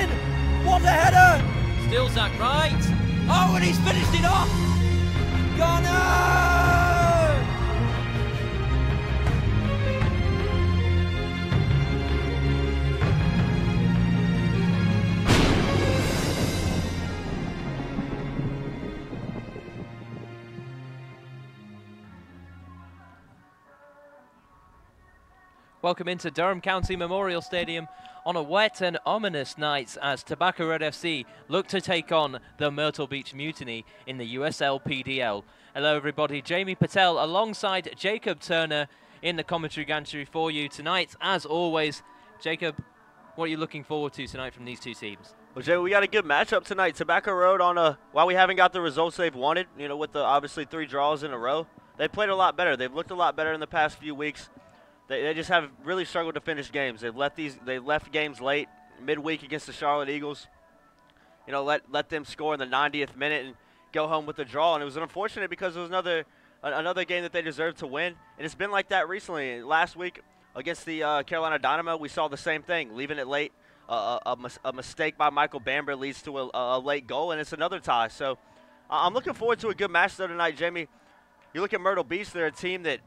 in! What a header! Still Zach right. Oh, and he's finished it off! Gone! Welcome into Durham County Memorial Stadium on a wet and ominous night as Tobacco Road FC look to take on the Myrtle Beach Mutiny in the USL PDL. Hello everybody, Jamie Patel alongside Jacob Turner in the commentary gantry for you tonight. As always, Jacob, what are you looking forward to tonight from these two teams? Well, Jay, we got a good matchup tonight. Tobacco Road while we haven't got the results they've wanted, with the obviously 3 draws in a row, they played a lot better. They've looked a lot better in the past few weeks. They just have really struggled to finish games. They left games late, midweek against the Charlotte Eagles. Let them score in the 90th minute and go home with the draw. And it was unfortunate because it was another game that they deserved to win. And it's been like that recently. Last week against the Carolina Dynamo, we saw the same thing, leaving it late. A mistake by Michael Bamber leads to a late goal, and it's another tie. So I'm looking forward to a good match though tonight, Jamie. You look at Myrtle Beach; they're a team that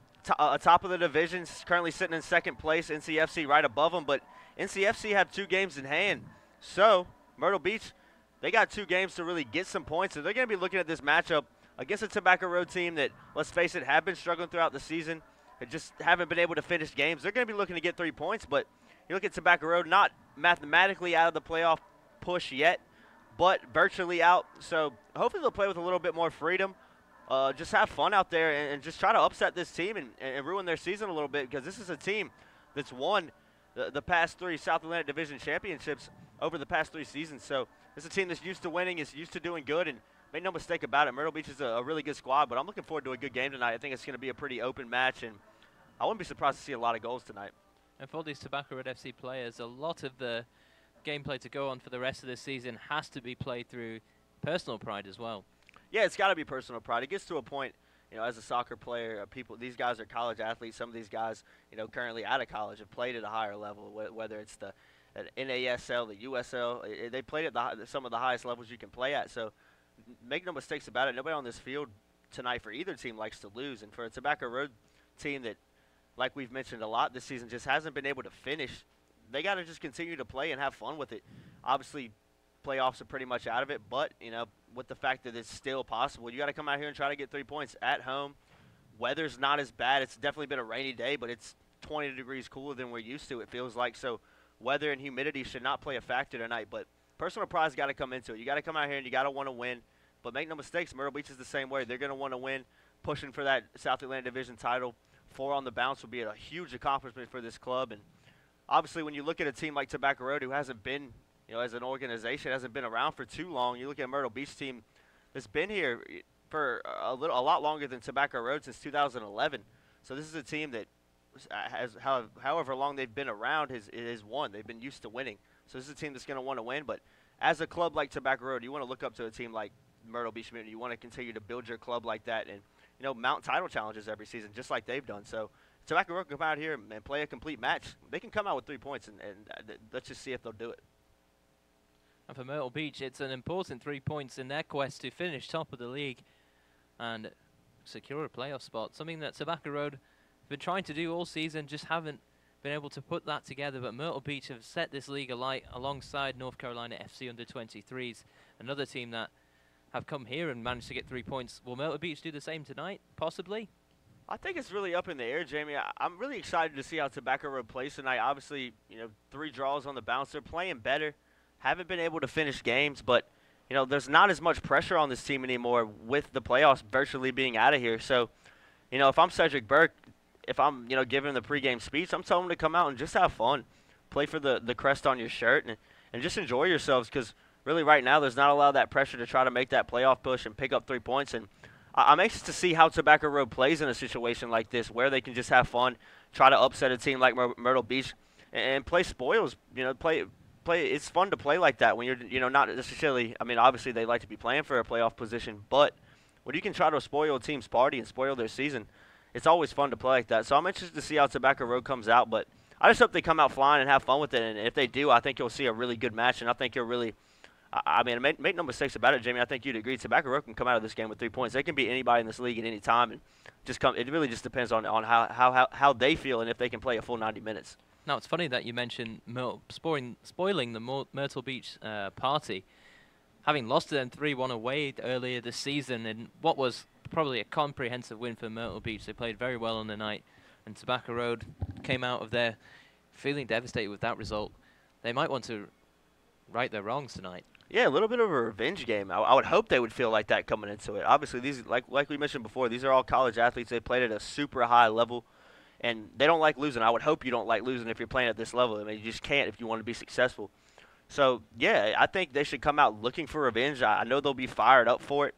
top of the division, currently sitting in second place. NCFC right above them, but NCFC have 2 games in hand. So Myrtle Beach, they got 2 games to really get some points, and they're going to be looking at this matchup against a Tobacco Road team that, let's face it, have been struggling throughout the season. They just haven't been able to finish games. They're going to be looking to get 3 points, but you look at Tobacco Road, not mathematically out of the playoff push yet, but virtually out. So hopefully they'll play with a little bit more freedom. Just have fun out there and just try to upset this team and ruin their season a little bit, because this is a team that's won the past 3 South Atlantic Division championships over the past 3 seasons. So this is a team that's used to winning, is used to doing good, and make no mistake about it, Myrtle Beach is a really good squad, but I'm looking forward to a good game tonight. I think it's going to be a pretty open match, and I wouldn't be surprised to see a lot of goals tonight. And for these Tobacco Road FC players, a lot of the gameplay to go on for the rest of this season has to be played through personal pride as well. Yeah, it's got to be personal pride. It gets to a point, as a soccer player, these guys are college athletes. Some of these guys, currently out of college have played at a higher level, whether it's the NASL, the USL. They played at some of the highest levels you can play at. So make no mistakes about it. Nobody on this field tonight for either team likes to lose. And for a Tobacco Road team that, like we've mentioned a lot this season, just hasn't been able to finish, they got to just continue to play and have fun with it. Obviously, playoffs are pretty much out of it, but, with the fact that it's still possible, you got to come out here and try to get 3 points at home. Weather's not as bad. It's definitely been a rainy day, but it's 20 degrees cooler than we're used to, it feels like. So weather and humidity should not play a factor tonight, but personal pride's got to come into it. You got to come out here and you got to want to win. But make no mistakes, Myrtle Beach is the same way. They're going to want to win, pushing for that South Atlantic Division title. 4 on the bounce will be a huge accomplishment for this club. And obviously when you look at a team like Tobacco Road, who hasn't been, as an organization, hasn't been around for too long. You look at a Myrtle Beach team that's been here for a lot longer than Tobacco Road, since 2011. So this is a team that has, however long they've been around, has won. They've been used to winning. So this is a team that's going to want to win. But as a club like Tobacco Road, you want to look up to a team like Myrtle Beach Mutiny. You want to continue to build your club like that and, mount title challenges every season, just like they've done. So Tobacco Road can come out here and play a complete match. They can come out with 3 points, and let's just see if they'll do it. And for Myrtle Beach, it's an important 3 points in their quest to finish top of the league and secure a playoff spot. Something that Tobacco Road have been trying to do all season, just haven't been able to put that together. But Myrtle Beach have set this league alight alongside North Carolina FC under-23s, another team that have come here and managed to get 3 points. Will Myrtle Beach do the same tonight? Possibly. I think it's really up in the air, Jamie. I'm really excited to see how Tobacco Road plays tonight. Obviously, 3 draws on the bounce. They're playing better. Haven't been able to finish games, but, there's not as much pressure on this team anymore with the playoffs virtually being out of here. So, if I'm Cedric Burke, if I'm, giving the pregame speech, I'm telling them to come out and just have fun. Play for the crest on your shirt and just enjoy yourselves, because really right now there's not a lot of that pressure to try to make that playoff push and pick up 3 points. And I'm anxious to see how Tobacco Road plays in a situation like this, where they can just have fun, try to upset a team like Myrtle Beach, and play spoils, play. It's fun to play like that when you're not necessarily, obviously they like to be playing for a playoff position, but when you can try to spoil a team's party and spoil their season, it's always fun to play like that. So I'm interested to see how Tobacco Road comes out, but I just hope they come out flying and have fun with it. And if they do, I think you'll see a really good match. And I think you'll really, I mean, make no mistakes about it, Jamie. I think you'd agree. Tobacco Road can come out of this game with 3 points. They can beat anybody in this league at any time, and just come. It really just depends on how they feel and if they can play a full 90 minutes. Now, it's funny that you mentioned spoiling the Myrtle Beach party, having lost to them 3-1 away earlier this season, and what was probably a comprehensive win for Myrtle Beach. They played very well on the night, and Tobacco Road came out of there feeling devastated with that result. They might want to right their wrongs tonight. Yeah, a little bit of a revenge game. I would hope they would feel like that coming into it. Obviously, these like we mentioned before, these are all college athletes. They played at a super high level, and they don't like losing. I would hope you don't like losing if you're playing at this level. I mean, you just can't if you want to be successful. So, yeah, I think they should come out looking for revenge. I know they'll be fired up for it.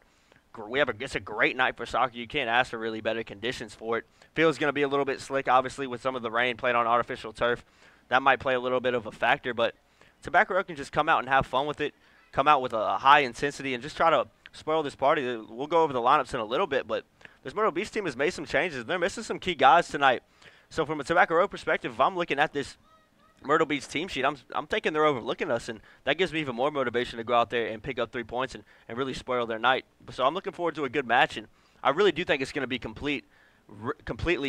It's a great night for soccer. You can't ask for really better conditions for it. Field's going to be a little bit slick, obviously, with some of the rain played on artificial turf. That might play a little bit of a factor, but Tobacco Road can just come out and have fun with it, come out with a high intensity, and just try to spoil this party. We'll go over the lineups in a little bit, but this Myrtle Beach team has made some changes. They're missing some key guys tonight. So from a Tobacco Road perspective, if I'm looking at this Myrtle Beach team sheet, I'm thinking they're overlooking us, and that gives me even more motivation to go out there and pick up 3 points and really spoil their night. So I'm looking forward to a good match, and I really do think it's going to be completely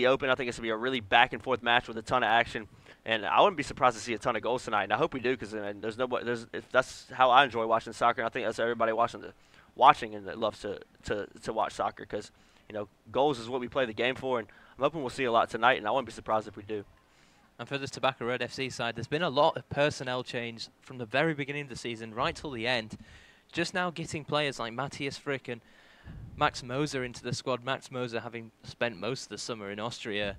open. I think it's going to be a really back-and-forth match with a ton of action, and I wouldn't be surprised to see a ton of goals tonight. And I hope we do, because that's how I enjoy watching soccer, and I think that's everybody watching and that loves to watch soccer, because goals is what we play the game for, and I'm hoping we'll see a lot tonight, and I wouldn't be surprised if we do. And for this Tobacco Road FC side, there's been a lot of personnel change from the very beginning of the season right till the end. Just now getting players like Matthias Frick and Max Moser into the squad. Max Moser having spent most of the summer in Austria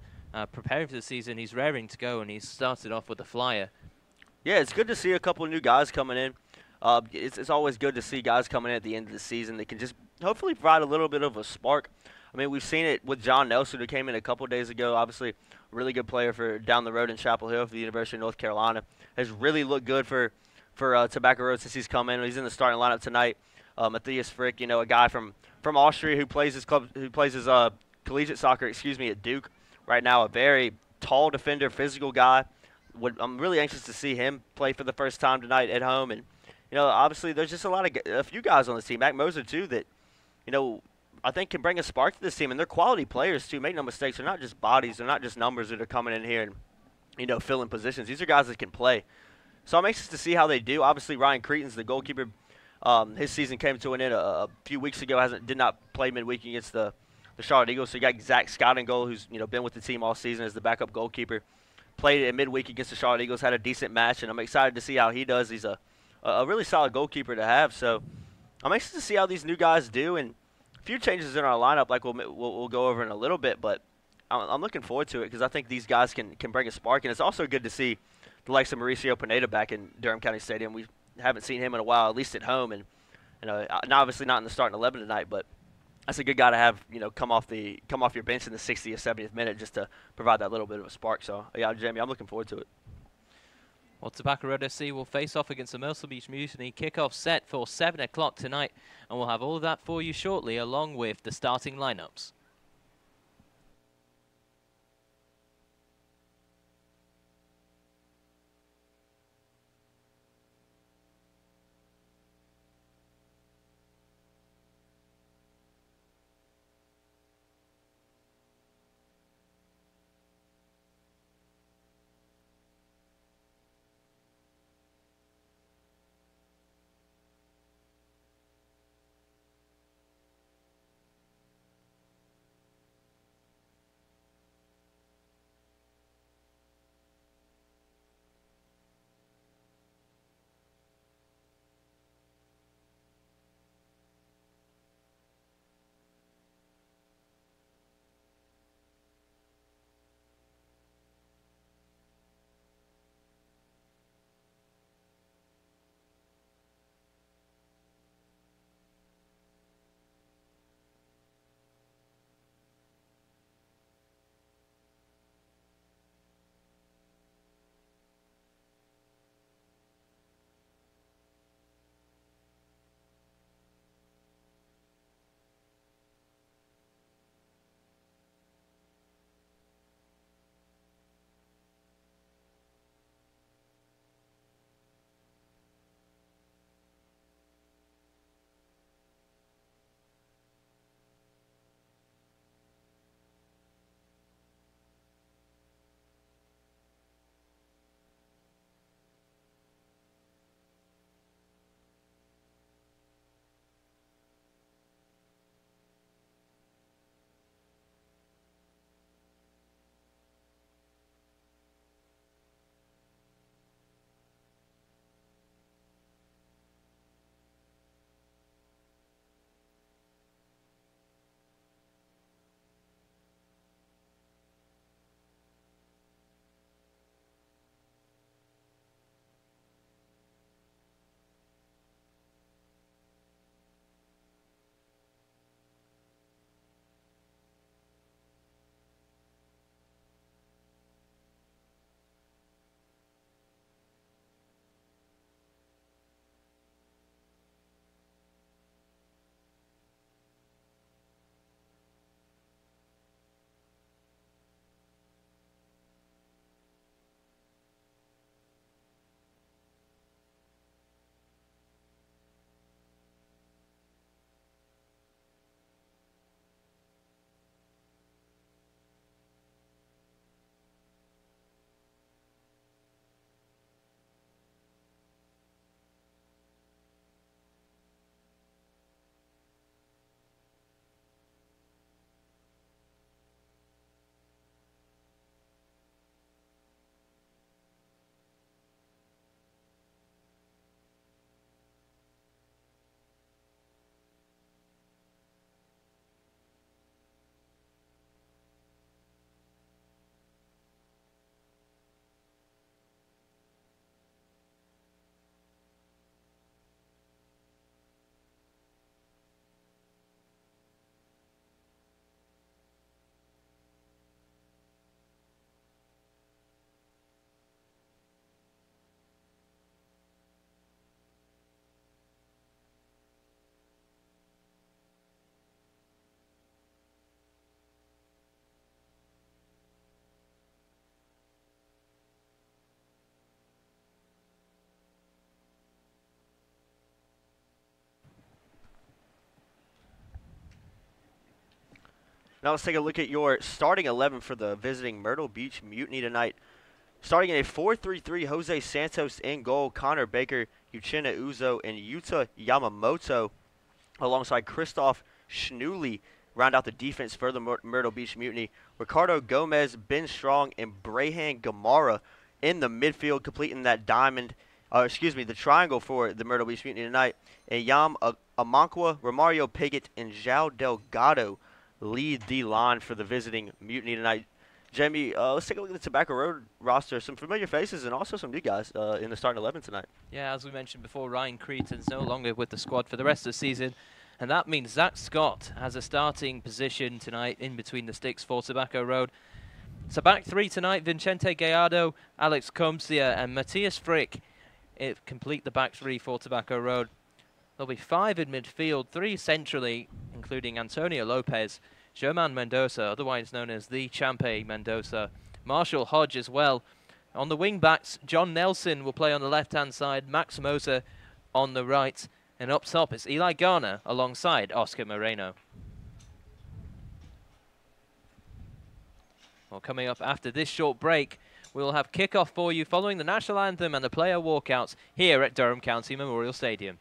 preparing for the season. He's raring to go, and he's started off with a flyer. Yeah, it's good to see a couple of new guys coming in. It's always good to see guys coming in at the end of the season that can just hopefully provide a little bit of a spark. I mean, we've seen it with John Nelson, who came in a couple of days ago. Obviously, a really good player for down the road in Chapel Hill for the University of North Carolina. Has really looked good for Tobacco Road since he's come in. He's in the starting lineup tonight. Matthias Frick, a guy from Austria who plays his collegiate soccer, at Duke right now. A very tall defender, physical guy. I'm really anxious to see him play for the first time tonight at home. And obviously, there's just a few guys on this team. Mac Moser too that I think can bring a spark to this team, and they're quality players too. Make no mistakes; they're not just bodies; they're not just numbers that are coming in here and filling positions. These are guys that can play. So I'm anxious to see how they do. Obviously, Ryan Cretan's the goalkeeper. His season came to an end a few weeks ago. Did not play midweek against the Charlotte Eagles. So you got Zach Scott in goal, who's been with the team all season as the backup goalkeeper. Played at midweek against the Charlotte Eagles. Had a decent match, and I'm excited to see how he does. He's a really solid goalkeeper to have. So I'm anxious to see how these new guys do, and a few changes in our lineup, like we'll go over in a little bit, but I'm looking forward to it because I think these guys can bring a spark, and it's also good to see the likes of Mauricio Pineda back in Durham County Stadium. We haven't seen him in a while, at least at home, and obviously not in the starting 11 tonight, but that's a good guy to have come off your bench in the 60th, 70th minute just to provide that little bit of a spark. So yeah, Jamie, I'm looking forward to it. Well, Tobacco Road FC will face off against the Myrtle Beach Mutiny. Kickoff set for 7 o'clock tonight, and we'll have all of that for you shortly, along with the starting lineups. Now let's take a look at your starting 11 for the visiting Myrtle Beach Mutiny tonight. Starting in a 4-3-3, Jose Santos in goal, Connor Baker, Uchenna Uzo, and Yuta Yamamoto, alongside Christoph Schnuli, round out the defense for the Myrtle Beach Mutiny. Ricardo Gomez, Ben Strong, and Brahan Gamara in the midfield, completing that the triangle for the Myrtle Beach Mutiny tonight. And Yam Amankwa, Romario Piggott, and João Delgado lead the line for the visiting Mutiny tonight. Jamie, let's take a look at the Tobacco Road roster. Some familiar faces and also some new guys in the starting 11 tonight. Yeah, as we mentioned before, Ryan Cretan's no longer with the squad for the rest of the season. And that means Zach Scott has a starting position tonight in between the sticks for Tobacco Road. So back three tonight, Vincente Gallardo, Alex Comsia, and Matthias Frick complete the back three for Tobacco Road. There'll be 5 in midfield, 3 centrally, including Antonio Lopez, German Mendoza, otherwise known as the Champe Mendoza, Marshall Hodge as well. On the wing backs, John Nelson will play on the left-hand side, Max Moser on the right, and up top it's Eli Garner alongside Oscar Moreno. Well, coming up after this short break, we'll have kickoff for you following the national anthem and the player walkouts here at Durham County Memorial Stadium.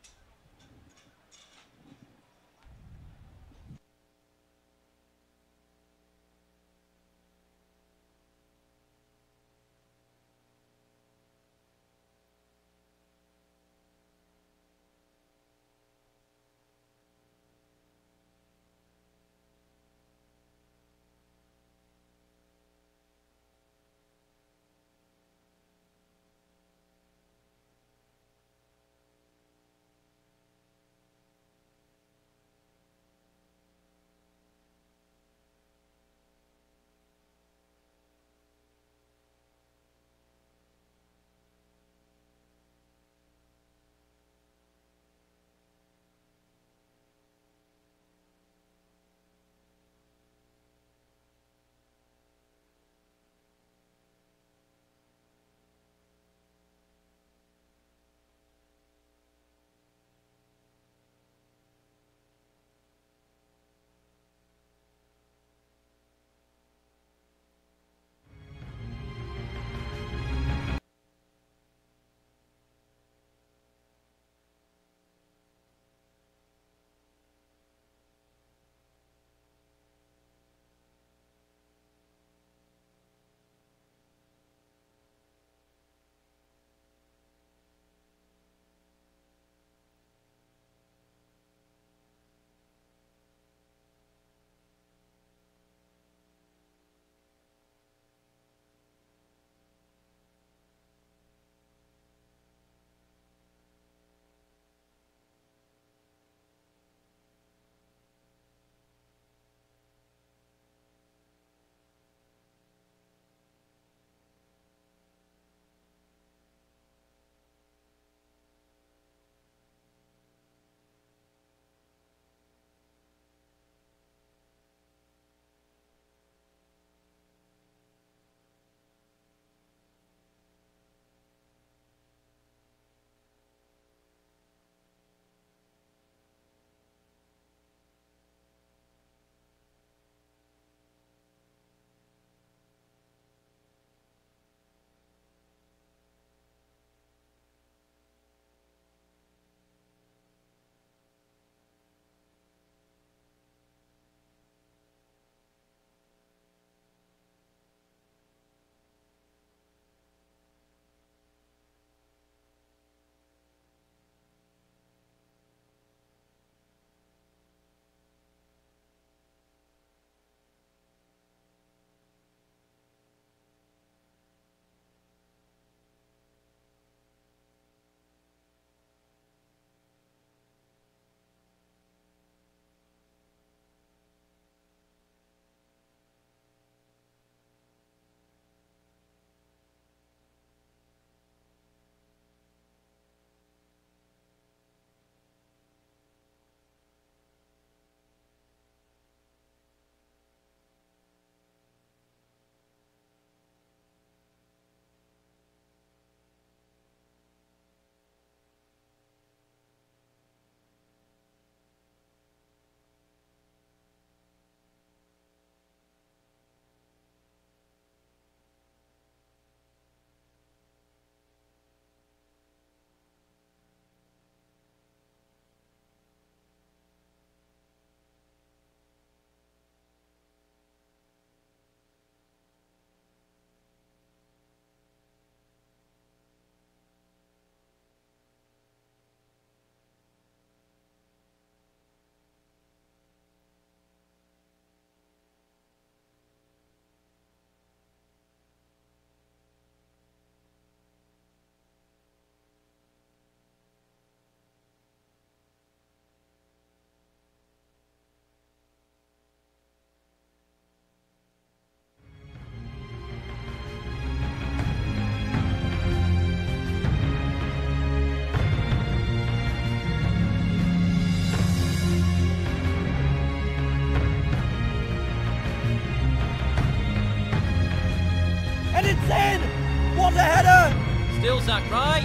middle, Zach, right?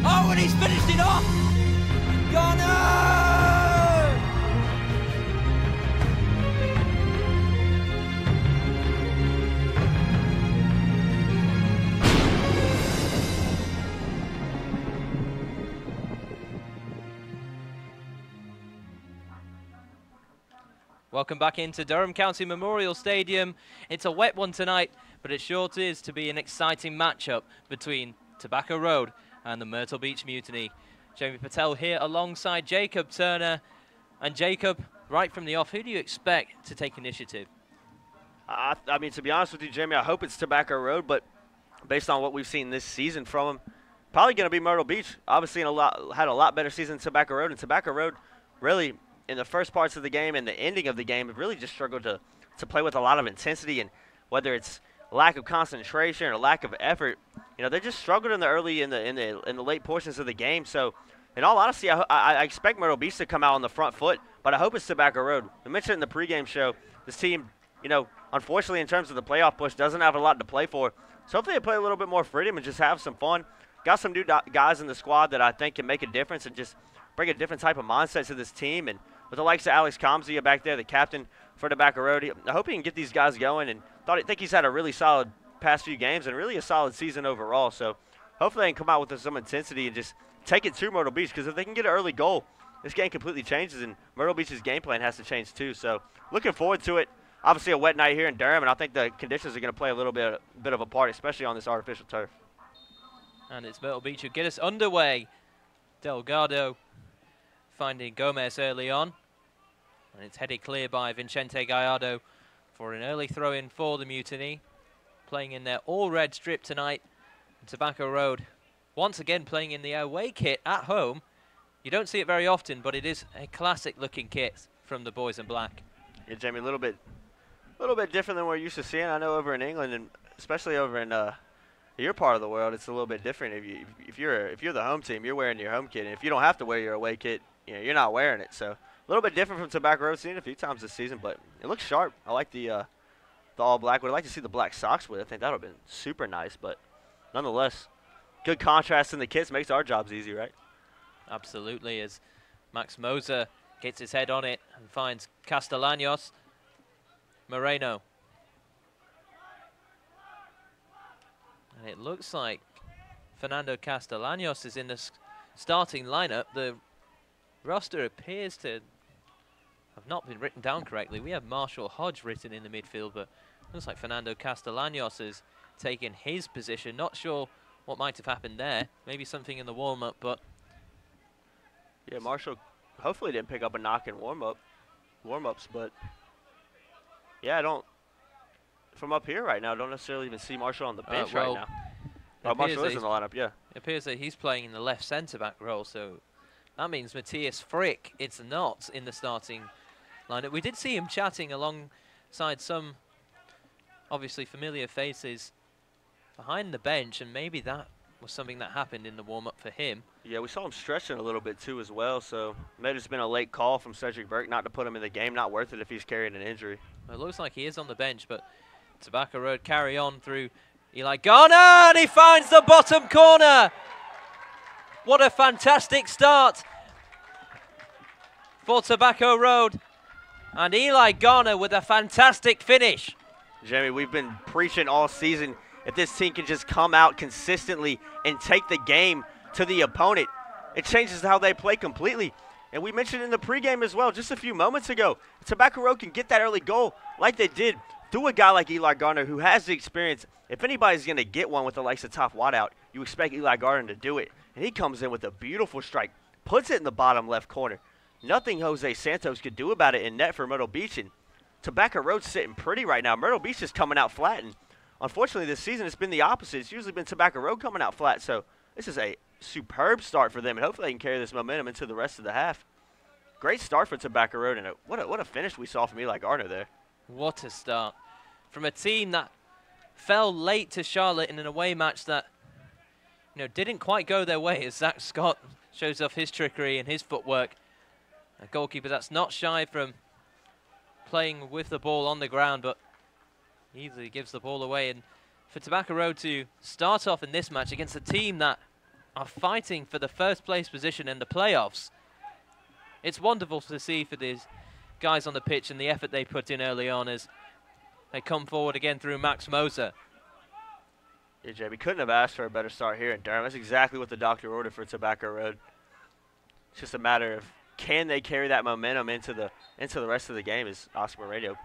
Oh, and he's finished it off! Gunner! Welcome back into Durham County Memorial Stadium. It's a wet one tonight, but it sure is to be an exciting matchup between Tobacco Road and the Myrtle Beach Mutiny. Jamie Patel here alongside Jacob Turner. And Jacob, right from the off, who do you expect to take initiative? I mean, to be honest with you, Jamie, I hope it's Tobacco Road, but based on what we've seen this season from them, probably going to be Myrtle Beach. Obviously had a lot better season than Tobacco Road, and Tobacco Road really, in the first parts of the game and the ending of the game, have really just struggled to play with a lot of intensity, and whether it's lack of concentration or lack of effort, they just struggled in the late portions of the game. So, in all honesty, I expect Myrtle Beach to come out on the front foot, but I hope it's Tobacco Road. We mentioned in the pregame show, this team, unfortunately in terms of the playoff push, doesn't have a lot to play for. So hopefully they play a little bit more freedom and just have some fun. Got some new guys in the squad that I think can make a difference and just bring a different type of mindset to this team. And with the likes of Alex Comzia back there, the captain for Tobacco Road, I hope he can get these guys going, and think he's had a really solid past few games and really a solid season overall. So hopefully they can come out with some intensity and just take it to Myrtle Beach, because if they can get an early goal, this game completely changes, and Myrtle Beach's game plan has to change too. So looking forward to it. Obviously a wet night here in Durham, and I think the conditions are going to play a little bit of a part, especially on this artificial turf. And it's Myrtle Beach who get us underway. Delgado finding Gomez early on. And it's headed clear by Vicente Gallardo for an early throw-in for the Mutiny. Playing in their all-red strip tonight. And Tobacco Road once again playing in the away kit at home. You don't see it very often, but it is a classic-looking kit from the boys in black. Yeah, Jamie, a little bit different than we're used to seeing. I know over in England, and especially over in your part of the world, it's a little bit different. If you're the home team, you're wearing your home kit, and if you don't have to wear your away kit, you're not wearing it. So a little bit different from Tobacco Road. Seen it a few times this season, but it looks sharp. I like the all black. Would like to see the black socks with it. I think that would have been super nice, but nonetheless, good contrast in the kits makes our jobs easy, right? Absolutely, as Max Moser gets his head on it and finds Castellanos. Moreno. And it looks like Fernando Castellanos is in the starting lineup. The roster appears to have not been written down correctly. We have Marshall Hodge written in the midfield, but looks like Fernando Castellanos has taken his position. Not sure what might have happened there. Maybe something in the warm-up, but... Yeah, Marshall hopefully didn't pick up a knock in warm-ups, but... Yeah, from up here right now, I don't necessarily even see Marshall on the bench right now. Oh, Marshall is in the lineup, yeah. It appears that he's playing in the left centre-back role, so that means Matthias Frick, it's not in the starting lineup. We did see him chatting alongside some, obviously, familiar faces behind the bench, and maybe that was something that happened in the warm-up for him. Yeah, we saw him stretching a little bit, too, as well, so maybe it's been a late call from Cedric Burke not to put him in the game. Not worth it if he's carrying an injury. It looks like he is on the bench, but Tobacco Road carry on through Eli Garner, and he finds the bottom corner. What a fantastic start for Tobacco Road. And Eli Garner with a fantastic finish. Jamie, we've been preaching all season, if this team can just come out consistently and take the game to the opponent, it changes how they play completely. And we mentioned in the pregame as well, just a few moments ago, Tobacco Road can get that early goal like they did through a guy like Eli Garner who has the experience. If anybody's going to get one with the likes of Top Watt out, you expect Eli Garner to do it. And he comes in with a beautiful strike, puts it in the bottom left corner. Nothing Jose Santos could do about it in net for Myrtle Beach. And Tobacco Road's sitting pretty right now. Myrtle Beach is coming out flat. And unfortunately, this season it's been the opposite. It's usually been Tobacco Road coming out flat. So this is a superb start for them, and hopefully they can carry this momentum into the rest of the half. Great start for Tobacco Road, and what a finish we saw from Eli Garner there. What a start. From a team that fell late to Charlotte in an away match that didn't quite go their way, as Zach Scott shows off his trickery and his footwork. A goalkeeper that's not shy from playing with the ball on the ground, but easily gives the ball away. And for Tobacco Road to start off in this match against a team that are fighting for the first place position in the playoffs. It's wonderful to see for these guys on the pitch and the effort they put in early on as they come forward again through Max Moser. Yeah, Jay, we couldn't have asked for a better start here in Durham. That's exactly what the doctor ordered for Tobacco Road. It's just a matter of can they carry that momentum into the rest of the game as Oscar Moreno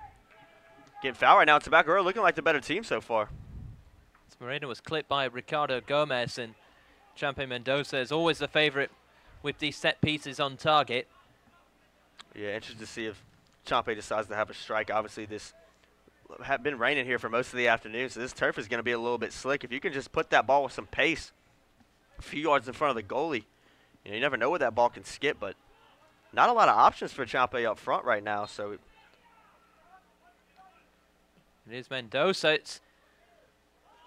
getting fouled right now. Tobacco Road looking like the better team so far. Moreno was clipped by Ricardo Gomez, and Champe Mendoza is always the favorite with these set pieces on target. Yeah, interested to see if Champe decides to have a strike. Obviously, this have been raining here for most of the afternoon, so this turf is going to be a little bit slick. If you can just put that ball with some pace a few yards in front of the goalie, you never know where that ball can skip, but not a lot of options for Champe up front right now. So it is Mendoza. It's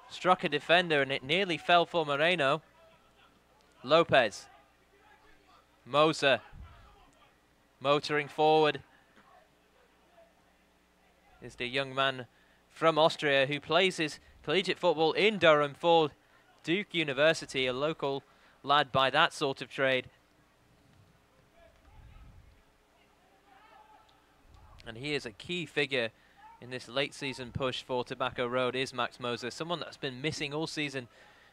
struck a defender, and it nearly fell for Moreno. Lopez. Moser. Motoring forward is the young man from Austria who plays his collegiate football in Durham for Duke University, a local lad by that sort of trade. And he is a key figure in this late season push for Tobacco Road, is Max Moser, someone that's been missing all season.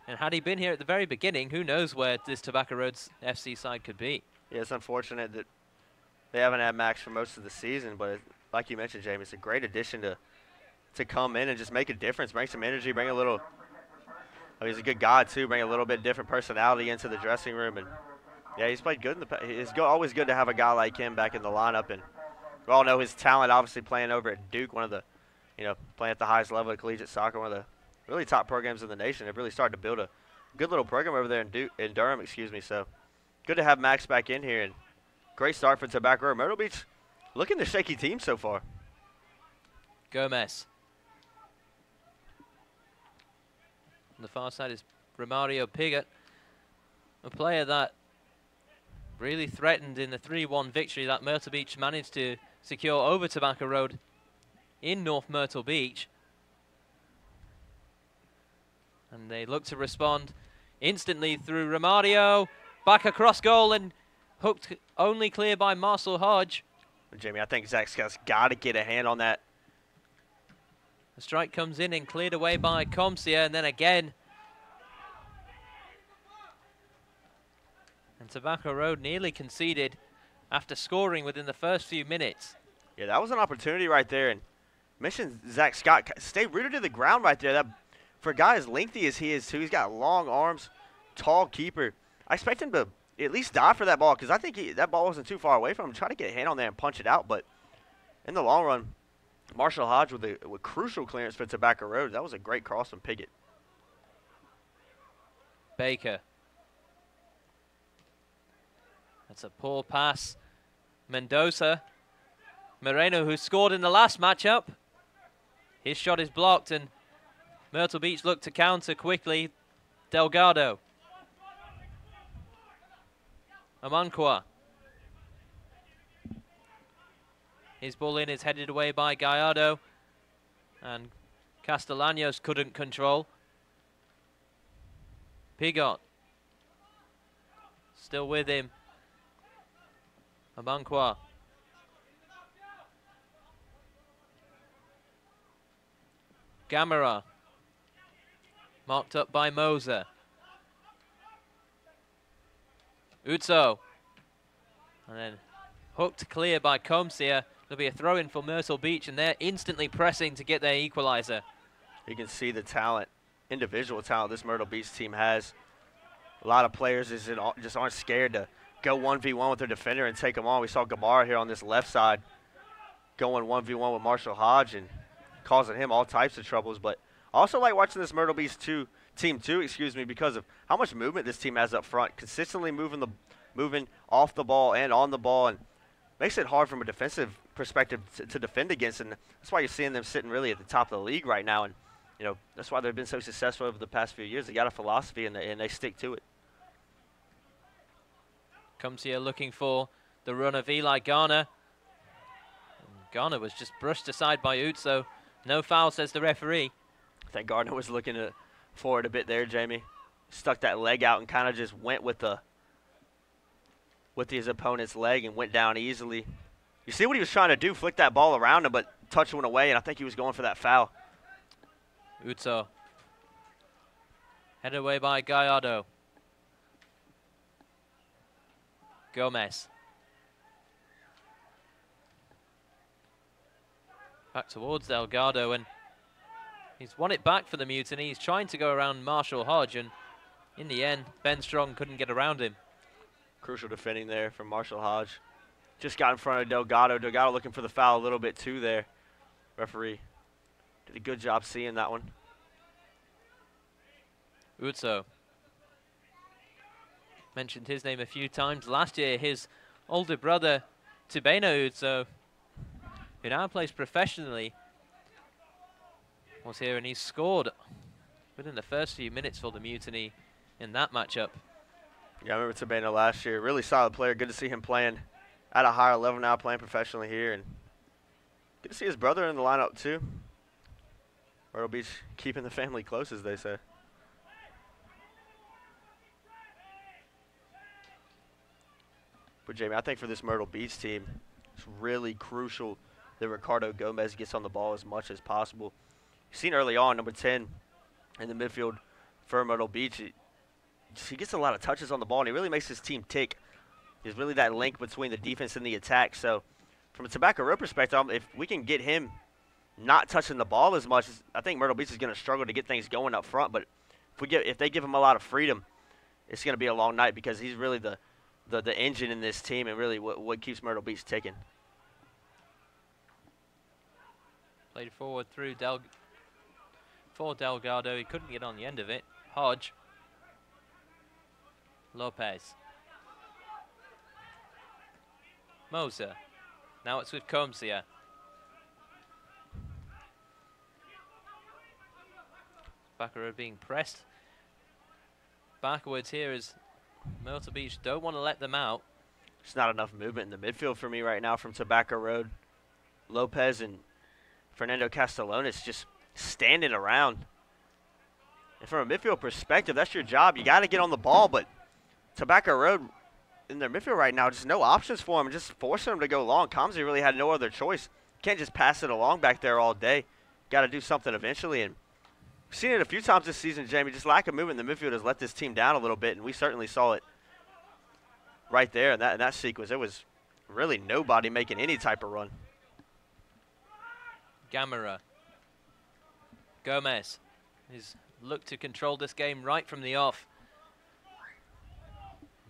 And had he been here at the very beginning, who knows where this Tobacco Road's FC side could be. Yeah, it's unfortunate that they haven't had Max for most of the season, but like you mentioned, Jamie, it's a great addition to come in and just make a difference, bring some energy, bring a little – he's a good guy, too, bring a little bit different personality into the dressing room. And, yeah, he's played good in the past. It's always good to have a guy like him back in the lineup. And we all know his talent, obviously, playing over at Duke, one of the – playing at the highest level of collegiate soccer, one of the really top programs in the nation. They've really started to build a good little program over there in Durham, So good to have Max back in here. And great start for Tobacco Road. Myrtle Beach looking the shaky team so far. Gomez. On the far side is Romario Pigot, a player that really threatened in the 3-1 victory that Myrtle Beach managed to secure over Tobacco Road in North Myrtle Beach. And they look to respond instantly through Romario. Back across goal and hooked only clear by Marcel Hodge. Jamie, I think Zach Scott's got to get a hand on that. The strike comes in and cleared away by Comcia, and then again. And Tobacco Road nearly conceded after scoring within the first few minutes. Yeah, that was an opportunity right there. And mentioned Zach Scott, stay rooted to the ground right there. That, for a guy as lengthy as he is, too, he's got long arms, tall keeper. I expect him to at least dive for that ball because I think that ball wasn't too far away from him. Try to get a hand on there and punch it out, but in the long run, Marshall Hodge with crucial clearance for Tobacco Road. That was a great cross from Piggott. Baker. That's a poor pass. Mendoza. Moreno, who scored in the last matchup. His shot is blocked, and Myrtle Beach look to counter quickly. Delgado. Amankwa. His ball in is headed away by Gallardo, and Castellanos couldn't control. Pigot. Still with him. Amankwa. Gamera. Marked up by Moser. Utso. And then hooked clear by Comcia. There'll be a throw-in for Myrtle Beach, and they're instantly pressing to get their equalizer. You can see the talent, individual talent this Myrtle Beach team has. A lot of players just aren't scared to go 1v1 with their defender and take them on. We saw Gamara here on this left side going 1v1 with Marshall Hodge and causing him all types of troubles. But I also like watching this Myrtle Beach team because of how much movement this team has up front, consistently moving off the ball and on the ball, and makes it hard from a defensive perspective to defend against. And that's why you're seeing them sitting really at the top of the league right now. And that's why they've been so successful over the past few years. They got a philosophy and they stick to it. Comes here looking for the run of Eli Garner. Garner was just brushed aside by Utso. No foul, says the referee. I think Gardner was looking for it a bit there, Jamie. stuck that leg out and kind of just went with his opponent's leg and went down easily. You see what he was trying to do, flick that ball around him, but touch went away, and I think he was going for that foul. Uzo. Headed away by Gallardo. Gomez. Back towards Delgado, and he's won it back for the Mutiny. He's trying to go around Marshall Hodge, and in the end, Ben Strong couldn't get around him. Crucial defending there from Marshall Hodge. Just got in front of Delgado. Delgado looking for the foul a little bit too there. Referee did a good job seeing that one. Uzo. Mentioned his name a few times. Last year, his older brother, Tibeno Uzo, who now plays professionally, was here, and he scored within the first few minutes for the Mutiny in that matchup. Yeah, I remember Tibeno last year. Really solid player. Good to see him playing at a higher level now, playing professionally here. And good to see his brother in the lineup, too. Myrtle Beach keeping the family close, as they say. But, Jamie, I think for this Myrtle Beach team, it's really crucial that Ricardo Gomez gets on the ball as much as possible. You've seen early on, number 10 in the midfield for Myrtle Beach, he gets a lot of touches on the ball, and he really makes his team tick. He's really that link between the defense and the attack. So, from a Tobacco Road perspective, if we can get him not touching the ball as much, I think Myrtle Beach is going to struggle to get things going up front. But if they give him a lot of freedom, it's going to be a long night, because he's really the engine in this team and really what keeps Myrtle Beach ticking. Played forward through for Delgado. He couldn't get on the end of it. Hodge. Lopez. Moser. Now it's with Comsia. Baccaro being pressed backwards here as Myrtle Beach don't want to let them out. There's not enough movement in the midfield for me right now from Tobacco Road. Lopez and Fernando Castellanos just standing around. And from a midfield perspective, that's your job. You got to get on the ball, but Tobacco Road in their midfield right now, just no options for them, and just forcing them to go long. Comsey really had no other choice. Can't just pass it along back there all day. Got to do something eventually, and we've seen it a few times this season, Jamie. Just lack of movement in the midfield has let this team down a little bit, and we certainly saw it right there in that sequence. There was really nobody making any type of run. Gamera. Gomez. He's looked to control this game right from the off.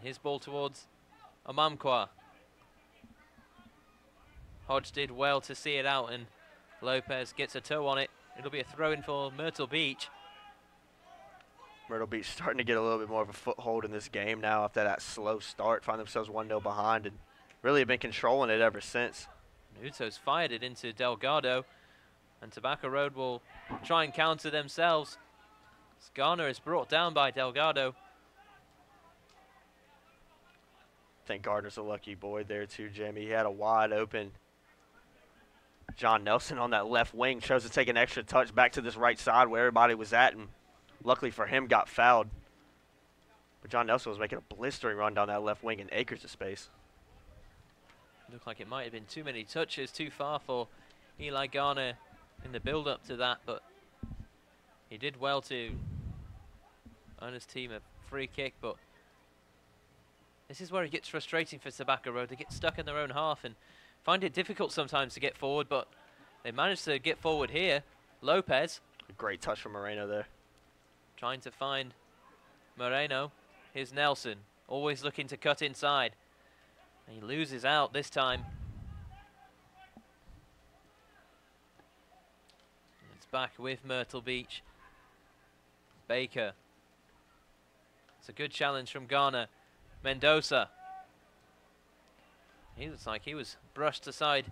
His ball towards Amamkwa. Hodge did well to see it out, and Lopez gets a toe on it. It'll be a throw-in for Myrtle Beach. Myrtle Beach starting to get a little bit more of a foothold in this game now after that slow start. Find themselves 1-0 behind and really have been controlling it ever since. Uzo's fired it into Delgado, and Tobacco Road will try and counter themselves. Garner is brought down by Delgado. I think Gardner's a lucky boy there too, Jamie. He had a wide open John Nelson on that left wing. Chose to take an extra touch back to this right side where everybody was at, and luckily for him got fouled. But John Nelson was making a blistering run down that left wing in acres of space. Looked like it might have been too many touches, too far for Eli Garner in the build-up to that, but he did well to earn his team a free kick. But this is where it gets frustrating for Tobacco Road. They get stuck in their own half and find it difficult sometimes to get forward, but they managed to get forward here. Lopez. A great touch from Moreno there. Trying to find Moreno. Here's Nelson, always looking to cut inside. And he loses out this time. It's back with Myrtle Beach. Baker. It's a good challenge from Garner. Mendoza. He looks like he was brushed aside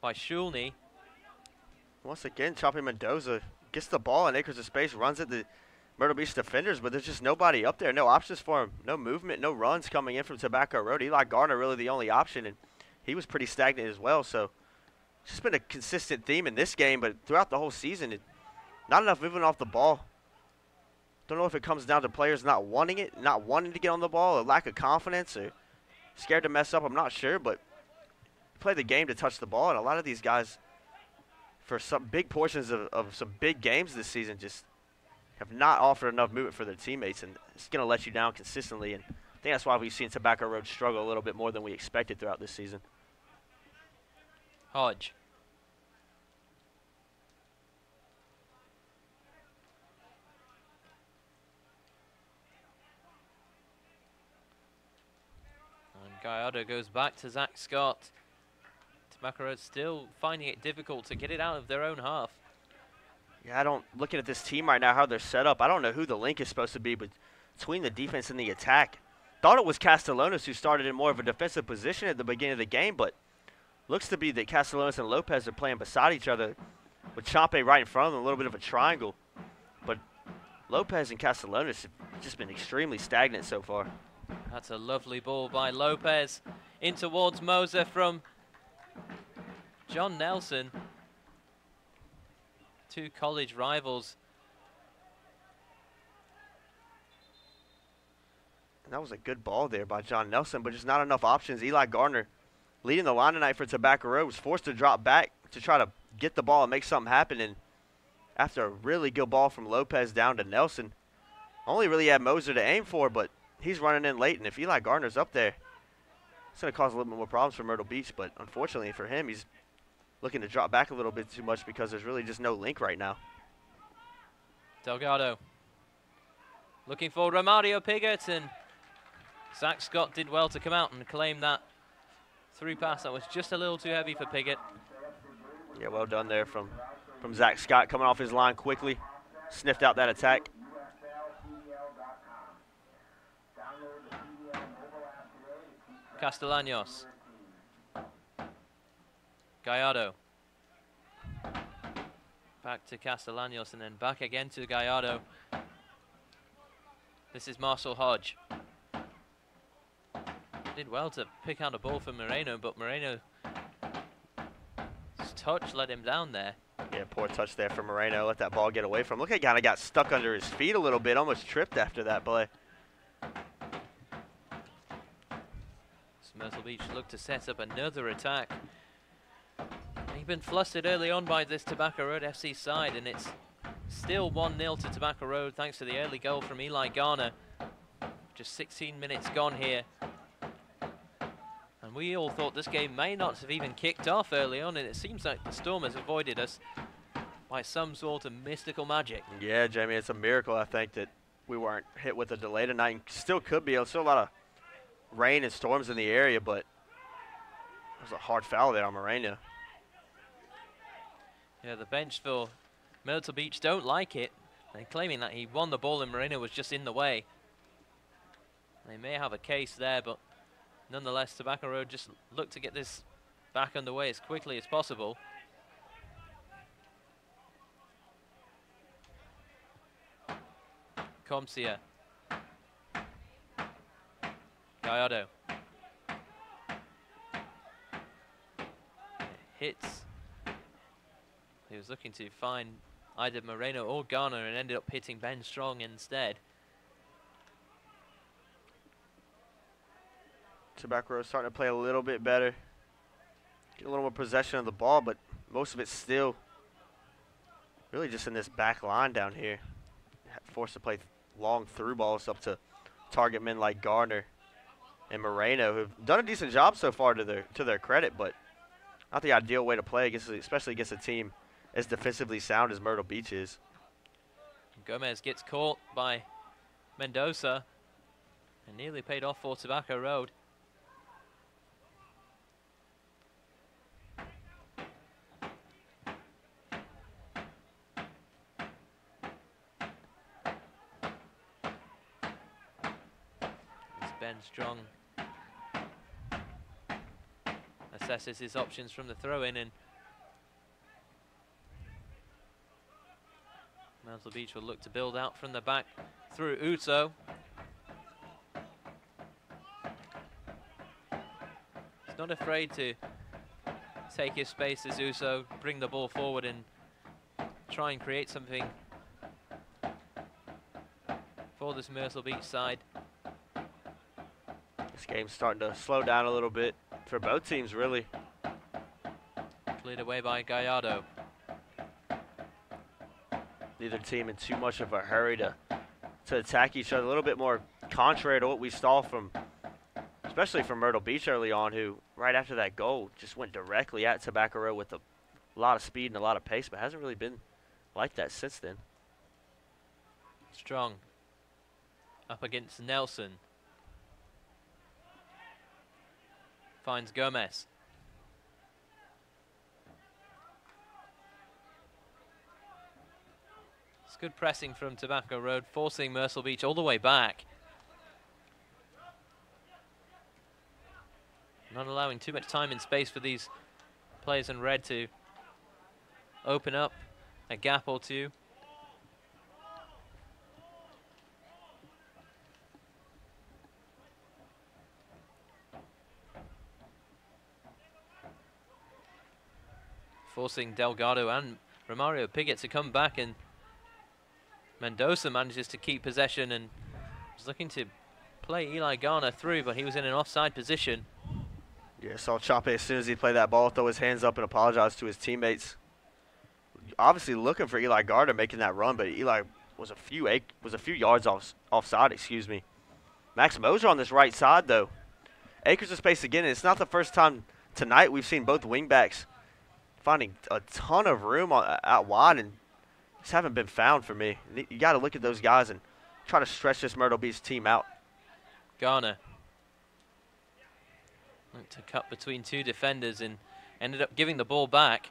by Shulney. Once again, Choppy Mendoza gets the ball in acres of space, runs at the Myrtle Beach defenders, but there's just nobody up there, no options for him, no movement, no runs coming in from Tobacco Road. Eli Garner really the only option, and he was pretty stagnant as well. So it's just been a consistent theme in this game, but throughout the whole season, not enough movement off the ball Don't know if it comes down to players not wanting it, not wanting to get on the ball, or lack of confidence, or scared to mess up. I'm not sure, but play the game to touch the ball, and a lot of these guys, for some big portions of some big games this season, just have not offered enough movement for their teammates, and it's going to let you down consistently. And I think that's why we've seen Tobacco Road struggle a little bit more than we expected throughout this season. Hodge. And Gallardo goes back to Zach Scott. Tobacco Road still finding it difficult to get it out of their own half. Yeah, looking at this team right now, how they're set up, I don't know who the link is supposed to be between the defense and the attack. Thought it was Castellanos who started in more of a defensive position at the beginning of the game, but looks to be that Castellanos and Lopez are playing beside each other with Champe right in front of them, a little bit of a triangle. But Lopez and Castellanos have just been extremely stagnant so far. That's a lovely ball by Lopez in towards Moser from John Nelson. Two college rivals. And that was a good ball there by John Nelson, but just not enough options. Eli Gardner, leading the line tonight for Tobacco Road, was forced to drop back to try to get the ball and make something happen. And after a really good ball from Lopez down to Nelson, only really had Moser to aim for, but he's running in late. And if Eli Gardner's up there, it's going to cause a little bit more problems for Myrtle Beach. But unfortunately for him, he's looking to drop back a little bit too much because there's really just no link right now. Delgado looking for Romario Piggott, and Zach Scott did well to come out and claim that through pass that was just a little too heavy for Piggott. Yeah, well done there from Zach Scott, coming off his line quickly, sniffed out that attack. Castellanos. Gallardo. Back to Castellanos and then back again to Gallardo. This is Marshall Hodge. Did well to pick out a ball for Moreno, but Moreno's touch let him down there. Yeah, poor touch there for Moreno. Let that ball get away from him. Look, he kind of got stuck under his feet a little bit, almost tripped after that play. Myrtle Beach looked to set up another attack. They've been flustered early on by this Tobacco Road FC side, and it's still 1-0 to Tobacco Road thanks to the early goal from Eli Garner. Just 16 minutes gone here. And we all thought this game may not have even kicked off early on, and it seems like the Storm has avoided us by some sort of mystical magic. Yeah, Jamie, it's a miracle, I think, that we weren't hit with a delay tonight. And still could be. There's still a lot of rain and storms in the area, but there's a hard foul there on Moreno. Yeah, the bench for Myrtle Beach don't like it. They're claiming that he won the ball and Moreno was just in the way. They may have a case there, but nonetheless, Tobacco Road just look to get this back underway as quickly as possible. Comcia. Gallardo. Hits. He was looking to find either Moreno or Garner and ended up hitting Ben Strong instead. Tobacco Road starting to play a little bit better. Get a little more possession of the ball, but most of it's still really just in this back line down here. Forced to play long through balls up to target men like Garner and Moreno, who've done a decent job so far to their credit, but not the ideal way to play, especially against a team as defensively sound as Myrtle Beach is. Gomez gets caught by Mendoza and nearly paid off for Tobacco Road. As Ben Strong assesses his options from the throw-in, and Myrtle Beach will look to build out from the back through Uso. He's not afraid to take his space as Uso, bring the ball forward and try and create something for this Myrtle Beach side. This game's starting to slow down a little bit for both teams, really. Cleared away by Gallardo. Neither team in too much of a hurry to attack each other. A little bit more contrary to what we saw from, especially from Myrtle Beach early on, who right after that goal just went directly at Tobacco Road with a lot of speed and a lot of pace, but hasn't really been like that since then. Strong up against Nelson. Finds Gomez. It's good pressing from Tobacco Road, forcing Myrtle Beach all the way back. Not allowing too much time and space for these players in red to open up a gap or two. Forcing Delgado and Romario Piggott to come back, and Mendoza manages to keep possession and was looking to play Eli Garner through, but he was in an offside position. Yeah, saw Chape as soon as he played that ball throw his hands up and apologize to his teammates. Obviously looking for Eli Garner making that run, but Eli was a few yards offside, excuse me. Max Moser on this right side though. Acres of space again, and it's not the first time tonight we've seen both wingbacks finding a ton of room out wide, and just haven't been found for me. You got to look at those guys and try to stretch this Myrtle Beach team out. Garner looked to cut between two defenders and ended up giving the ball back.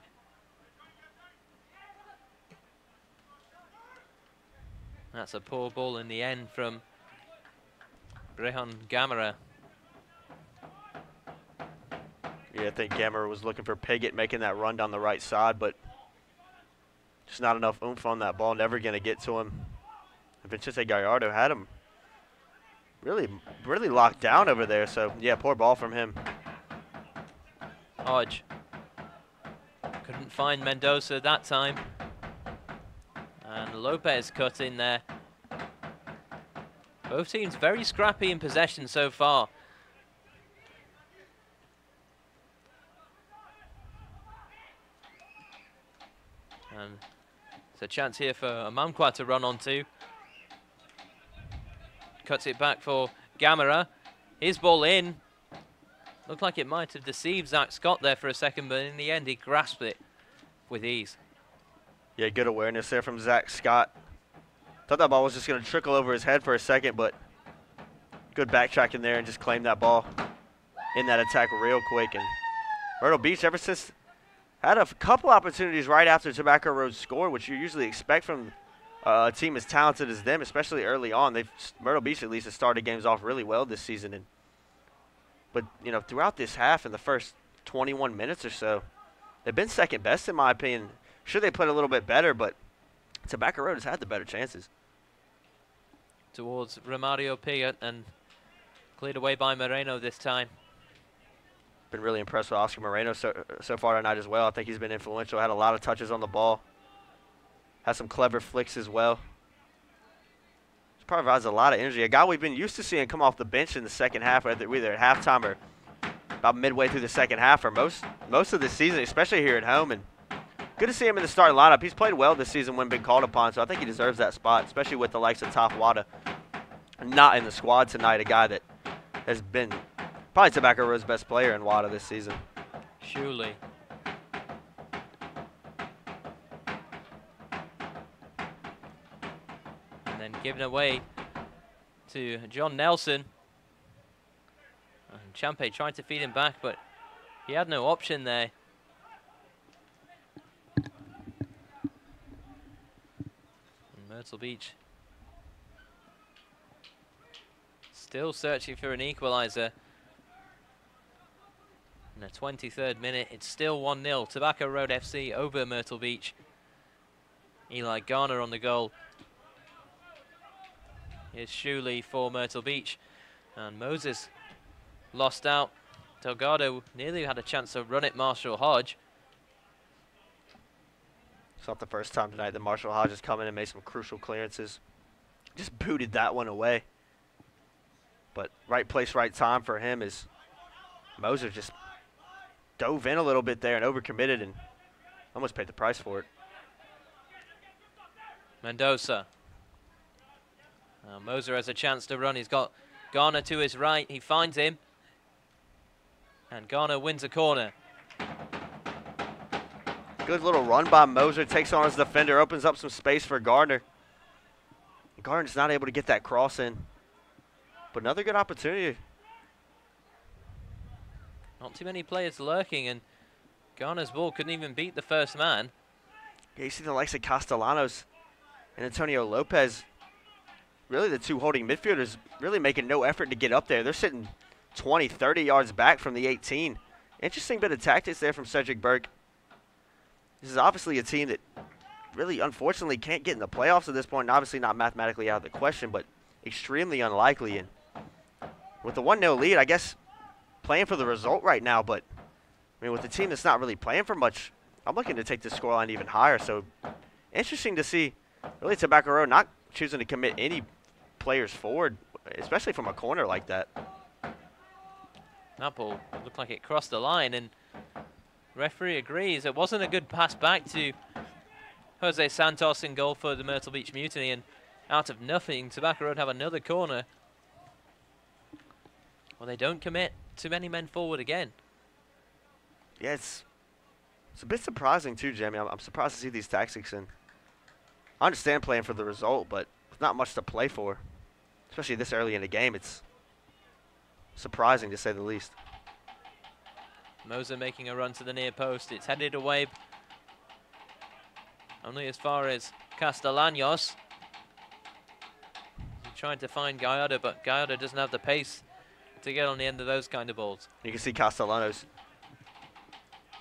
That's a poor ball in the end from Brejon Gamera. Yeah, I think Gamera was looking for Piggott making that run down the right side, but just not enough oomph on that ball. Never going to get to him. And Vicente Gallardo had him really locked down over there. So, yeah, poor ball from him. Hodge couldn't find Mendoza that time. And Lopez cut in there. Both teams very scrappy in possession so far. And it's a chance here for Amamqua to run onto. Cuts it back for Gamera. His ball in. Looked like it might have deceived Zach Scott there for a second, but in the end he grasped it with ease. Yeah, good awareness there from Zach Scott. Thought that ball was just going to trickle over his head for a second, but good backtracking there and just claimed that ball in that attack real quick. And Myrtle Beach, ever since, had a couple opportunities right after Tobacco Road scored, which you usually expect from a team as talented as them, especially early on. Myrtle Beach at least has started games off really well this season. But, you know, throughout this half, in the first 21 minutes or so, they've been second best in my opinion. Sure, they played a little bit better, but Tobacco Road has had the better chances. Towards Romario Piggott and cleared away by Moreno this time. Been really impressed with Oscar Moreno so far tonight as well. I think he's been influential, had a lot of touches on the ball. Has some clever flicks as well. Just provides a lot of energy. A guy we've been used to seeing come off the bench in the second half, either at halftime or about midway through the second half or most of the season, especially here at home. And good to see him in the starting lineup. He's played well this season when been called upon, so I think he deserves that spot, especially with the likes of Tafuada not in the squad tonight, a guy that has been probably Tobacco Road's best player in WADA this season. Surely. And then given away to John Nelson. And Champe tried to feed him back, but he had no option there. And Myrtle Beach still searching for an equalizer. In the 23rd minute, it's still 1-0. Tobacco Road FC over Myrtle Beach. Eli Garner on the goal. Here's Shuley for Myrtle Beach. And Moses lost out. Delgado nearly had a chance to run it Marshall Hodge. It's not the first time tonight that Marshall Hodge has come in and made some crucial clearances. just booted that one away. But right place, right time for him is Moser just dove in a little bit there and overcommitted and almost paid the price for it. Mendoza. Moser has a chance to run. He's got Garner to his right. He finds him. And Garner wins a corner. Good little run by Moser. Takes on his defender. Opens up some space for Gardner. Gardner's not able to get that cross in. But another good opportunity. Not too many players lurking, and Garner's ball couldn't even beat the first man. Yeah, you see the likes of Castellanos and Antonio Lopez. Really the two holding midfielders really making no effort to get up there. They're sitting 20, 30 yards back from the 18. Interesting bit of tactics there from Cedric Burke. This is obviously a team that really, unfortunately, can't get in the playoffs at this point. And obviously not mathematically out of the question, but extremely unlikely. And with the 1-0 lead, I guess playing for the result right now. But, I mean, with a team that's not really playing for much, I'm looking to take the scoreline even higher. So, interesting to see, really, Tobacco Road not choosing to commit any players forward, especially from a corner like that. That ball looked like it crossed the line, and referee agrees. It wasn't a good pass back to Jose Santos in goal for the Myrtle Beach Mutiny, and out of nothing, Tobacco Road have another corner. Well, they don't commit too many men forward again. Yeah, it's a bit surprising too, Jamie. I'm surprised to see these tactics, and I understand playing for the result, but there's not much to play for, especially this early in the game. It's surprising to say the least. Moser making a run to the near post. It's headed away only as far as Castellanos. He's trying to find Gallardo, but Gallardo doesn't have the pace to get on the end of those kind of balls. You can see Castellanos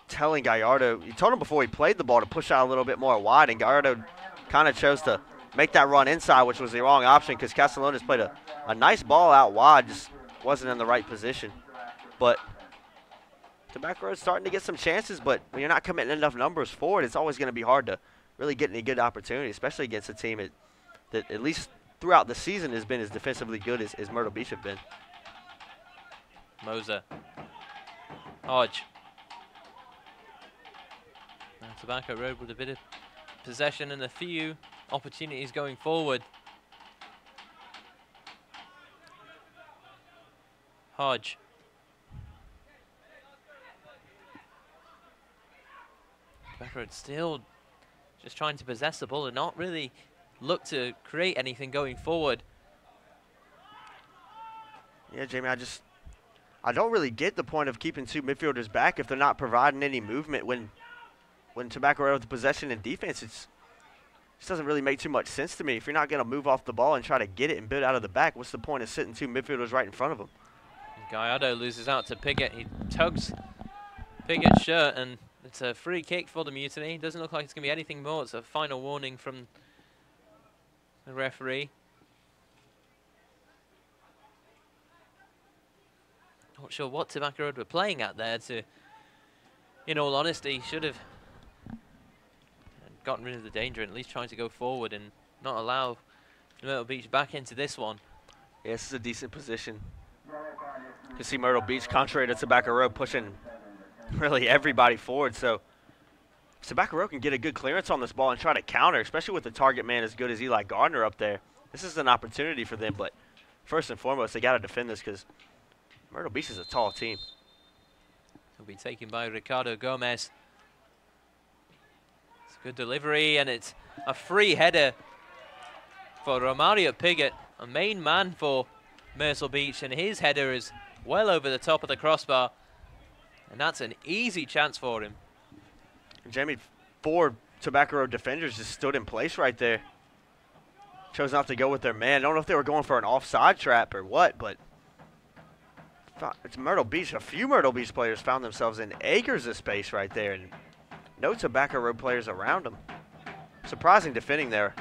telling Gallardo, he told him before he played the ball to push out a little bit more wide, and Gallardo kind of chose to make that run inside, which was the wrong option because Castellanos played a nice ball out wide, just wasn't in the right position. But Tobacco Road's starting to get some chances, but when you're not committing enough numbers forward, it's always going to be hard to really get any good opportunity, especially against a team that at least throughout the season has been as defensively good as Myrtle Beach have been. Moser. Hodge. Now Tobacco Road with a bit of possession and a few opportunities going forward. Hodge. Tobacco Road still just trying to possess the ball and not really look to create anything going forward. Yeah, Jamie, I don't really get the point of keeping two midfielders back if they're not providing any movement when Tobacco Road with possession and defense. It just doesn't really make too much sense to me. If you're not going to move off the ball and try to get it and build out of the back, what's the point of sitting two midfielders right in front of them? Gallardo loses out to Piggott. He tugs Piggott's shirt, and it's a free kick for the Mutiny. Doesn't look like it's going to be anything more. It's a final warning from the referee. Not sure what Tobacco Road were playing at there. In all honesty, should have gotten rid of the danger and at least trying to go forward and not allow Myrtle Beach back into this one. Yeah, this is a decent position. You see Myrtle Beach, contrary to Tobacco Road, pushing really everybody forward. So if Tobacco Road can get a good clearance on this ball and try to counter, especially with the target man as good as Eli Gardner up there, this is an opportunity for them. But first and foremost, they got to defend this because Myrtle Beach is a tall team. It'll be taken by Ricardo Gomez. It's a good delivery, and it's a free header for Romario Piggott, a main man for Myrtle Beach, and his header is well over the top of the crossbar, and that's an easy chance for him. Jamie, 4 Tobacco Road defenders just stood in place right there. Chose not to go with their man. I don't know if they were going for an offside trap or what, but it's Myrtle Beach. A few Myrtle Beach players found themselves in acres of space right there, and no Tobacco Road players around them. Surprising defending there,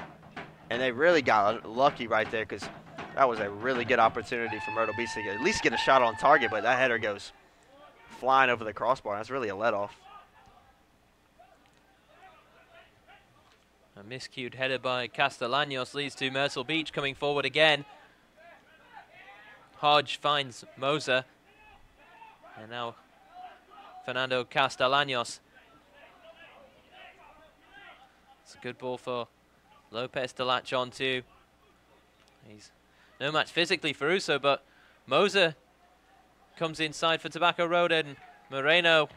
and they really got lucky right there because that was a really good opportunity for Myrtle Beach to at least get a shot on target, but that header goes flying over the crossbar. That's really a let-off. A miscued header by Castellanos leads to Myrtle Beach coming forward again. Hodge finds Moser. And now Fernando Castellanos. It's a good ball for Lopez to latch on to. He's no match physically for Uso, but Moser comes inside for Tobacco Road, and Moreno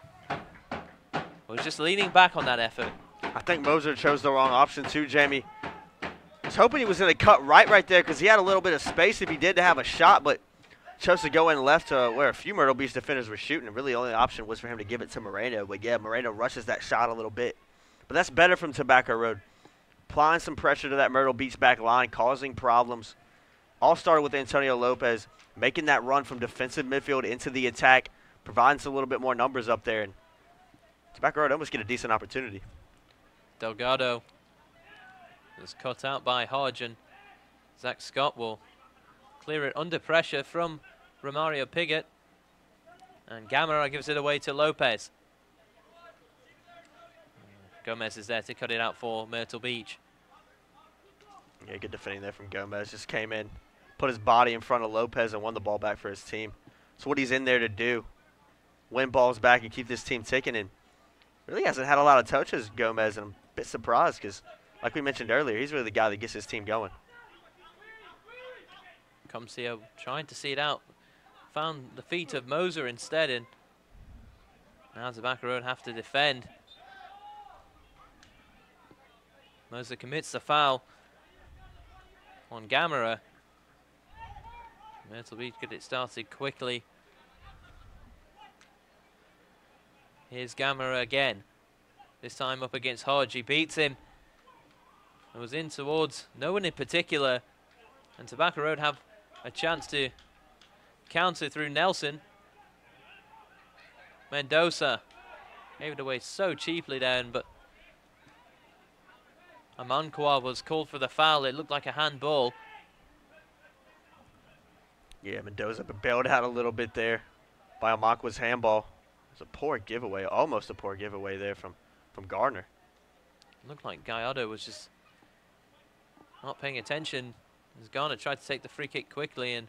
was just leaning back on that effort. I think Moser chose the wrong option too, Jamie. I was hoping he was going to cut right there because he had a little bit of space if he did to have a shot, but chose to go in left to where a few Myrtle Beach defenders were shooting, and really the only option was for him to give it to Moreno. But yeah, Moreno rushes that shot a little bit. But that's better from Tobacco Road. Applying some pressure to that Myrtle Beach back line, causing problems. All started with Antonio Lopez making that run from defensive midfield into the attack, providing us a little bit more numbers up there. And Tobacco Road almost get a decent opportunity. Delgado is cut out by Hodge, and Zach Scott will clear it under pressure from Romario Piggott. And Gamera gives it away to Lopez. Gomez is there to cut it out for Myrtle Beach. Yeah, good defending there from Gomez. Just came in, put his body in front of Lopez and won the ball back for his team. That's what he's in there to do. Win balls back and keep this team ticking. And really hasn't had a lot of touches, Gomez, and I'm a bit surprised because, like we mentioned earlier, he's really the guy that gets his team going. Comcio trying to see it out. Found the feet of Moser instead, and now Tobacco Road have to defend. Moser commits the foul on Gamera. Myrtle Beach get it started quickly. Here's Gamera again. This time up against Hodge. He beats him. It was in towards no one in particular. And Tobacco Road have a chance to counter through Nelson. Mendoza gave it away so cheaply down, but Amankwa was called for the foul. It looked like a handball. Yeah, Mendoza bailed out a little bit there by Amankwa's handball. It was a poor giveaway, almost a poor giveaway there from Gardner. It looked like Gallardo was just not paying attention as Garner tried to take the free kick quickly, and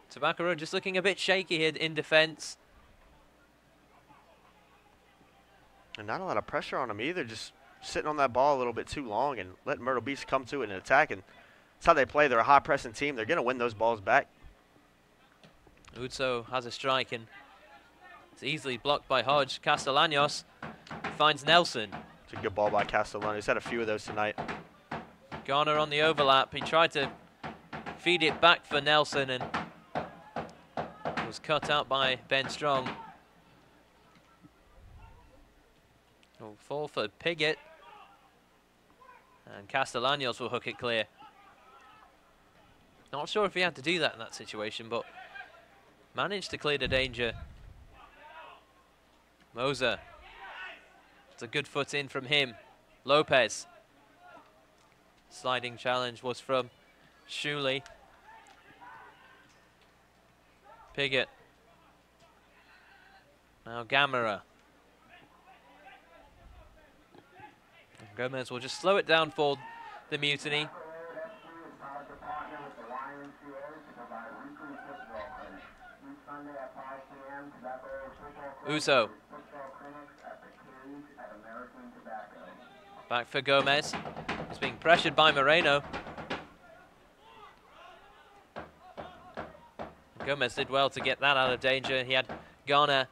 Tobacco Road just looking a bit shaky here in defense. And not a lot of pressure on him either, just sitting on that ball a little bit too long and letting Myrtle Beach come to it and attack. And that's how they play. They're a high-pressing team. They're going to win those balls back. Uzzo has a strike, and it's easily blocked by Hodge. Castellanos finds Nelson. It's a good ball by Castellanos. He's had a few of those tonight. Garner on the overlap. He tried to feed it back for Nelson and was cut out by Ben Strong. Will fall for Piggott. And Castellanos will hook it clear. Not sure if he had to do that in that situation, but managed to clear the danger. Moser. It's a good foot in from him. Lopez. Sliding challenge was from Shuley. Piggott. Now Gamera. Gomez will just slow it down for the Mutiny. Uso. Back for Gomez. He's being pressured by Moreno. Gomez did well to get that out of danger. He had Garner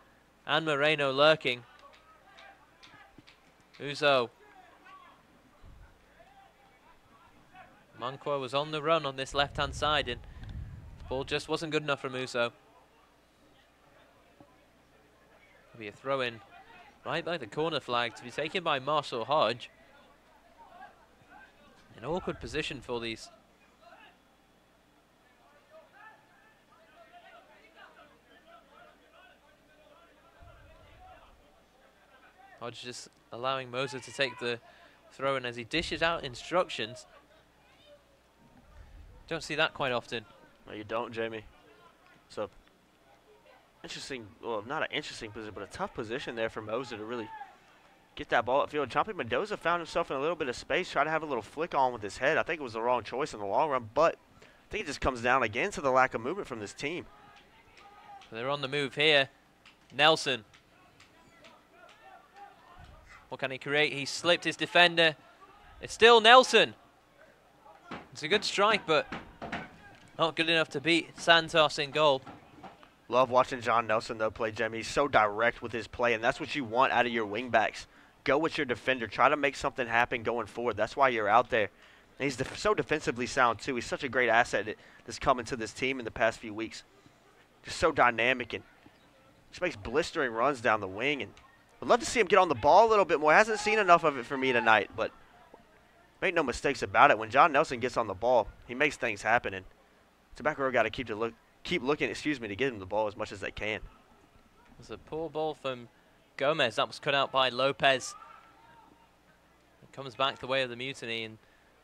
and Moreno lurking. Uso. Amankwa was on the run on this left-hand side, and the ball just wasn't good enough from Uso. It'll be a throw-in right by the corner flag to be taken by Marshall Hodge. An awkward position for these. Hodge just allowing Moser to take the throw-in as he dishes out instructions. Don't see that quite often. No, you don't, Jamie. So, interesting, well, not an interesting position, but a tough position there for Moser to really get that ball upfield. Chompy Mendoza found himself in a little bit of space, tried to have a little flick on with his head. I think it was the wrong choice in the long run, but I think it just comes down again to the lack of movement from this team. They're on the move here. Nelson. What can he create? He slipped his defender. It's still Nelson. It's a good strike, but not good enough to beat Santos in goal. Love watching John Nelson, though, play, Jimmy. He's so direct with his play, and that's what you want out of your wingbacks. Go with your defender. Try to make something happen going forward. That's why you're out there. And he's so defensively sound, too. He's such a great asset that's coming to this team in the past few weeks. Just so dynamic and just makes blistering runs down the wing. And I'd love to see him get on the ball a little bit more. Hasn't seen enough of it for me tonight, but make no mistakes about it. When John Nelson gets on the ball, he makes things happen. And Tobacco Road got to keep looking, to get him the ball as much as they can. There's a poor ball from Gomez. That was cut out by Lopez. It comes back the way of the Mutiny, and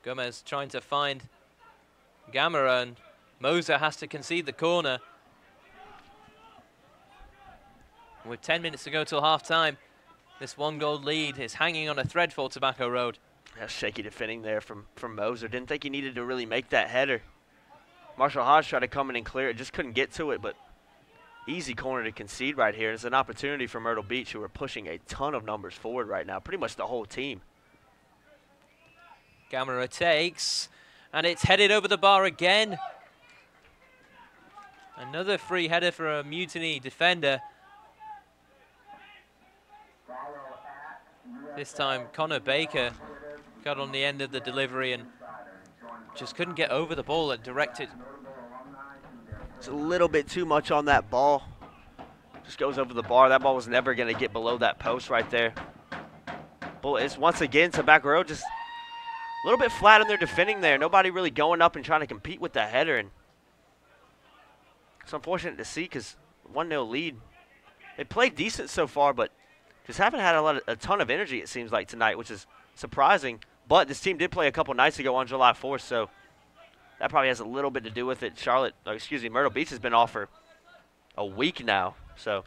Gomez trying to find Gamera, and Moser has to concede the corner. With 10 minutes to go till half-time, this one-goal lead is hanging on a thread for Tobacco Road. That's shaky defending there from Moser. Didn't think he needed to really make that header. Marshall Hodge tried to come in and clear it, just couldn't get to it, but easy corner to concede right here. It's an opportunity for Myrtle Beach, who are pushing a ton of numbers forward right now, pretty much the whole team. Gamera takes, and it's headed over the bar again. Another free header for a Mutiny defender. This time Connor Baker got on the end of the delivery and just couldn't get over the ball and direct it. It's a little bit too much on that ball. Just goes over the bar. That ball was never going to get below that post right there. But it's once again Tobacco Road just a little bit flat in their defending there. Nobody really going up and trying to compete with that header. And it's unfortunate to see because 1-0 lead. They played decent so far, but just haven't had a ton of energy, it seems like, tonight, which is surprising. But this team did play a couple nights ago on July 4th, so that probably has a little bit to do with it. Myrtle Beach has been off for a week now, so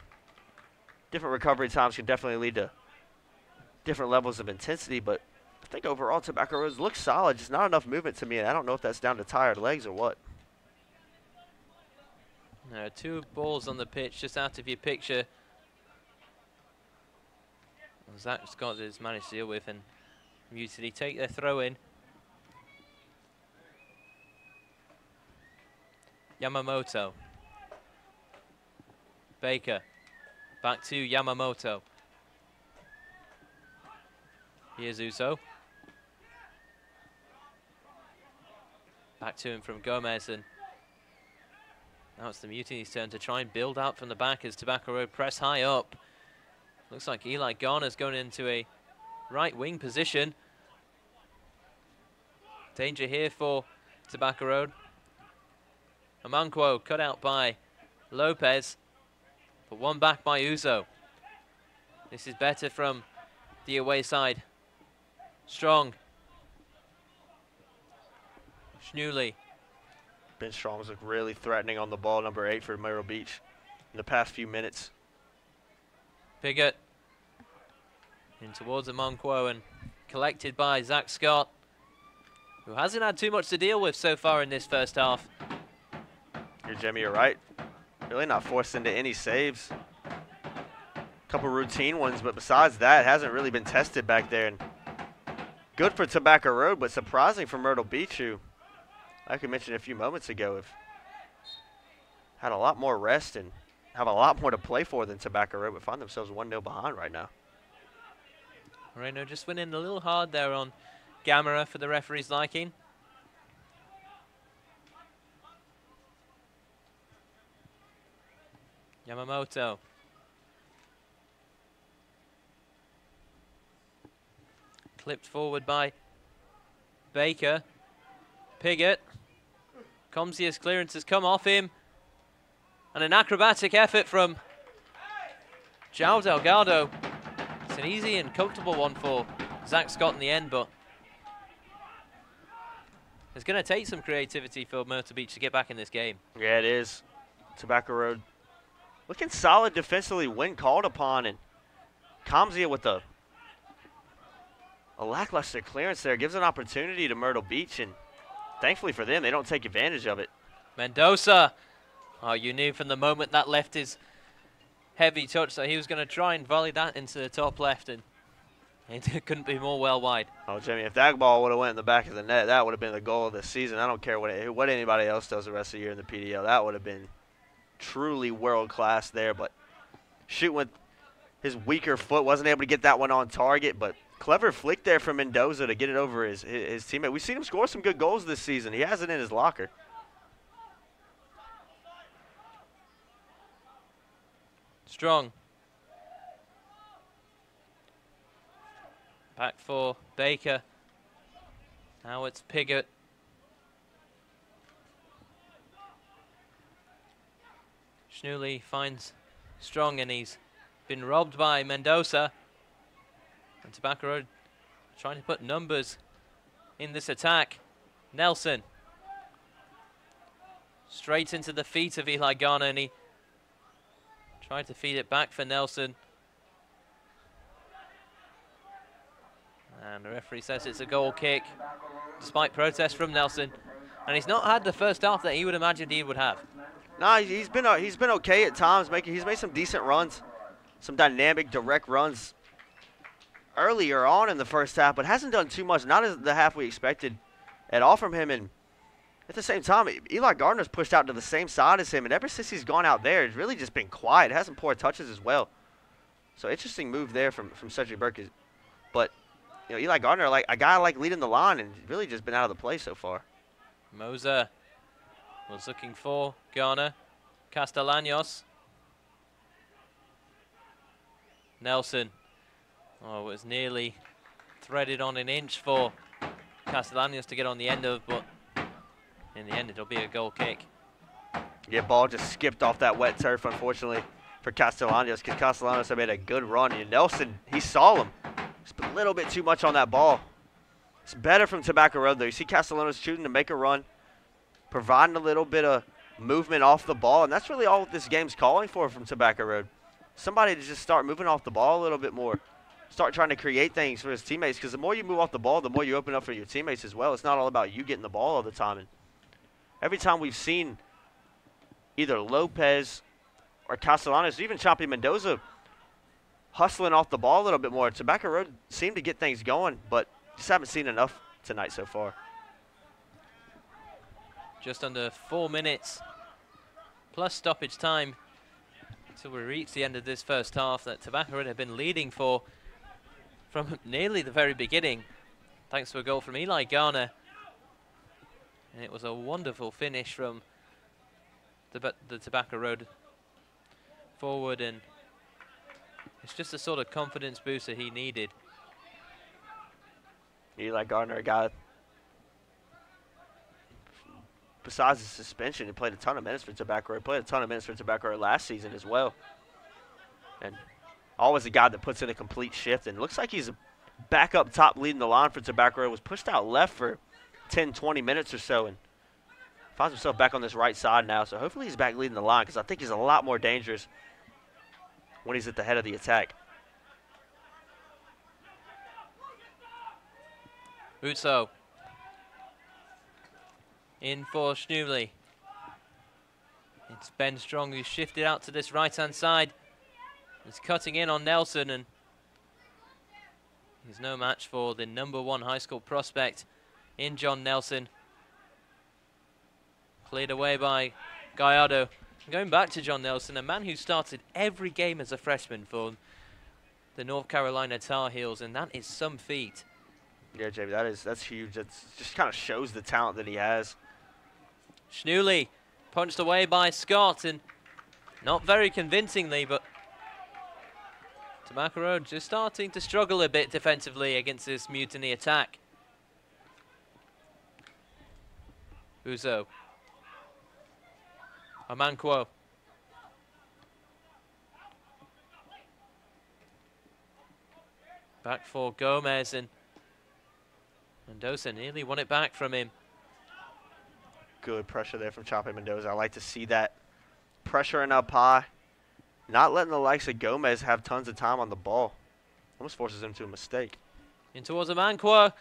different recovery times can definitely lead to different levels of intensity. But I think overall Tobacco Road looks solid, just not enough movement to me, and I don't know if that's down to tired legs or what. Two balls on the pitch, just out of your picture. Zach Scott has managed to deal with, and Mutiny take their throw in. Yamamoto. Baker. Back to Yamamoto. Here's Uso. Back to him from Gomez, and now it's the Mutiny's turn to try and build out from the back as Tobacco Road press high up. Looks like Eli Garner's going into a right wing position. Danger here for Tobacco Road. Amanquo cut out by Lopez, but one back by Uzo. This is better from the away side. Strong. Schnuley. Ben Strong's look really threatening on the ball, number 8 for Myrtle Beach in the past few minutes. Piggott in towards Amanquo and collected by Zach Scott, who hasn't had too much to deal with so far in this first half. Here, Jimmy, you're right. Really not forced into any saves. Couple routine ones, but besides that, hasn't really been tested back there. And good for Tobacco Road, but surprising for Myrtle Beach, who, like we mentioned a few moments ago, have had a lot more rest and have a lot more to play for than Tobacco Road, but find themselves 1-0 behind right now. Moreno just went in a little hard there on Gamera for the referee's liking. Yamamoto. Clipped forward by Baker. Piggott. Comzia's clearance has come off him. And an acrobatic effort from João Delgado. It's an easy and comfortable one for Zach Scott in the end, but it's going to take some creativity for Myrtle Beach to get back in this game. Yeah, it is. Tobacco Road looking solid defensively when called upon, and Comzia with a a lackluster clearance there. Gives an opportunity to Myrtle Beach, and thankfully for them, they don't take advantage of it. Mendoza. Oh, you knew from the moment that left his heavy touch that he was going to try and volley that into the top left, and it couldn't be more well wide. Oh, Jimmy, if that ball would have went in the back of the net, that would have been the goal of the season. I don't care what anybody else does the rest of the year in the PDL. That would have been truly world class there, but shooting with his weaker foot, wasn't able to get that one on target, but clever flick there from Mendoza to get it over his teammate. We've seen him score some good goals this season. He has it in his locker. Strong. Back for Baker. Now it's Piggott. Schnuley finds Strong, and he's been robbed by Mendoza. And Tobacco Road trying to put numbers in this attack. Nelson. Straight into the feet of Eli Garner, and he tried to feed it back for Nelson. And the referee says it's a goal kick, despite protest from Nelson. And he's not had the first half that he would imagine he would have. No, he's been okay at times. He's made some decent runs, some dynamic, direct runs earlier on in the first half, but hasn't done too much. Not as the half we expected at all from him. And at the same time, Eli Gardner's pushed out to the same side as him, and ever since he's gone out there, it's really just been quiet. It hasn't poured touches as well. So interesting move there from Cedric Burke. But you know, Eli Gardner, like a guy like leading the line, and really just been out of the play so far. Moser was looking for Garner. Castellanos. Nelson. Oh, it was nearly threaded on an inch for Castellanos to get on the end of, but in the end it'll be a goal kick. Yeah, ball just skipped off that wet turf, unfortunately, for Castellanos, because Castellanos had made a good run. And Nelson, he saw him. Just a little bit too much on that ball. It's better from Tobacco Road, though. You see Castellanos shooting to make a run, providing a little bit of movement off the ball, and that's really all this game's calling for from Tobacco Road. Somebody to just start moving off the ball a little bit more. Start trying to create things for his teammates, because the more you move off the ball, the more you open up for your teammates as well. It's not all about you getting the ball all the time. And every time we've seen either Lopez or Castellanos, or even Choppy Mendoza hustling off the ball a little bit more, Tobacco Road seemed to get things going, but just haven't seen enough tonight so far. Just under 4 minutes plus stoppage time until we reach the end of this first half that Tobacco Road have been leading for from nearly the very beginning, thanks to a goal from Eli Garner. And it was a wonderful finish from the Tobacco Road forward, and it's just the sort of confidence booster he needed. Eli Gardner, a guy, besides the suspension, he played a ton of minutes for Tobacco Road. Played a ton of minutes for Tobacco Road last season as well. And always a guy that puts in a complete shift, and looks like he's back up top leading the line for Tobacco Road. Was pushed out left for 10, 20 minutes or so, and finds himself back on this right side now. So hopefully he's back leading the line, because I think he's a lot more dangerous when he's at the head of the attack. Utso. In for Schnuley. It's Ben Strong who's shifted out to this right-hand side. He's cutting in on Nelson, and he's no match for the #1 high school prospect in John Nelson. Cleared away by Gallardo. Going back to John Nelson, a man who started every game as a freshman for the North Carolina Tar Heels, and that is some feat. Yeah, Jamie, that's huge. That just kind of shows the talent that he has. Schnuley punched away by Scott, and not very convincingly, but Tobacco Road just starting to struggle a bit defensively against this Mutiny attack. Uzo. Amanquo. Back for Gomez, and Mendoza nearly won it back from him. Good pressure there from Choppy Mendoza. I like to see that. Pressuring up high. Not letting the likes of Gomez have tons of time on the ball. Almost forces him to a mistake. In towards Amankwa.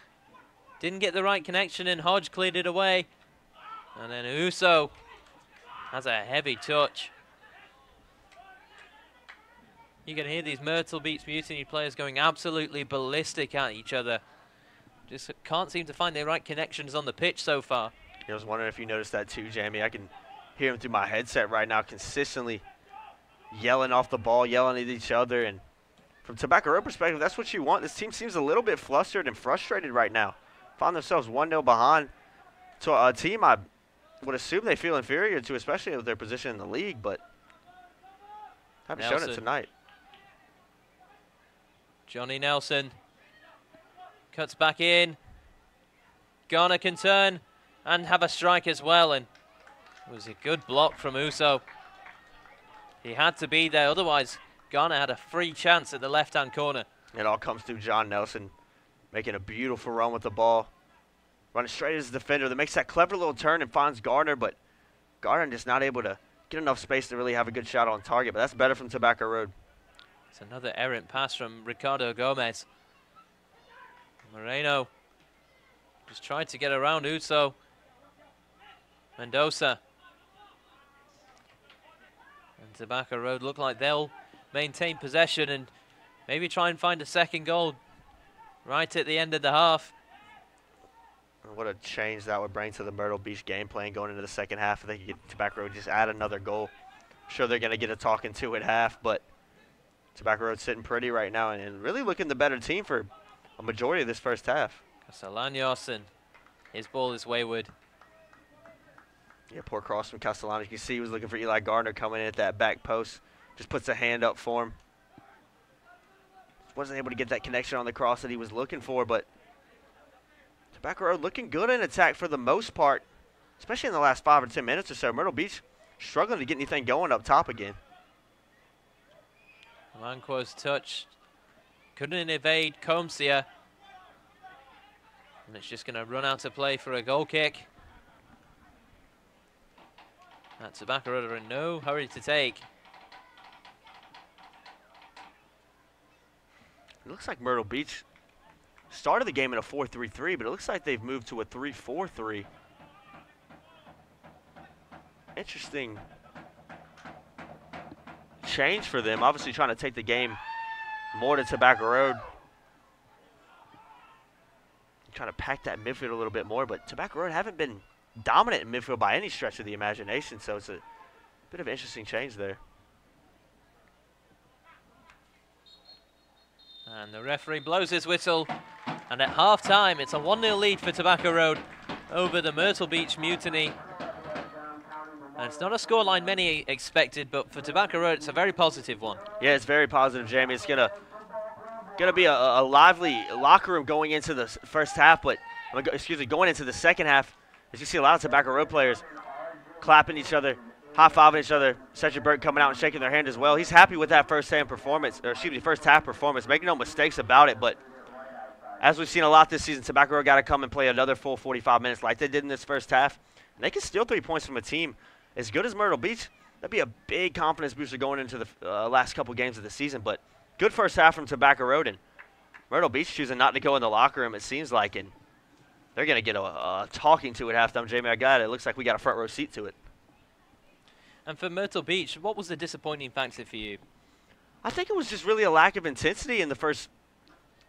Didn't get the right connection and Hodge cleared it away. And then Uso has a heavy touch. You can hear these Myrtle Beach Mutiny players going absolutely ballistic at each other. Just can't seem to find the right connections on the pitch so far. I was wondering if you noticed that too, Jamie. I can hear him through my headset right now consistently yelling off the ball, yelling at each other. And from Tobacco Road perspective, that's what you want. This team seems a little bit flustered and frustrated right now. Found themselves 1-0 behind to a team I would assume they feel inferior to, especially with their position in the league, but haven't shown it tonight. Johnny Nelson cuts back in. Garner can turn and have a strike as well, and it was a good block from Uso. He had to be there, otherwise Garner had a free chance at the left-hand corner. It all comes through John Nelson, making a beautiful run with the ball. Running straight as the defender that makes that clever little turn and finds Garner, but Garner just not able to get enough space to really have a good shot on target, but that's better from Tobacco Road. It's another errant pass from Ricardo Gomez. Moreno just tried to get around Uso. Mendoza. And Tobacco Road look like they'll maintain possession and maybe try and find a second goal right at the end of the half. What a change that would bring to the Myrtle Beach game plan going into the second half. I think you get Tobacco Road just add another goal. I'm sure they're going to get a talking to at half, but Tobacco Road sitting pretty right now and really looking the better team for a majority of this first half. Castellanos, and his ball is wayward. Yeah, poor cross from Castellanos. You can see he was looking for Eli Gardner coming in at that back post. Just puts a hand up for him. Wasn't able to get that connection on the cross that he was looking for, but Tobacco Road looking good in attack for the most part, especially in the last 5 or 10 minutes or so. Myrtle Beach struggling to get anything going up top again. Mankwa's touch couldn't evade Comsia. And it's just going to run out of play for a goal kick. That Tobacco Road are in no hurry to take. It looks like Myrtle Beach started the game in a 4-3-3, but it looks like they've moved to a 3-4-3. Interesting change for them. Obviously trying to take the game more to Tobacco Road. Trying to pack that midfield a little bit more, but Tobacco Road haven't been dominant in midfield by any stretch of the imagination, so it's a bit of an interesting change there. And the referee blows his whistle, and at half-time, it's a 1-0 lead for Tobacco Road over the Myrtle Beach Mutiny. And it's not a scoreline many expected, but for Tobacco Road, it's a very positive one. Yeah, it's very positive, Jamie. It's gonna be a lively locker room going into the first half, but going into the second half. As you see a lot of Tobacco Road players clapping each other, high-fiving each other. Cedric Burke coming out and shaking their hand as well. He's happy with that first half performance, making no mistakes about it. But as we've seen a lot this season, Tobacco Road got to come and play another full 45 minutes like they did in this first half. And they can steal 3 points from a team as good as Myrtle Beach. That'd be a big confidence booster going into the last couple games of the season. But good first half from Tobacco Road, and Myrtle Beach choosing not to go in the locker room, it seems like, and they're going to get a talking to at halftime. Jamie, I got it. It looks like we got a front row seat to it. And for Myrtle Beach, what was the disappointing factor for you? I think it was just really a lack of intensity in the first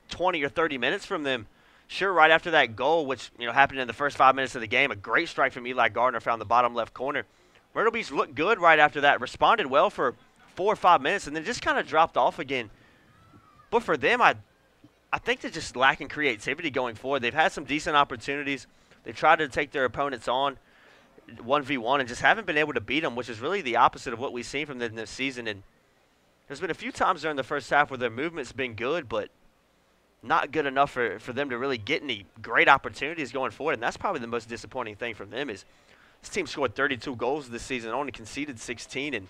20 or 30 minutes from them. Sure, right after that goal, which happened in the first 5 minutes of the game, a great strike from Eli Gardner found the bottom left corner. Myrtle Beach looked good right after that, responded well for 4 or 5 minutes, and then just kind of dropped off again. But for them, I think they're just lacking creativity going forward. They've had some decent opportunities. They've tried to take their opponents on 1v1 and just haven't been able to beat them, which is really the opposite of what we've seen from them this season. And there's been a few times during the first half where their movement's been good, but not good enough for them to really get any great opportunities going forward. And that's probably the most disappointing thing from them is this team scored 32 goals this season, only conceded 16. And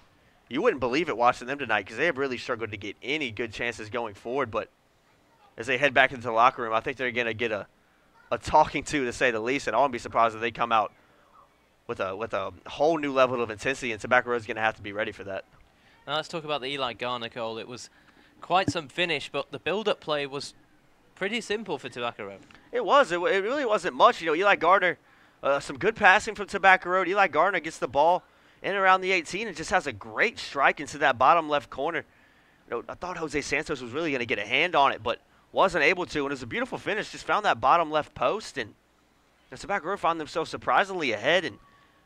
you wouldn't believe it watching them tonight because they have really struggled to get any good chances going forward. But as they head back into the locker room, I think they're going to get a talking to say the least. And I wouldn't be surprised if they come out with a whole new level of intensity, and Tobacco Road's going to have to be ready for that. Now let's talk about the Eli Garner goal. It was quite some finish, but the build-up play was Pretty simple for Tobacco Road. It was. It really wasn't much. You know, Eli Gardner, some good passing from Tobacco Road. Eli Gardner gets the ball in and around the 18 and just has a great strike into that bottom left corner. You know, I thought Jose Santos was really going to get a hand on it, but wasn't able to. And it was a beautiful finish. Just found that bottom left post, and Tobacco Road found themselves surprisingly ahead. And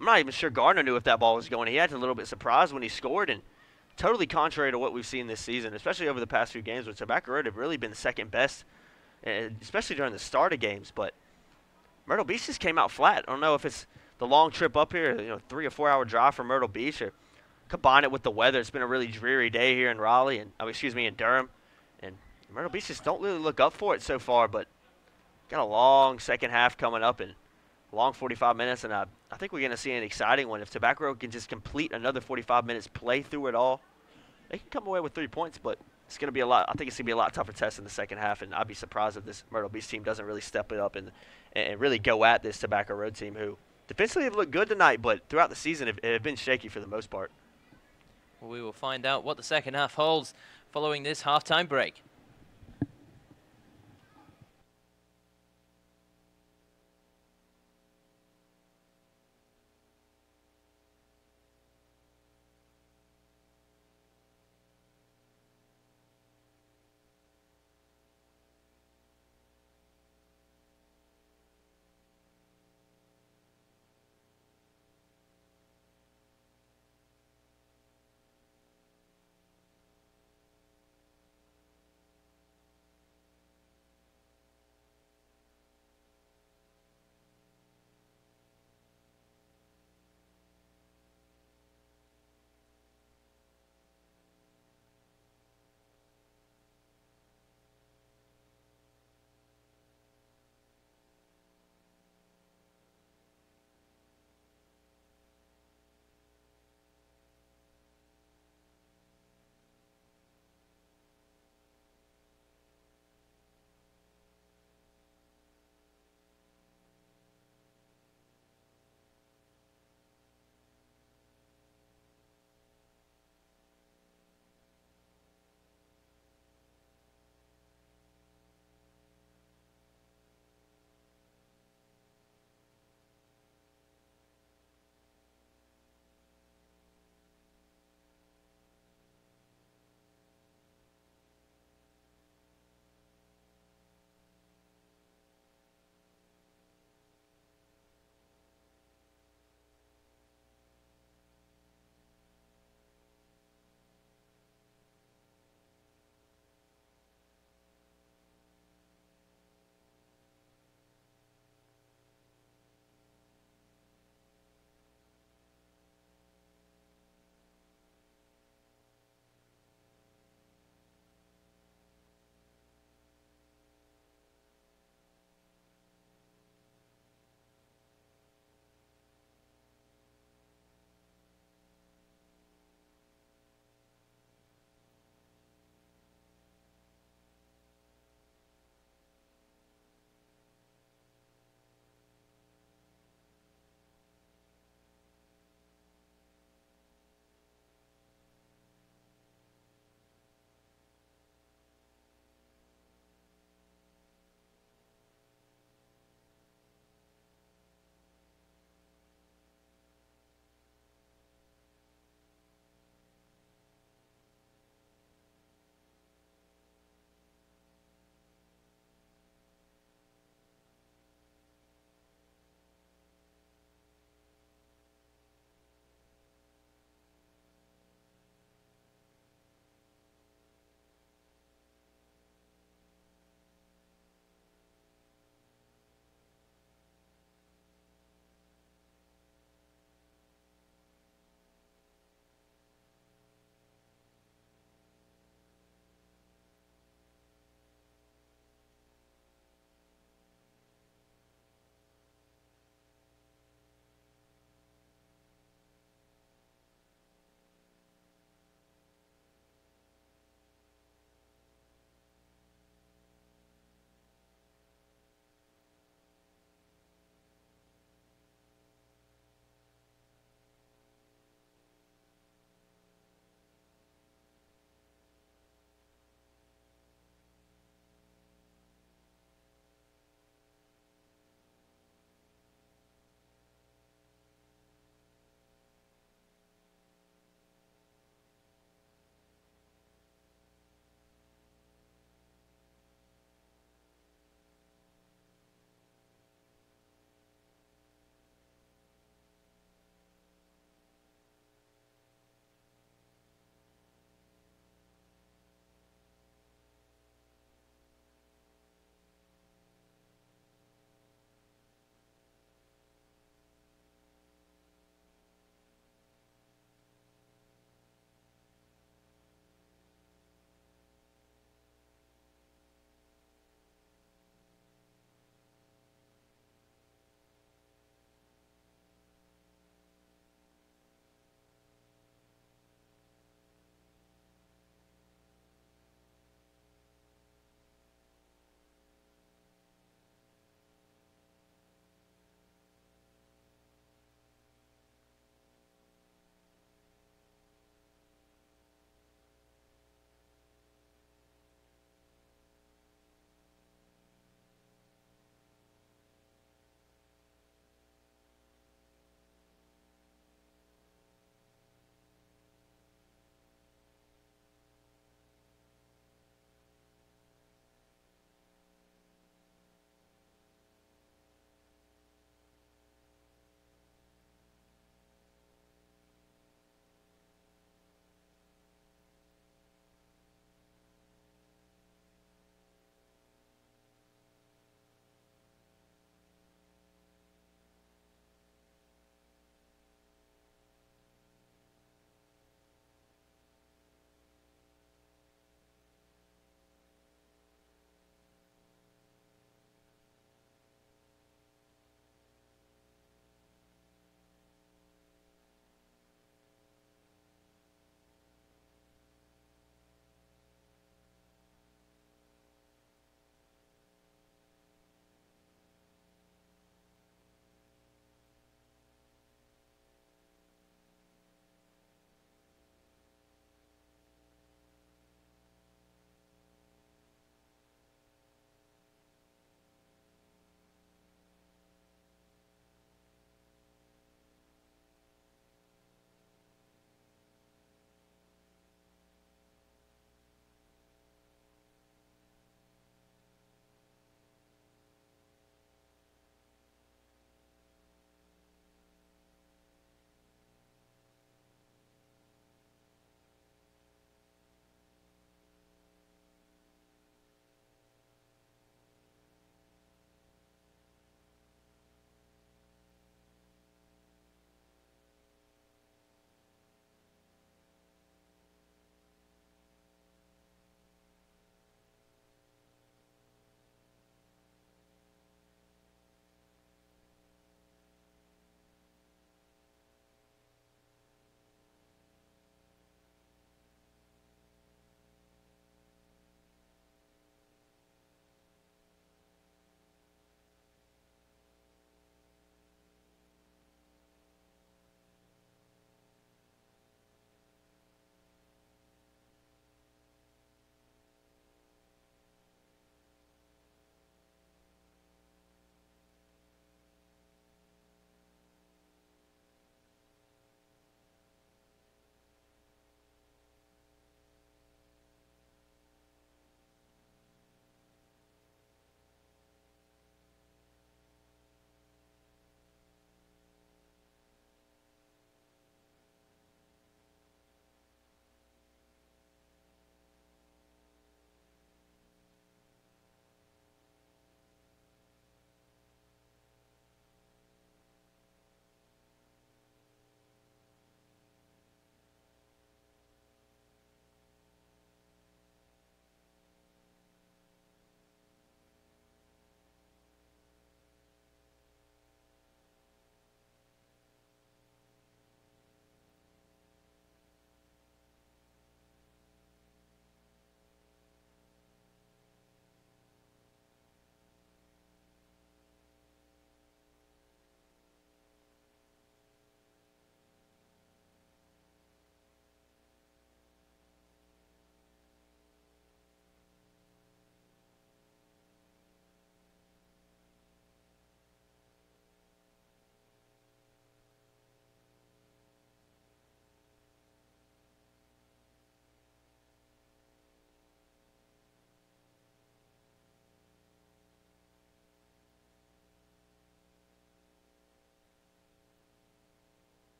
I'm not even sure Gardner knew if that ball was going. He had a little bit surprised when he scored, and totally contrary to what we've seen this season, especially over the past few games, where Tobacco Road have really been second best, especially during the start of games. But Myrtle Beach just came out flat. I don't know if it's the long trip up here, 3 or 4 hour drive from Myrtle Beach, or combine it with the weather. It's been a really dreary day here in Raleigh, and in Durham, and Myrtle Beach just don't really look up for it so far. But got a long second half coming up and long 45 minutes, and I think we're going to see an exciting one. If Tobacco Road can just complete another 45 minutes, play through it all, they can come away with 3 points, but it's going to be a lot. I think it's going to be a lot tougher test in the second half, and I'd be surprised if this Myrtle Beach team doesn't really step it up and really go at this Tobacco Road team, who defensively have looked good tonight, but throughout the season have been shaky for the most part. Well, we will find out what the second half holds following this halftime break.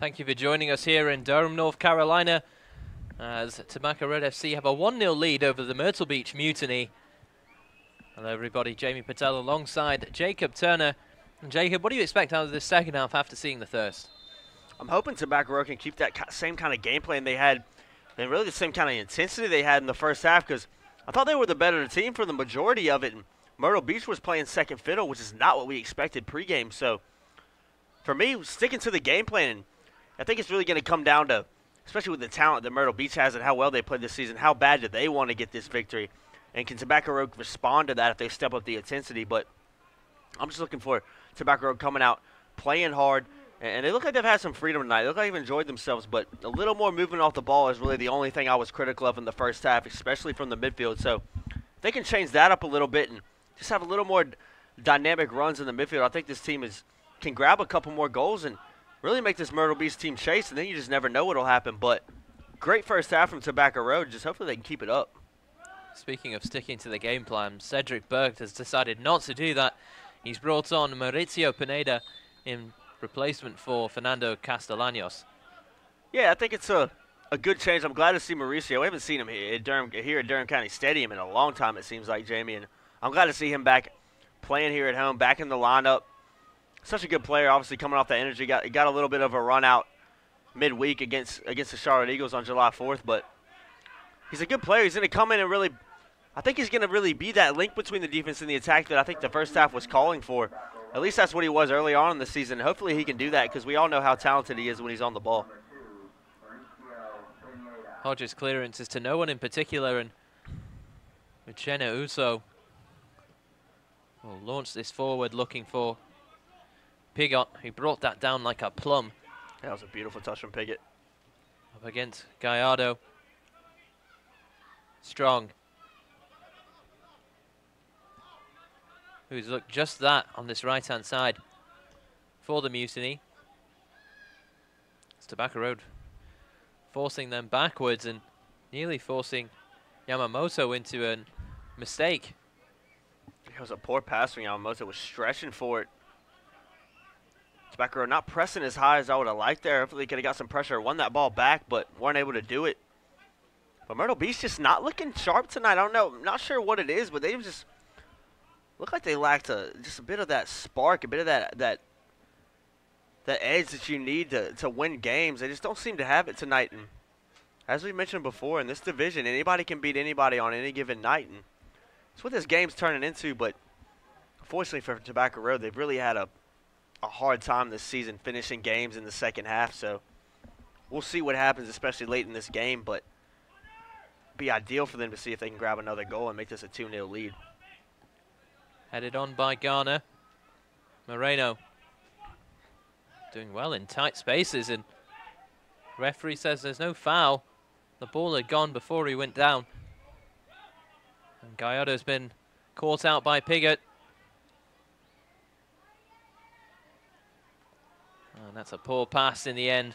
Thank you for joining us here in Durham, North Carolina, as Tobacco Road FC have a 1-0 lead over the Myrtle Beach Mutiny. Hello everybody, Jamie Patel alongside Jacob Turner. And Jacob, what do you expect out of this second half after seeing the first? I'm hoping Tobacco Road can keep that same kind of game plan they had, and really the same kind of intensity they had in the first half, because I thought they were the better team for the majority of it, and Myrtle Beach was playing second fiddle, which is not what we expected pregame. So for me, sticking to the game plan, and I think it's really going to come down to, especially with the talent that Myrtle Beach has and how well they played this season, how bad do they want to get this victory, and can Tobacco Road respond to that if they step up the intensity. But I'm just looking for Tobacco Road coming out, playing hard, and they look like they've had some freedom tonight. They look like they've enjoyed themselves, but a little more movement off the ball is really the only thing I was critical of in the first half, especially from the midfield. So if they can change that up a little bit and just have a little more dynamic runs in the midfield, I think this team can grab a couple more goals and really make this Myrtle Beach team chase, and then you just never know what will happen. But great first half from Tobacco Road. Just hopefully they can keep it up. Speaking of sticking to the game plan, Cedric Berg has decided not to do that. He's brought on Mauricio Pineda in replacement for Fernando Castellanos. Yeah, I think it's a good change. I'm glad to see Mauricio. We haven't seen him here at Durham County Stadium in a long time, it seems like, Jamie. And I'm glad to see him back playing here at home, back in the lineup. Such a good player, obviously coming off the energy. Got a little bit of a run out midweek against the Charlotte Eagles on July 4th, but he's a good player. He's going to come in and really, I think he's going to really be that link between the defense and the attack that I think the first half was calling for. At least that's what he was early on in the season. Hopefully he can do that, because we all know how talented he is when he's on the ball. Hodges' clearance is to no one in particular, and Uchenna Uso will launch this forward looking for Pigot, who brought that down like a plum. That was a beautiful touch from Pigot. Up against Gallardo. Strong, who's looked just that on this right-hand side for the Mutiny. It's Tobacco Road forcing them backwards and nearly forcing Yamamoto into a mistake. It was a poor pass from Yamamoto. Was stretching for it. Tobacco Road not pressing as high as I would have liked there. Hopefully he could have got some pressure, won that ball back, but weren't able to do it. But Myrtle Beach just not looking sharp tonight. I don't know. I'm not sure what it is, but they just look like they lacked just a bit of that spark, a bit of that edge that you need to win games. They just don't seem to have it tonight. And as we mentioned before, in this division, anybody can beat anybody on any given night. And that's what this game's turning into. But unfortunately for Tobacco Road, they've really had a hard time this season finishing games in the second half. So we'll see what happens, especially late in this game. But it'd be ideal for them to see if they can grab another goal and make this a 2-0 lead. Headed on by Garner. Moreno doing well in tight spaces, and referee says there's no foul. The ball had gone before he went down. And Gallardo's been caught out by Pigot. And that's a poor pass in the end.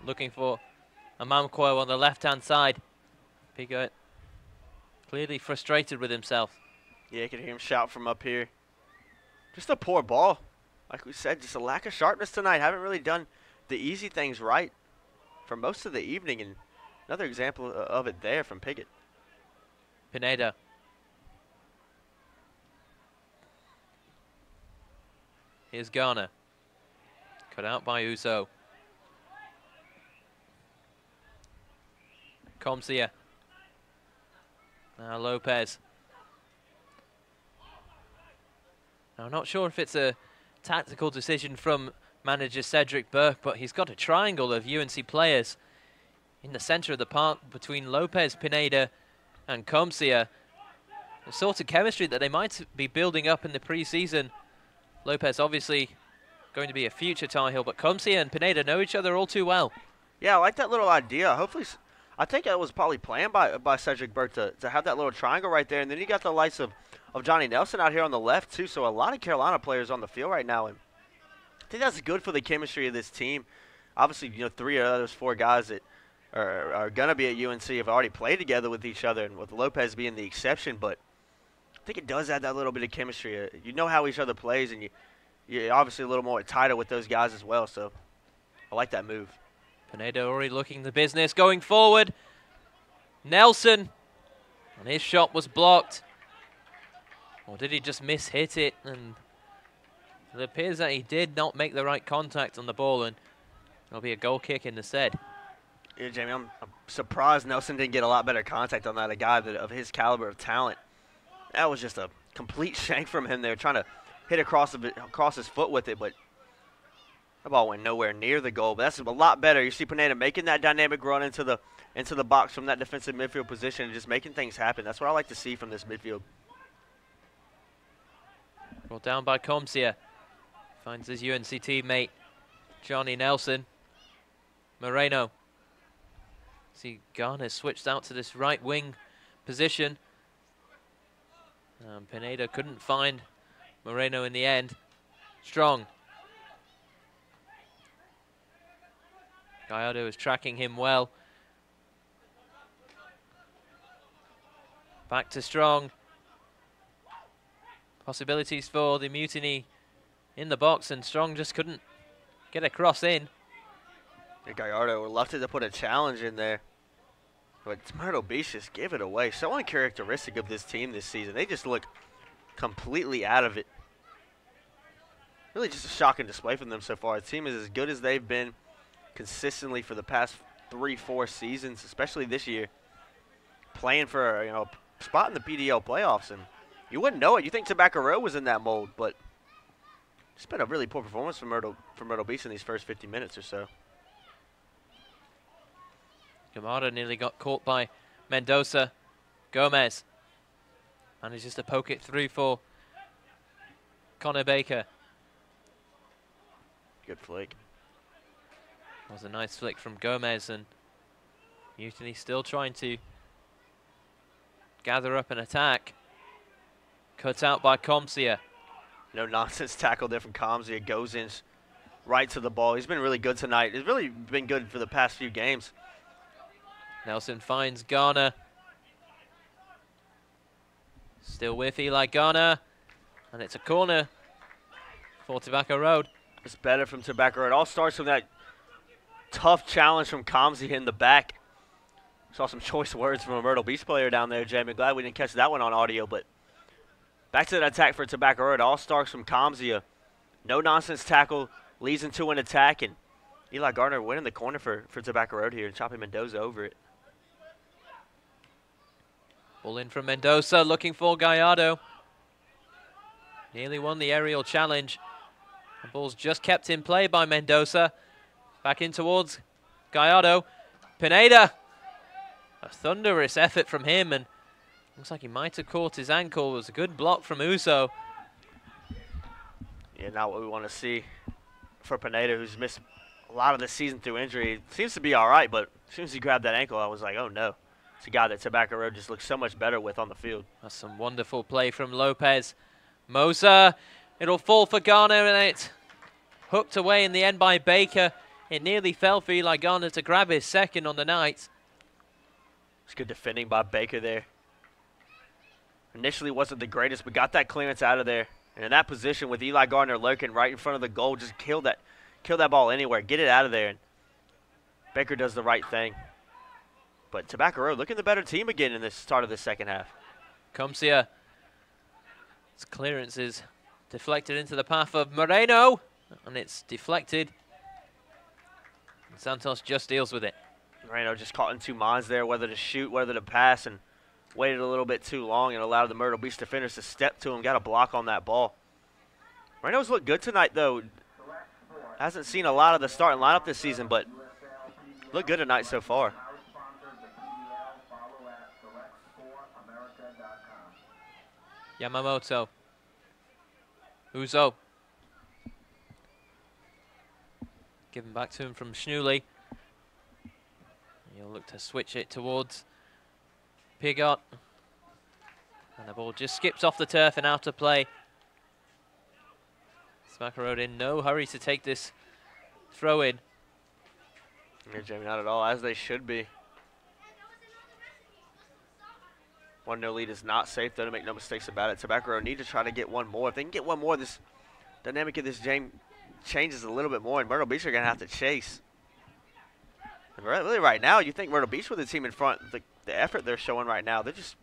Looking for Amamkwo on the left-hand side. Pigot clearly frustrated with himself. Yeah, you can hear him shout from up here. Just a poor ball. Like we said, just a lack of sharpness tonight. Haven't really done the easy things right for most of the evening. And another example of it there from Pigot. Pineda. Here's Garner. Cut out by Uso. Comsia. Now Lopez. Now, I'm not sure if it's a tactical decision from manager Cedric Burke, but he's got a triangle of UNC players in the center of the park between Lopez, Pineda, and Comsia. The sort of chemistry that they might be building up in the preseason. Lopez obviously going to be a future Tar Heel, but Comsia and Pineda know each other all too well. Yeah, I like that little idea. Hopefully, I think that was probably planned by Cedric Burke to have that little triangle right there. And then you got the likes of Johnny Nelson out here on the left, too. So a lot of Carolina players on the field right now. And I think that's good for the chemistry of this team. Obviously, 3 of those 4 guys that are going to be at UNC have already played together with each other, and with Lopez being the exception. But I think it does add that little bit of chemistry. You know how each other plays, and you're obviously a little more tighter with those guys as well. So I like that move. Pineda already looking the business, going forward. Nelson, and his shot was blocked. Or did he just miss-hit it? And it appears that he did not make the right contact on the ball, and it'll be a goal kick instead. Yeah, Jamie, I'm surprised Nelson didn't get a lot better contact on that, a guy of his caliber of talent. That was just a complete shank from him there, trying to hit across his foot with it, but the ball went nowhere near the goal. But that's a lot better. You see Pineda making that dynamic run into the box from that defensive midfield position and just making things happen. That's what I like to see from this midfield. Brought down by Comsia. Finds his UNC teammate, Johnny Nelson. Moreno. See, Garner switched out to this right wing position. Pineda couldn't find Moreno in the end. Strong. Gallardo is tracking him well. Back to Strong. Possibilities for the Mutiny in the box, and Strong just couldn't get a cross in. Gallardo reluctant to put a challenge in there. But Myrtle Beach just give it away. So uncharacteristic of this team this season. They just look completely out of it. Really just a shocking display from them so far. The team is as good as they've been consistently for the past 3-4 seasons, especially this year. Playing for a spot in the PDL playoffs, and you wouldn't know it. You think Tobacco Road was in that mold, but it's been a really poor performance from Myrtle Beach in these first 50 minutes or so. Gamada nearly got caught by Mendoza. Gomez manages to poke it through for Connor Baker. Good flick. That was a nice flick from Gomez, and Mutiny still trying to gather up an attack. Cut out by Comsia. No nonsense tackle there from Comsia. Goes in right to the ball. He's been really good tonight. He's really been good for the past few games. Nelson finds Garner. Still with Eli Garner. And it's a corner for Tobacco Road. It's better from Tobacco Road. All starts from that tough challenge from Comsia in the back. Saw some choice words from a Myrtle Beach player down there, Jamie. Glad we didn't catch that one on audio, but back to that attack for Tobacco Road. All starts from Comsia. No nonsense tackle leads into an attack, and Eli Gardner winning the corner for Tobacco Road here and chopping Mendoza over it. Ball in from Mendoza, looking for Gallardo. Nearly won the aerial challenge. The ball's just kept in play by Mendoza. Back in towards Gallardo. Pineda. A thunderous effort from him, and looks like he might have caught his ankle. It was a good block from Uso. Yeah, not what we want to see for Pineda, who's missed a lot of the season through injury. Seems to be all right, but as soon as he grabbed that ankle, I was like, oh no. It's a guy that Tobacco Road just looks so much better with on the field. That's some wonderful play from Lopez. Moser, it'll fall for Garner, and it's hooked away in the end by Baker. It nearly fell for Eli Garner to grab his second on the night. It's good defending by Baker there. Initially wasn't the greatest, but got that clearance out of there. And in that position with Eli Gardner lurking right in front of the goal, just kill that ball anywhere. Get it out of there. And Baker does the right thing. But Tobacco Road looking the better team again in the start of the second half. Comsia. His clearance is deflected into the path of Moreno. And it's deflected. And Santos just deals with it. Moreno just caught in two minds there, whether to shoot, whether to pass, and waited a little bit too long and allowed the Myrtle Beach defenders to step to him. Got a block on that ball. Moreno's looked good tonight, though. Hasn't seen a lot of the starting lineup this season, but looked good tonight so far. Yamamoto. Uzo. Given back to him from Schnuley. He'll look to switch it towards Pigot. And the ball just skips off the turf and out of play. Tobacco Road in no hurry to take this throw in. Yeah, Jamie, not at all, as they should be. 1-0 lead is not safe, though, to make no mistakes about it. Tobacco Road need to try to get one more. If they can get one more, this dynamic of this changes a little bit more, and Myrtle Beach are going to have to chase. And really right now, you think Myrtle Beach with the team in front, the effort they're showing right now, they're just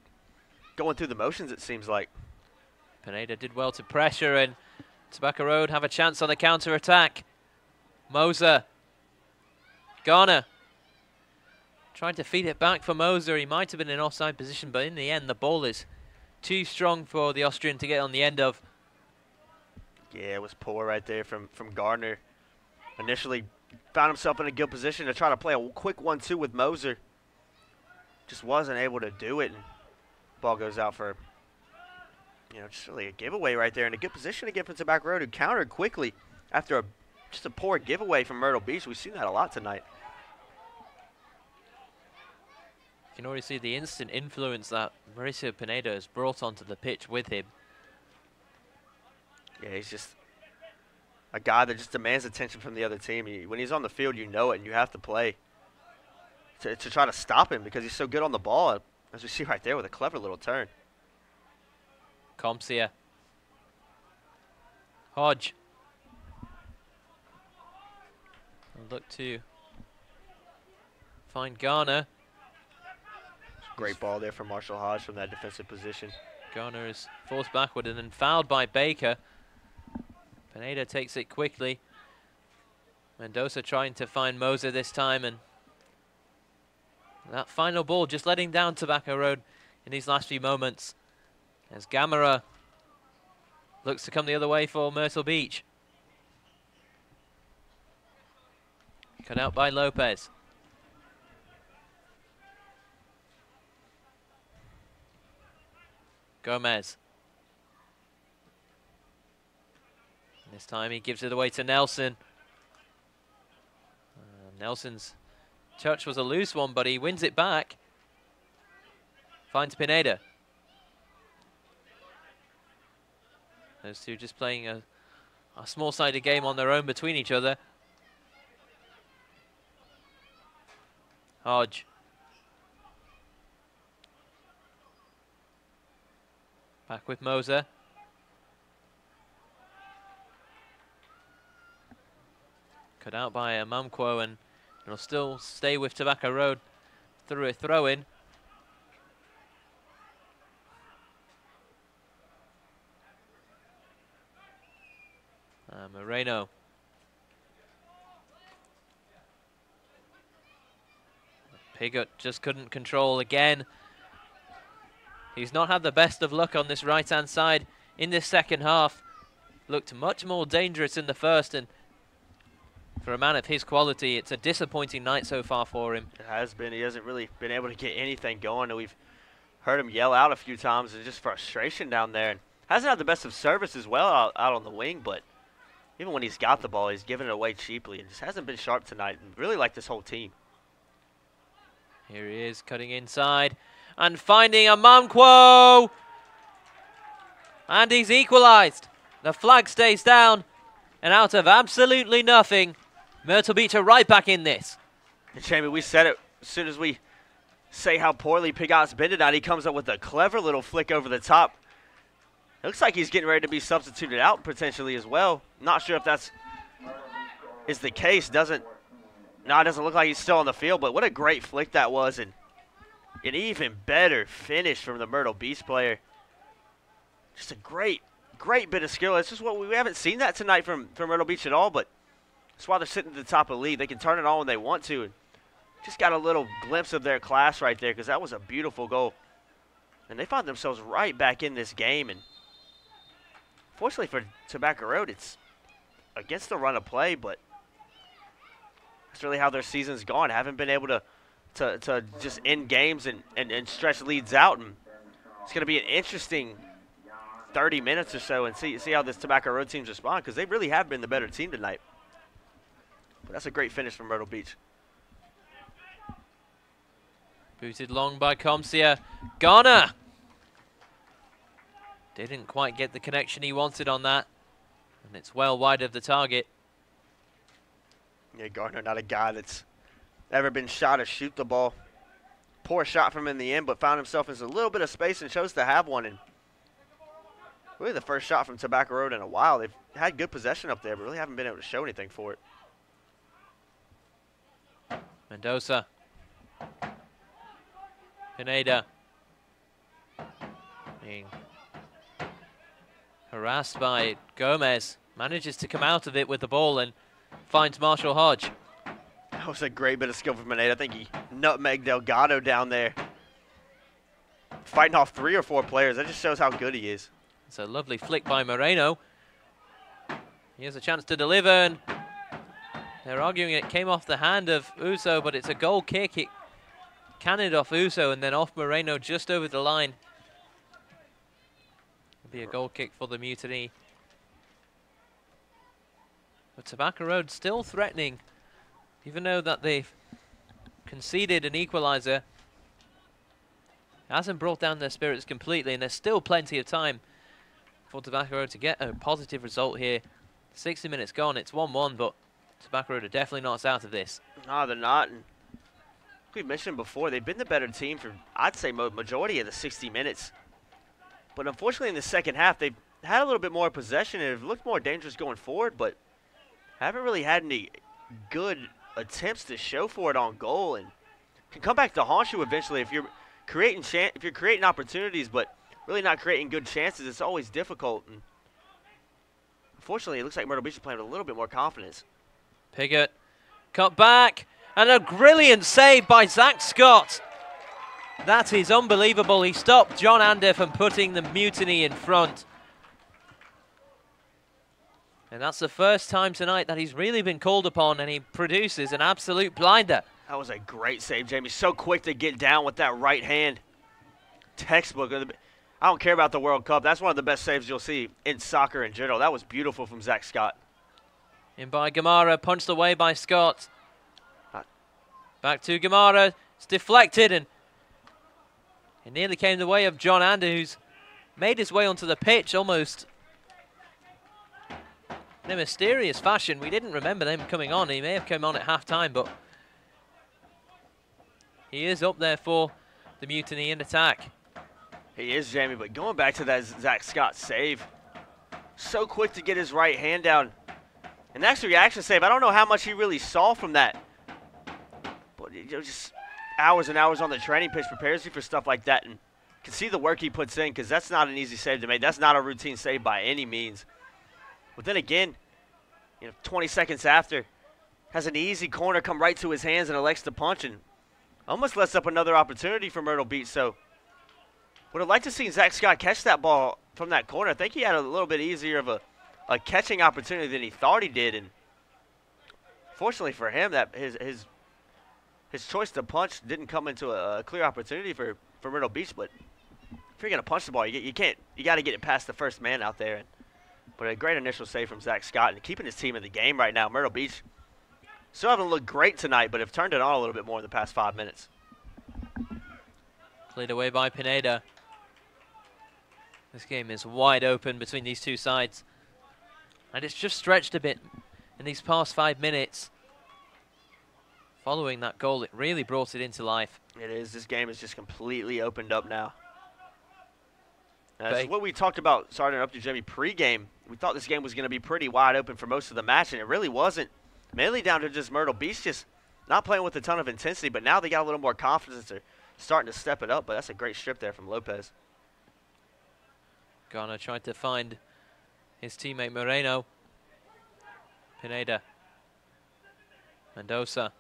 going through the motions, it seems like. Pineda did well to pressure, and Tobacco Road have a chance on the counter-attack. Moser. Garner. Tried to feed it back for Moser. He might have been in offside position, but in the end, the ball is too strong for the Austrian to get on the end of. Yeah, it was poor right there from Gardner. Initially found himself in a good position to try to play a quick 1-2 with Moser. Just wasn't able to do it. And ball goes out for, just really a giveaway right there. In a good position again for Tobacco Road, who countered quickly after just a poor giveaway from Myrtle Beach. We've seen that a lot tonight. You can already see the instant influence that Mauricio Pineda has brought onto the pitch with him. Yeah, he's just a guy that just demands attention from the other team. When he's on the field, you know it, and you have to play to try to stop him because he's so good on the ball, as we see right there with a clever little turn. Comsia. Hodge. Look to find Garner. Great ball there from Marshall Hodge from that defensive position. Garner is forced backward and then fouled by Baker. Pineda takes it quickly. Mendoza trying to find Moser this time, and that final ball just letting down Tobacco Road in these last few moments as Gamera looks to come the other way for Myrtle Beach. Cut out by Lopez. Gomez. This time he gives it away to Nelson. Nelson's touch was a loose one, but he wins it back. Finds Pineda. Those two just playing a small-sided game on their own between each other. Hodge. Back with Moser. Cut out by Mumquo, and it'll still stay with Tobacco Road through a throw-in. Moreno. Piggott just couldn't control again. He's not had the best of luck on this right-hand side in this second half. Looked much more dangerous in the first, and for a man of his quality, it's a disappointing night so far for him. It has been. He hasn't really been able to get anything going, and we've heard him yell out a few times. There's just frustration down there. And hasn't had the best of service as well out on the wing, but even when he's got the ball, he's giving it away cheaply and just hasn't been sharp tonight, and really like this whole team. Here he is, cutting inside and finding a Mumquo. And he's equalized. The flag stays down, and out of absolutely nothing, Myrtle Beach are right back in this. And Jamie, we said it as soon as we say how poorly Pigot's been tonight. He comes up with a clever little flick over the top. It looks like he's getting ready to be substituted out potentially as well. Not sure if that's is the case. No, it doesn't look like he's still on the field, but what a great flick that was, and an even better finish from the Myrtle Beach player. Just a great bit of skill. It's just what we haven't seen that tonight from Myrtle Beach at all, but that's why they're sitting at the top of the league. They can turn it on when they want to, and just got a little glimpse of their class right there because that was a beautiful goal. And they found themselves right back in this game, and fortunately for Tobacco Road, it's against the run of play, but that's really how their season's gone. Haven't been able to just end games and stretch leads out, and it's going to be an interesting 30 minutes or so and see how this Tobacco Road teams respond because they really have been the better team tonight. But that's a great finish from Myrtle Beach. Booted long by Comsia. Garner! Didn't quite get the connection he wanted on that, and it's well wide of the target. Yeah, Gardner, not a guy that's ever been shot or shoot the ball. Poor shot from him in the end, but found himself in a little bit of space and chose to have one. And Really the first shot from Tobacco Road in a while. They've had good possession up there, but really haven't been able to show anything for it. Mendoza. Pineda. Being harassed by Gomez. Manages to come out of it with the ball and finds Marshall Hodge. That was a great bit of skill from Pineda. I think he nutmegged Delgado down there. Fighting off 3 or 4 players. That just shows how good he is. It's a lovely flick by Moreno. He has a chance to deliver, and they're arguing it came off the hand of Uso, but it's a goal kick. It cannoned off Uso and then off Moreno just over the line. It'll be a goal kick for the Mutiny. But Tobacco Road still threatening, even though that they've conceded an equaliser. It hasn't brought down their spirits completely, and there's still plenty of time for Tobacco Road to get a positive result here. 60 minutes gone, it's 1-1, but Tobacco Road are definitely not out of this. No, they're not. And we mentioned before, they've been the better team for, I'd say, majority of the 60 minutes. But unfortunately, in the second half, they've had a little bit more possession and have looked more dangerous going forward, but haven't really had any good attempts to show for it on goal, and can come back to haunt you eventually if you're creating opportunities, but really not creating good chances. It's always difficult. And unfortunately, it looks like Myrtle Beach is playing with a little bit more confidence. Piggott cut back, and a brilliant save by Zach Scott. That is unbelievable. He stopped John Ander from putting the Mutiny in front. And that's the first time tonight that he's really been called upon, and he produces an absolute blinder. That was a great save, Jamie. So quick to get down with that right hand. Textbook. I don't care about the World Cup. That's one of the best saves you'll see in soccer in general. That was beautiful from Zach Scott. In by Gamara, punched away by Scott. Back to Gamara. It's deflected, and it nearly came the way of John Ander, who's made his way onto the pitch almost in a mysterious fashion. We didn't remember him coming on. He may have come on at half-time, but he is up there for the Mutiny in attack. He is, Jamie, but going back to that Zach Scott save, so quick to get his right hand down. And that's a reaction save. I don't know how much he really saw from that, but just hours and hours on the training pitch prepares you for stuff like that, and you can see the work he puts in, because that's not an easy save to make. That's not a routine save by any means. But then again, 20 seconds after, has an easy corner come right to his hands and elects to punch, and almost lets up another opportunity for Myrtle Beach. So would have liked to see Zach Scott catch that ball from that corner. I think he had a little bit easier of a catching opportunity than he thought he did, and fortunately for him, that his choice to punch didn't come into a clear opportunity for Myrtle Beach. But if you're gonna punch the ball, you got to get it past the first man out there. But a great initial save from Zach Scott, and keeping his team in the game right now. Myrtle Beach still haven't looked great tonight, but have turned it on a little bit more in the past 5 minutes. Cleared away by Pineda. This game is wide open between these two sides, and it's just stretched a bit in these past 5 minutes. Following that goal, it really brought it into life. It is. This game is just completely opened up now. That's what we talked about, sorry to interrupt you, Jimmy, pre-game. We thought this game was going to be pretty wide open for most of the match, and it really wasn't. Mainly down to just Myrtle Beach just not playing with a ton of intensity, but now they got a little more confidence. They're starting to step it up, but that's a great strip there from Lopez. Garner tried to find his teammate Moreno. Pineda. Mendoza.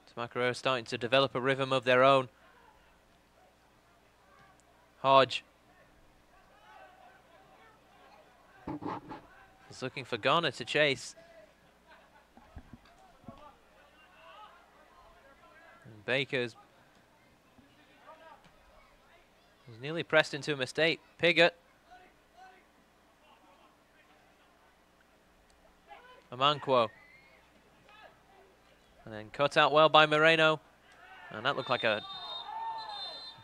Tobacco starting to develop a rhythm of their own. Hodge. He's looking for Garner to chase. And Baker's was nearly pressed into a mistake. Piggott. Amanquo. And then cut out well by Moreno. And that looked like a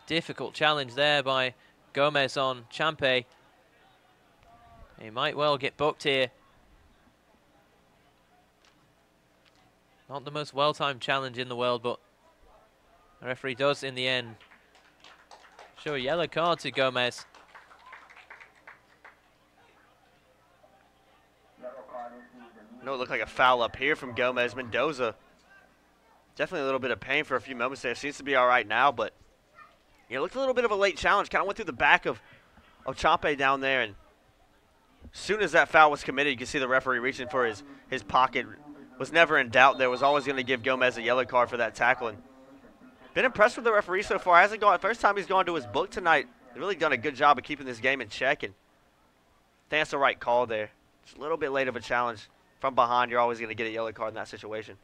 difficult challenge there by Gomez on Champe. He might well get booked here. Not the most well-timed challenge in the world, but the referee does in the end show a yellow card to Gomez. No, it looked like a foul up here from Gomez. Mendoza, definitely a little bit of pain for a few moments there. Seems to be all right now, but it looked a little bit of a late challenge. Kind of went through the back of Champe down there, and as soon as that foul was committed, you can see the referee reaching for his pocket. Was never in doubt there. Was always going to give Gomez a yellow card for that tackle. And been impressed with the referee so far. Hasn't gone. First time he's gone to his book tonight. He's really done a good job of keeping this game in check, and I think that's the right call there. Just a little bit late of a challenge. From behind, you're always going to get a yellow card in that situation.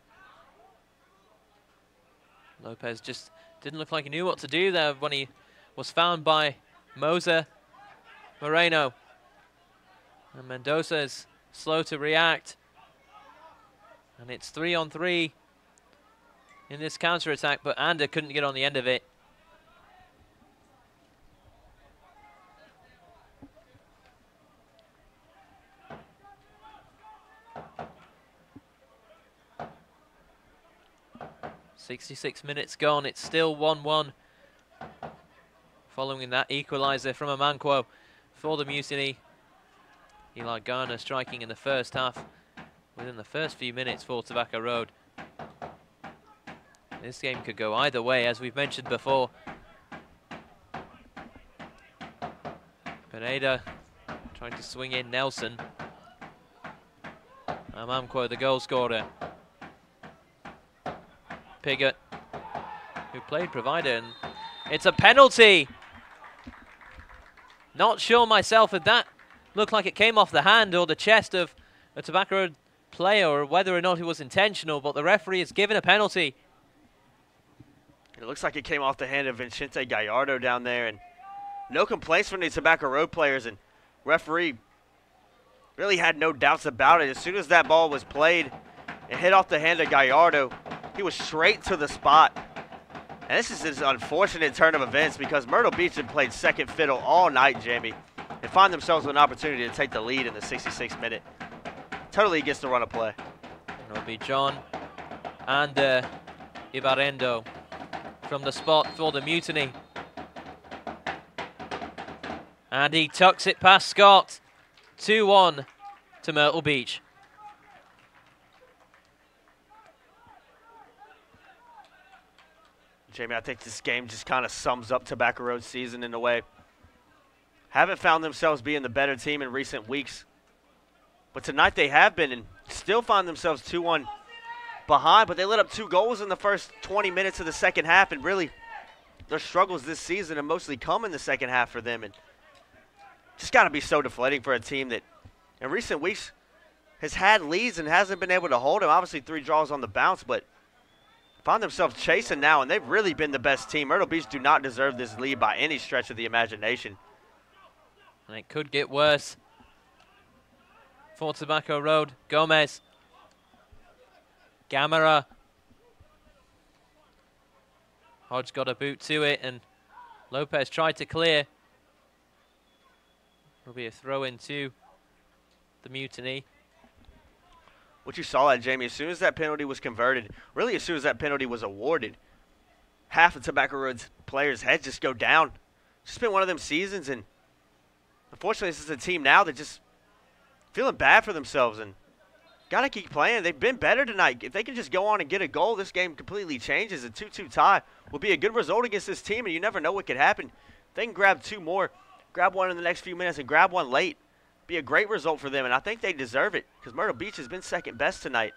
Lopez just didn't look like he knew what to do there when he was found by Moser Moreno. And Mendoza is slow to react. And it's 3-on-3 in this counter-attack, but Ander couldn't get on the end of it. .66 minutes gone. It's still 1-1 following that equaliser from Amanquo for the Mutiny. Eli Garner striking in the first half within the first few minutes for Tobacco Road. This game could go either way, as we've mentioned before. Pineda trying to swing in Nelson. Amanquo, the goal scorer. Piggott, who played provider, and it's a penalty. Not sure myself if that looked like it came off the hand or the chest of a Tobacco Road player, or whether or not it was intentional, but the referee has given a penalty. It looks like it came off the hand of Vicente Gallardo down there, and no complaints from the Tobacco Road players, and referee really had no doubts about it. As soon as that ball was played and hit off the hand of Gallardo, he was straight to the spot. And this is an unfortunate turn of events because Myrtle Beach had played second fiddle all night, Jamie, and find themselves with an opportunity to take the lead in the 66th minute. Totally gets to run a play. It'll be John and Ibarrendo from the spot for the Mutiny. And he tucks it past Scott. 2-1 to Myrtle Beach. Jamie, I think this game just kind of sums up Tobacco Road's season in a way. Haven't found themselves being the better team in recent weeks. But tonight they have been, and still find themselves 2-1 behind. But they let up 2 goals in the first 20 minutes of the second half. And really, their struggles this season have mostly come in the second half for them. And just got to be so deflating for a team that in recent weeks has had leads and hasn't been able to hold them. Obviously 3 draws on the bounce, but find themselves chasing now, and they've really been the best team. Myrtle Beach do not deserve this lead by any stretch of the imagination. And it could get worse for Tobacco Road. Gomez. Gamera. Hodge got a boot to it, and Lopez tried to clear. There'll be a throw in to the Mutiny. What you saw at Jamie, as soon as that penalty was converted, really as soon as that penalty was awarded, half of Tobacco Road's players' heads just go down. It's just been one of them seasons, and unfortunately this is a team now that just feeling bad for themselves and got to keep playing. They've been better tonight. If they can just go on and get a goal, this game completely changes. A 2-2 tie will be a good result against this team, and you never know what could happen. If they can grab 2 more, grab one in the next few minutes and grab one late, be a great result for them, and I think they deserve it because Myrtle Beach has been second best tonight.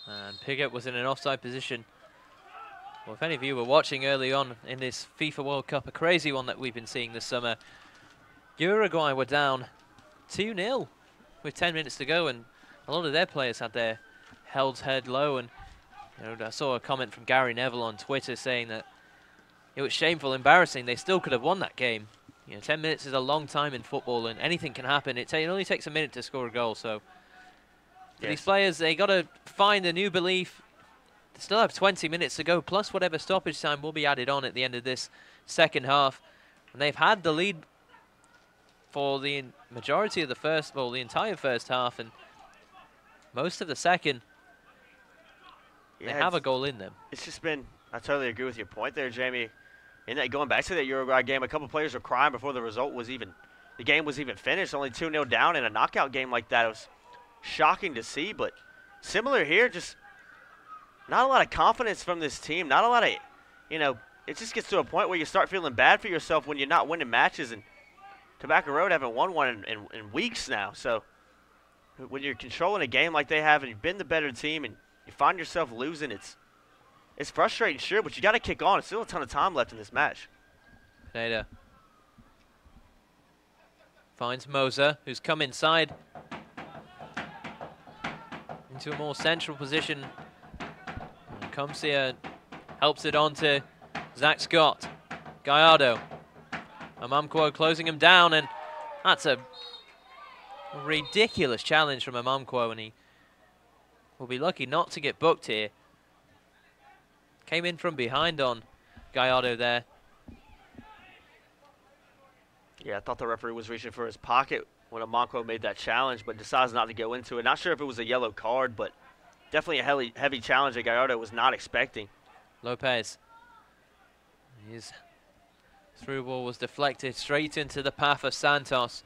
And Piggott was in an offside position. Well, if any of you were watching early on in this FIFA World Cup, a crazy one that we've been seeing this summer, Uruguay were down 2-0 with 10 minutes to go, and a lot of their players had their head low. And I saw a comment from Gary Neville on Twitter saying that it was shameful, embarrassing. They still could have won that game. 10 minutes is a long time in football, and anything can happen. It only takes a minute to score a goal. So for these players, they got to find a new belief. They still have 20 minutes to go, plus whatever stoppage time will be added on at the end of this second half. And they've had the lead for the majority of the first, well, the entire first half, and most of the second. They have a goal in them. It's just been, I totally agree with your point there, Jamie. in that, going back to that Uruguay game, a couple players were crying before the game was even finished. Only 2-0 down in a knockout game like that. It was shocking to see, but similar here, just not a lot of confidence from this team. Not a lot of, it just gets to a point where you start feeling bad for yourself when you're not winning matches. And Tobacco Road haven't won one in weeks now. So when you're controlling a game like they have and you've been the better team and you find yourself losing, it's frustrating, sure, but you got to kick on. There's still a ton of time left in this match. Pineda finds Moser, who's come inside into a more central position. And Comsia helps it on to Zach Scott. Gallardo. Amamkwo closing him down, and that's a ridiculous challenge from Amamkwo, and he will be lucky not to get booked here. Came in from behind on Gallardo there. Yeah, I thought the referee was reaching for his pocket when Amamkwo made that challenge, but decides not to go into it. Not sure if it was a yellow card, but definitely a heavy challenge that Gallardo was not expecting. Lopez. His through ball was deflected straight into the path of Santos.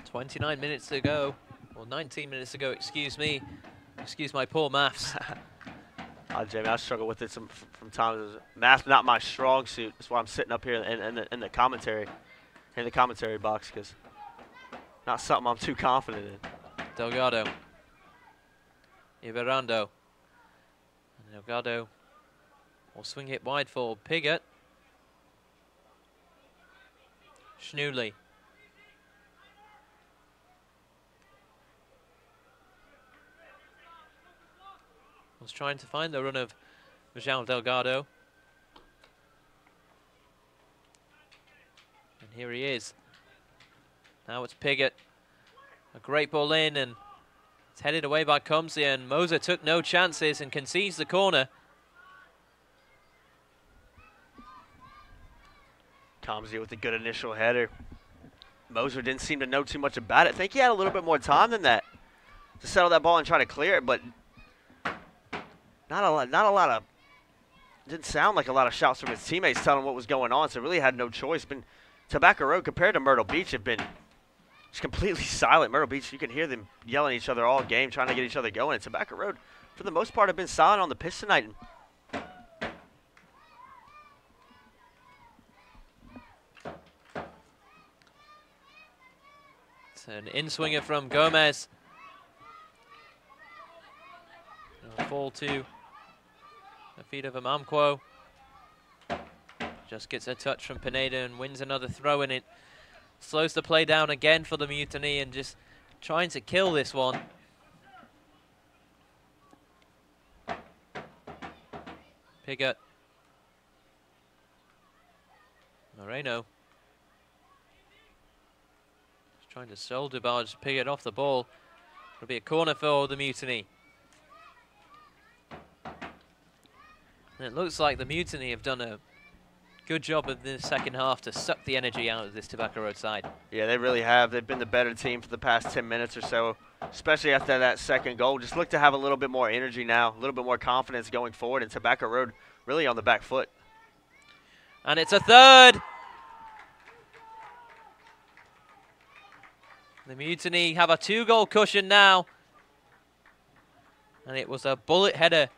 29 minutes to go, or 19 minutes to go, excuse me. Excuse my poor maths. Jamie, I struggle with it from times. Math not my strong suit. That's why I'm sitting up here in the commentary box, because not something I'm too confident in. Delgado. Iberando. And Delgado will swing it wide for Piggott. Schnooley. Was trying to find the run of João Delgado. And here he is. Now it's Piggott. A great ball in, and it's headed away by Comsia, and Moser took no chances and concedes the corner. Comsia with a good initial header. Moser didn't seem to know too much about it. I think he had a little bit more time than that to settle that ball and try to clear it, but not a lot of, didn't sound like a lot of shouts from his teammates telling him what was going on, so really had no choice. Tobacco Road, compared to Myrtle Beach, have been just completely silent. Myrtle Beach, you can hear them yelling at each other all game, trying to get each other going. And Tobacco Road, for the most part, have been silent on the pitch tonight. It's an in-swinger from Gomez. Fall to the feet of Amamkwo. Just gets a touch from Pineda and wins another throw, and it slows the play down again for the Mutiny, and just trying to kill this one. Piggott. Moreno. Just trying to shoulder barge Piggott off the ball. It'll be a corner for the Mutiny. And it looks like the Mutiny have done a good job of the second half to suck the energy out of this Tobacco Road side. Yeah, they really have. They've been the better team for the past 10 minutes or so, especially after that second goal. Just look to have a little bit more energy now, a little bit more confidence going forward, and Tobacco Road really on the back foot. And it's a third. The Mutiny have a 2-goal cushion now. And it was a bullet header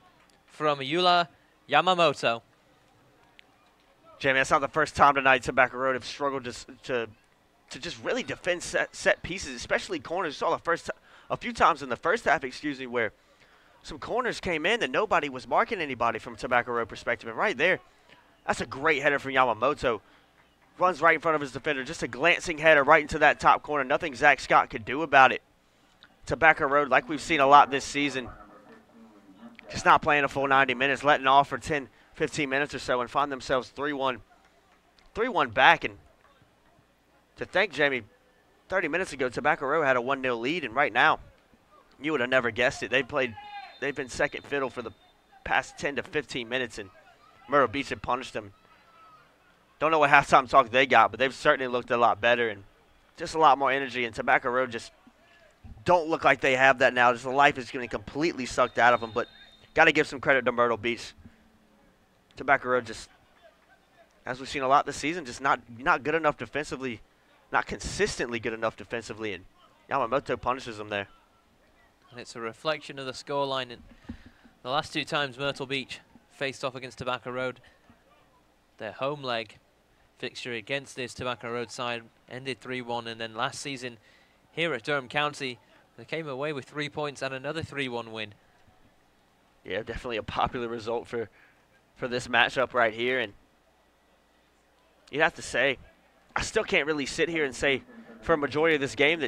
from Yula Yamamoto. Jamie, that's not the first time tonight Tobacco Road have struggled to just really defend set pieces, especially corners. You saw a few times in the first half, where some corners came in and nobody was marking anybody from Tobacco Road perspective. And right there, that's a great header from Yamamoto. Runs right in front of his defender, just a glancing header right into that top corner. Nothing Zach Scott could do about it. Tobacco Road, like we've seen a lot this season, just not playing a full 90 minutes, letting off for 10, 15 minutes or so, and find themselves 3-1 back. And to think, Jamie, 30 minutes ago, Tobacco Road had a 1-0 lead, and right now, you would have never guessed it. They've been second fiddle for the past 10 to 15 minutes, and Myrtle Beach had punished them. Don't know what halftime talk they got, but they've certainly looked a lot better and just a lot more energy. And Tobacco Road just don't look like they have that now. Just the life is getting completely sucked out of them. But got to give some credit to Myrtle Beach. Tobacco Road just, as we've seen a lot this season, just not good enough defensively, not consistently good enough defensively, and Yamamoto punishes them there. And it's a reflection of the scoreline. In the last 2 times Myrtle Beach faced off against Tobacco Road, their home leg fixture against this Tobacco Road side ended 3-1, and then last season here at Durham County, they came away with 3 points and another 3-1 win. Yeah, definitely a popular result for this matchup right here, and you'd have to say, I still can't really sit here and say for a majority of this game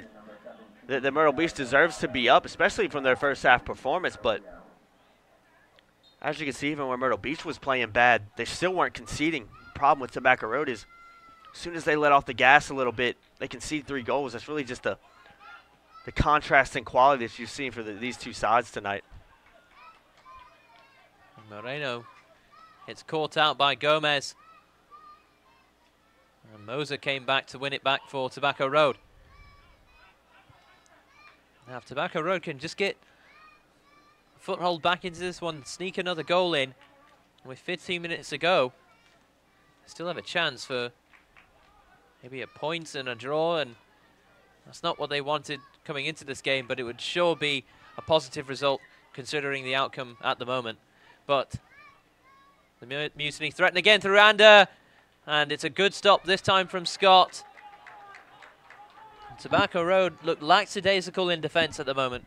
that Myrtle Beach deserves to be up, especially from their first half performance, but as you can see, even when Myrtle Beach was playing bad, they still weren't conceding. The problem with Tobacco Road is as soon as they let off the gas a little bit, they concede 3 goals. That's really just the contrast in quality that you've seen for these 2 sides tonight. Moreno, it's caught out by Gomez. And Moser came back to win it back for Tobacco Road. Now if Tobacco Road can just get a foothold back into this one, sneak another goal in, with 15 minutes to go, still have a chance for maybe a point and a draw, and that's not what they wanted coming into this game, but it would sure be a positive result considering the outcome at the moment. But the Mutiny threaten again through Ander, and it's a good stop this time from Scott. Tobacco Road look lackadaisical in defense at the moment.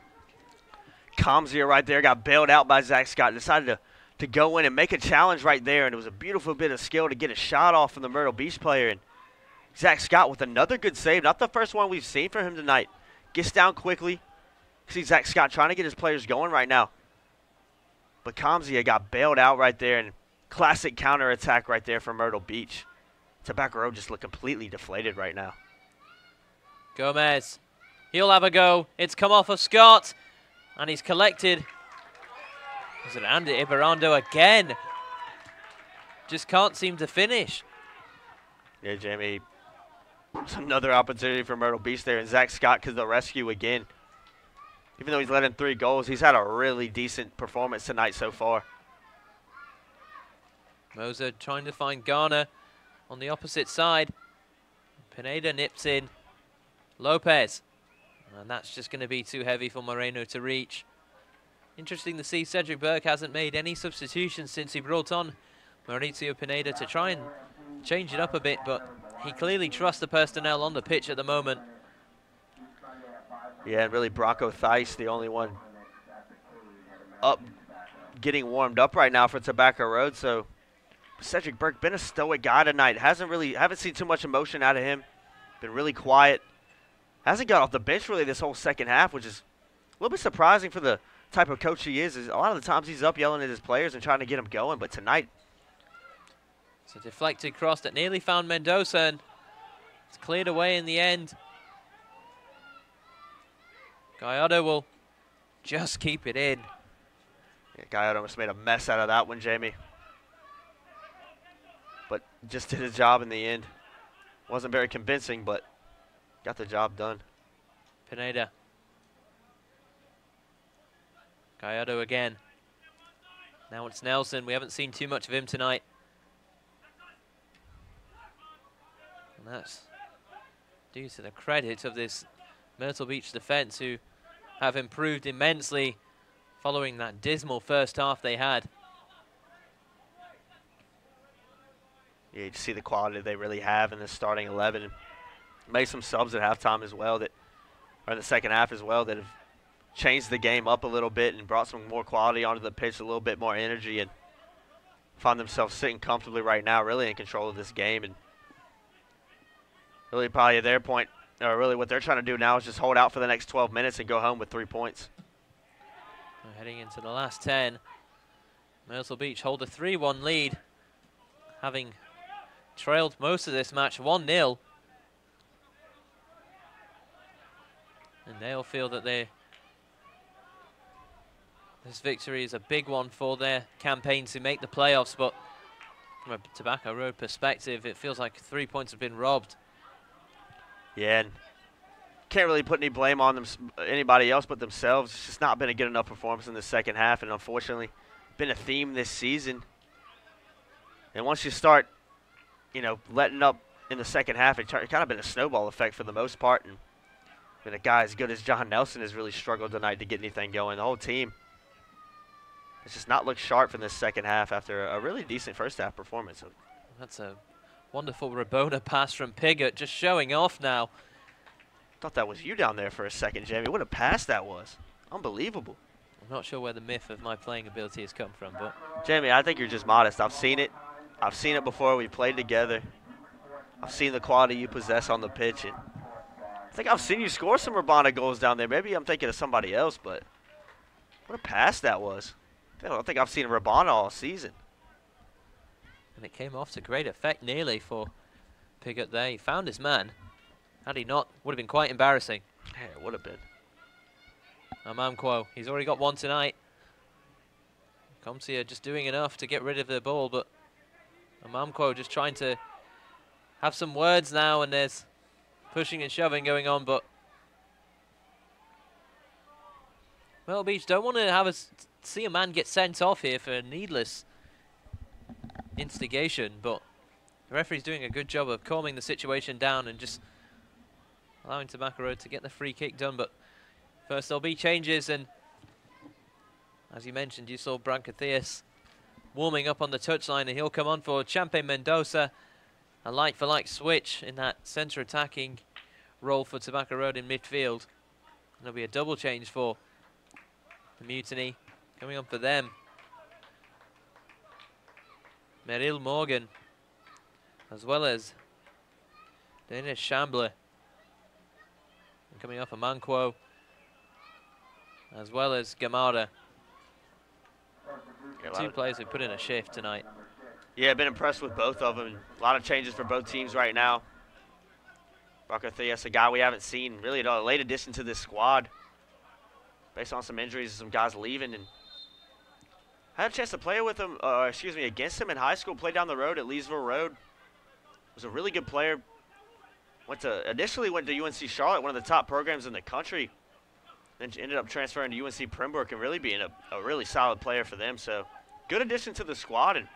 Comzier right there got bailed out by Zach Scott, decided to go in and make a challenge right there, and it was a beautiful bit of skill to get a shot off from the Myrtle Beach player, and Zach Scott with another good save, not the first one we've seen from him tonight. Gets down quickly. See Zach Scott trying to get his players going right now. But Comzier got bailed out right there, and classic counterattack right there from Myrtle Beach. Tobacco Road just look completely deflated right now. Gomez, he'll have a go. It's come off of Scott, and he's collected. Is it Andy Ibarando again? Just can't seem to finish. Yeah, Jamie, it's another opportunity for Myrtle Beach there, and Zach Scott could the rescue again. Even though he's let in 3 goals, he's had a really decent performance tonight so far. Moser trying to find Garner on the opposite side. Pineda nips in. Lopez. And that's just going to be too heavy for Moreno to reach. Interesting to see Cedric Burke hasn't made any substitutions since he brought on Mauricio Pineda to try and change it up a bit, but he clearly trusts the personnel on the pitch at the moment. Yeah, and really Bronco Theis, the only one up, getting warmed up right now for Tobacco Road. So Cedric Burke been a stoic guy tonight. Haven't seen too much emotion out of him. Been really quiet. Hasn't got off the bench really this whole second half, which is a little bit surprising for the type of coach he is. A lot of the times he's up yelling at his players and trying to get them going, but tonight. It's a deflected cross that nearly found Mendoza, and it's cleared away in the end. Gallardo will just keep it in. Yeah, Gallardo almost made a mess out of that one, Jamie. But just did his job in the end. Wasn't very convincing, but got the job done. Pineda. Gallardo again. Now it's Nelson. We haven't seen too much of him tonight. And that's due to the credit of this Myrtle Beach defense, who have improved immensely following that dismal first half they had. Yeah, you see the quality they really have in the starting 11. And made some subs at halftime as well, or in the second half as well, that have changed the game up a little bit and brought some more quality onto the pitch, a little bit more energy, and find themselves sitting comfortably right now, really in control of this game. And really probably at their point, or really what they're trying to do now is just hold out for the next 12 minutes and go home with 3 points. We're heading into the last 10. Myrtle Beach hold a 3-1 lead, having trailed most of this match 1-0. And they'll feel that this victory is a big one for their campaign to make the playoffs, but from a Tobacco Road perspective, it feels like 3 points have been robbed. Yeah, and can't really put any blame on them, anybody else but themselves. It's just not been a good enough performance in the second half, and unfortunately, been a theme this season. And once you start, you know, letting up in the second half, it's kind of been a snowball effect for the most part. And a guy as good as John Nelson has really struggled tonight to get anything going. The whole team has just not looked sharp in this second half after a really decent first half performance. That's a wonderful Rabona pass from Piggott, just showing off now. Thought that was you down there for a second, Jamie. What a pass that was. Unbelievable. I'm not sure where the myth of my playing ability has come from, but Jamie, I think you're just modest. I've seen it. I've seen it before. We played together. I've seen the quality you possess on the pitch. And I think I've seen you score some Rabona goals down there. Maybe I'm thinking of somebody else, but what a pass that was. I don't think I've seen Rabona all season. And it came off to great effect nearly for Piggott there. He found his man. Had he not, would have been quite embarrassing. Yeah, it would have been. Amamquo, he's already got one tonight. Comcia just doing enough to get rid of the ball, but Amamquo just trying to have some words now, and there's pushing and shoving going on, but Myrtle Beach don't want to see a man get sent off here for needless instigation, but the referee's doing a good job of calming the situation down and just allowing Tobacco Road to get the free kick done. But first there'll be changes, and as you mentioned, you saw Brancathias warming up on the touchline, and he'll come on for Champe Mendoza. A like-for-like switch in that centre attacking role for Tobacco Road in midfield. And there'll be a double change for the Mutiny coming on for them. Meryl Morgan, as well as Dennis Chambler. And coming off a Manquo, as well as Gamara. Two players who put in a shift tonight. Yeah, I've been impressed with both of them. A lot of changes for both teams right now. Brancathias, a guy we haven't seen really at all. A late addition to this squad based on some injuries and some guys leaving. And I had a chance to play with him, against him in high school. Played down the road at Leesville Road. Was a really good player. Initially went to UNC Charlotte, one of the top programs in the country. Then ended up transferring to UNC Pembroke and really being a really solid player for them. So good addition to the squad, and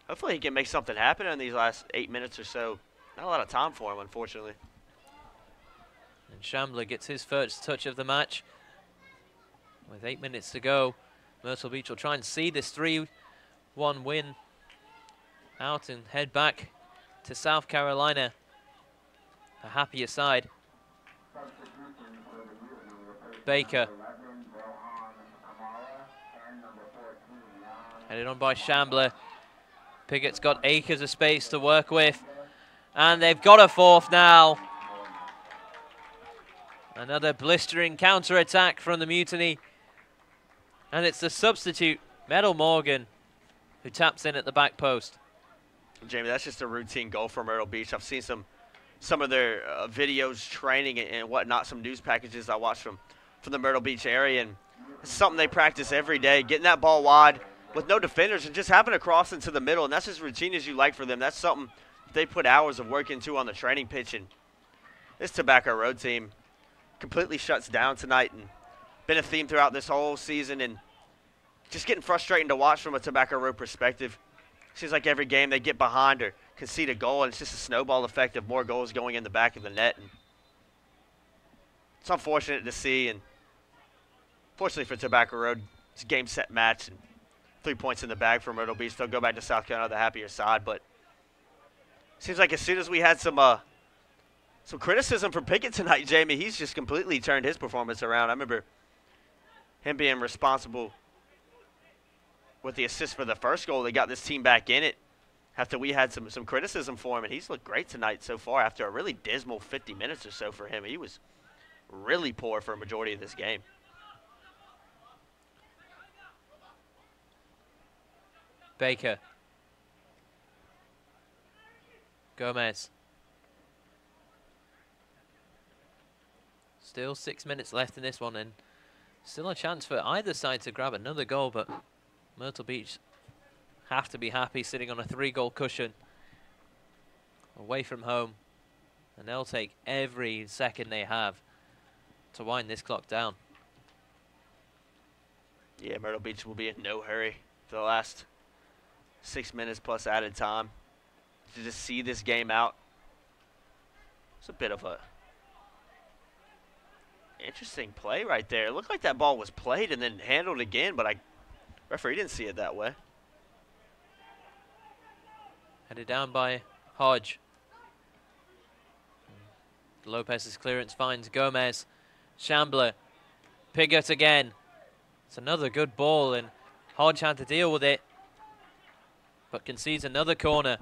hopefully he can make something happen in these last 8 minutes or so. Not a lot of time for him, unfortunately. And Chambler gets his first touch of the match. With 8 minutes to go, Myrtle Beach will try and see this 3-1 win out and head back to South Carolina. A happier side. Baker. Headed on by Chambler. Piggott's got acres of space to work with. And they've got a fourth now. Another blistering counter-attack from the Mutiny. And it's the substitute, Meryl Morgan, who taps in at the back post. Jamie, that's just a routine goal for Myrtle Beach. I've seen some of their videos, training and whatnot, some news packages I watched from the Myrtle Beach area, and it's something they practice every day, getting that ball wide with no defenders and just having to cross into the middle, and that's as routine as you like for them. That's something they put hours of work into on the training pitch, and this Tobacco Road team completely shuts down tonight, and been a theme throughout this whole season, and just getting frustrating to watch from a Tobacco Road perspective. Seems like every game they get behind or concede a goal, and it's just a snowball effect of more goals going in the back of the net. And it's unfortunate to see, and fortunately for Tobacco Road, it's a game, set match, and 3 points in the bag for Myrtle Beach. They'll go back to South Carolina, the happier side. But seems like as soon as we had some criticism for Pickett tonight, Jamie, he's just completely turned his performance around. I remember him being responsible with the assist for the first goal. They got this team back in it after we had some criticism for him, and he's looked great tonight so far after a really dismal 50 minutes or so for him. He was really poor for a majority of this game. Baker. Gomez. Still 6 minutes left in this one, and still a chance for either side to grab another goal, but Myrtle Beach have to be happy sitting on a 3-goal cushion away from home, and they'll take every second they have to wind this clock down. Yeah, Myrtle Beach will be in no hurry. for the last 6 minutes plus added time to just see this game out. It's a bit of a interesting play right there. It looked like that ball was played and then handled again, but referee didn't see it that way. Headed down by Hodge. Lopez's clearance finds Gomez. Shambler. Pigott again. It's another good ball, and Hodge had to deal with it, but concedes another corner.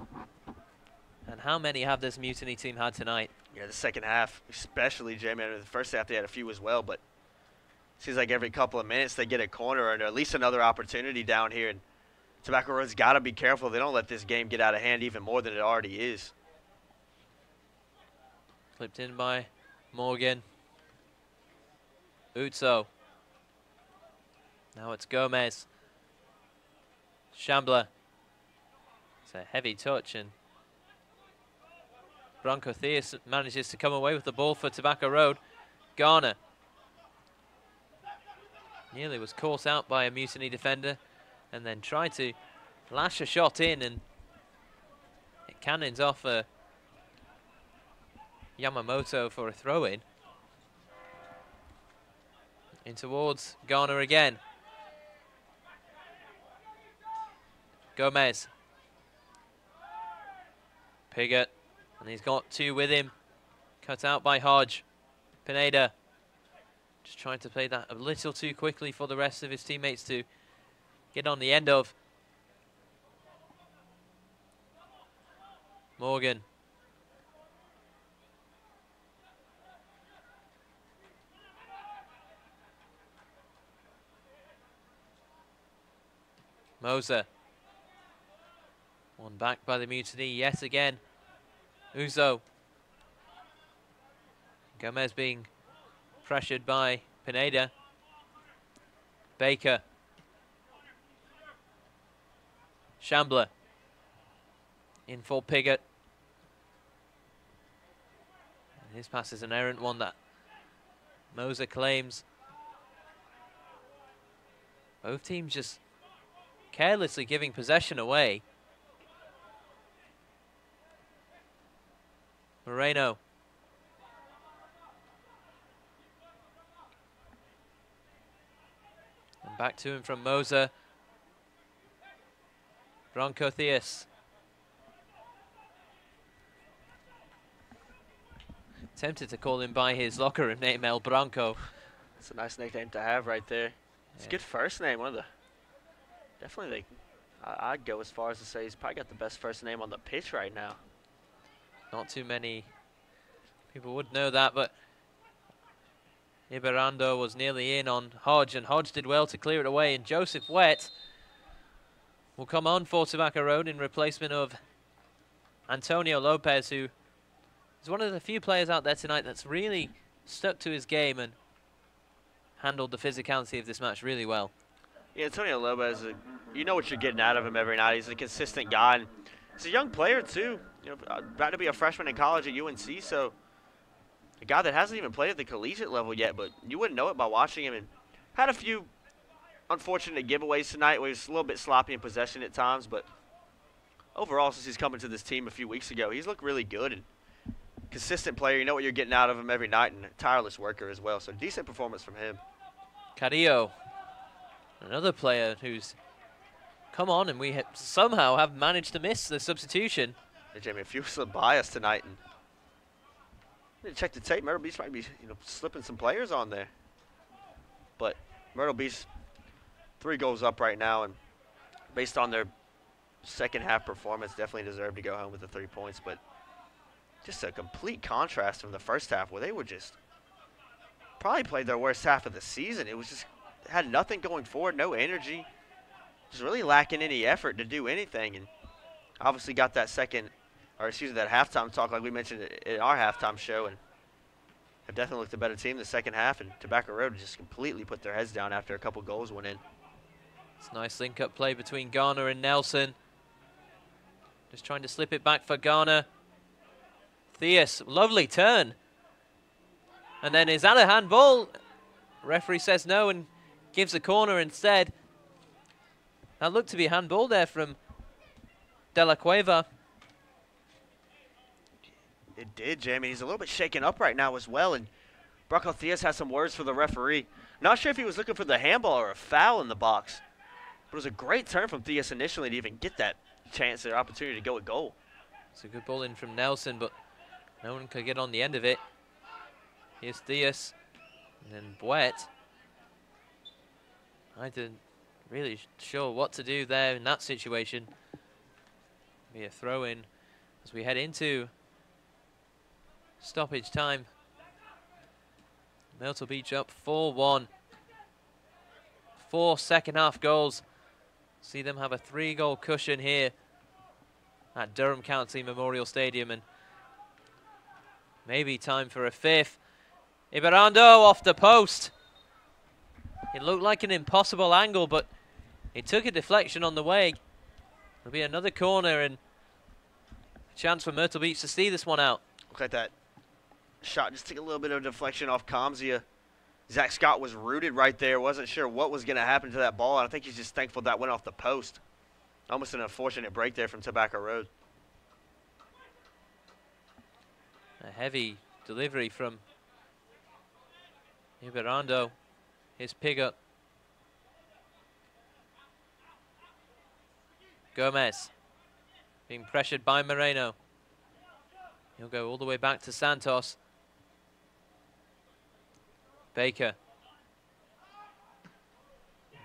And how many have this Mutiny team had tonight? Yeah, the second half, especially, J-Man. The first half they had a few as well, but it seems like every couple of minutes they get a corner or at least another opportunity down here. And Tobacco Road's got to be careful. They don't let this game get out of hand even more than it already is. Flipped in by Morgan. Utso. Now it's Gomez. Shambler. It's a heavy touch, and Bronco Theus manages to come away with the ball for Tobacco Road. Garner. Nearly was caught out by a Mutiny defender and then tried to lash a shot in, and it cannons off Yamamoto for a throw-in. In towards Garner again. Gomez. Pigott. And he's got two with him. Cut out by Hodge. Pineda. Just trying to play that a little too quickly for the rest of his teammates to get on the end of. Morgan. Moser. One back by the Mutiny yet again. Uzo. Gomez being pressured by Pineda. Baker. Shambler. In for Pigott. And his pass is an errant one that Moser claims. Both teams just carelessly giving possession away. Moreno. And back to him from Moser. Bronco Theus. Tempted to call him by his locker room name, El Bronco. It's a nice nickname to have right there. It's a good first name. One of the definitely, I'd go as far as to say he's probably got the best first name on the pitch right now. Not too many people would know that, but Iberando was nearly in on Hodge, and Hodge did well to clear it away, and Joseph Wett will come on for Tobacco Road in replacement of Antonio Lopez, who is one of the few players out there tonight that's really stuck to his game and handled the physicality of this match really well. Yeah, Antonio Lopez, you know what you're getting out of him every night. He's a consistent guy, and he's a young player too. You know, about to be a freshman in college at UNC, so a guy that hasn't even played at the collegiate level yet, but you wouldn't know it by watching him. And had a few unfortunate giveaways tonight where he was a little bit sloppy in possession at times, but overall, since he's coming to this team a few weeks ago, he's looked really good and consistent player. You know what you're getting out of him every night, and a tireless worker as well, so decent performance from him. Carrillo, another player who's come on, and we somehow have managed to miss the substitution. Yeah, Jamie, a few slipped by us tonight, and need to check the tape. Myrtle Beach might be, slipping some players on there. But Myrtle Beach, 3 goals up right now, and based on their second half performance, definitely deserved to go home with the 3 points. But just a complete contrast from the first half, where they were just probably played their worst half of the season. It was just had nothing going forward, no energy, just really lacking any effort to do anything. And obviously got that that halftime talk like we mentioned in our halftime show, and have definitely looked a better team the second half, and Tobacco Road just completely put their heads down after a couple goals went in. It's a nice link-up play between Garner and Nelson. Just trying to slip it back for Garner. Theus, lovely turn. And then is that a handball? Referee says no and gives a corner instead. That looked to be a handball there from De La Cueva. It did, Jamie. He's a little bit shaken up right now as well, and Bronco Theus has some words for the referee. Not sure if he was looking for the handball or a foul in the box, but it was a great turn from Theus initially to even get that chance or opportunity to go with goal. It's a good ball in from Nelson, but no one could get on the end of it. Here's Theus, and then Buet. I didn't really sure what to do there in that situation. Be a throw-in as we head into stoppage time. Myrtle Beach up 4-1. 4 second-half goals. See them have a 3-goal cushion here at Durham County Memorial Stadium, and maybe time for a 5th. Iberando off the post. It looked like an impossible angle, but it took a deflection on the way. There'll be another corner and a chance for Myrtle Beach to see this one out. Look at that shot. Just took a little bit of deflection off Comzia. Zach Scott was rooted right there. Wasn't sure what was going to happen to that ball. And I think he's just thankful that went off the post. Almost an unfortunate break there from Tobacco Road. A heavy delivery from Iberando. His Pigott. Gomez being pressured by Moreno. He'll go all the way back to Santos. Baker.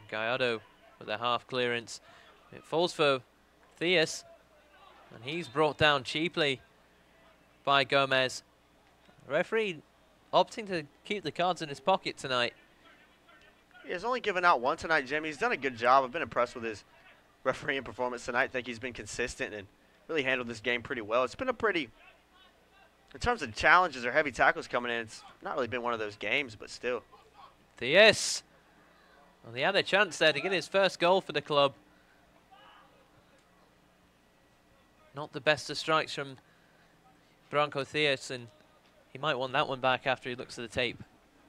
Gallardo with a half clearance. It falls for Theus, and he's brought down cheaply by Gomez. The referee opting to keep the cards in his pocket tonight. He's only given out one tonight, Jimmy. He's done a good job. I've been impressed with his refereeing performance tonight. I think he's been consistent and really handled this game pretty well. It's been a pretty, in terms of challenges or heavy tackles coming in, it's not really been one of those games, but still. Theus. Well, he had a chance there to get his first goal for the club. Not the best of strikes from Bronco Theus, and he might want that one back after he looks at the tape.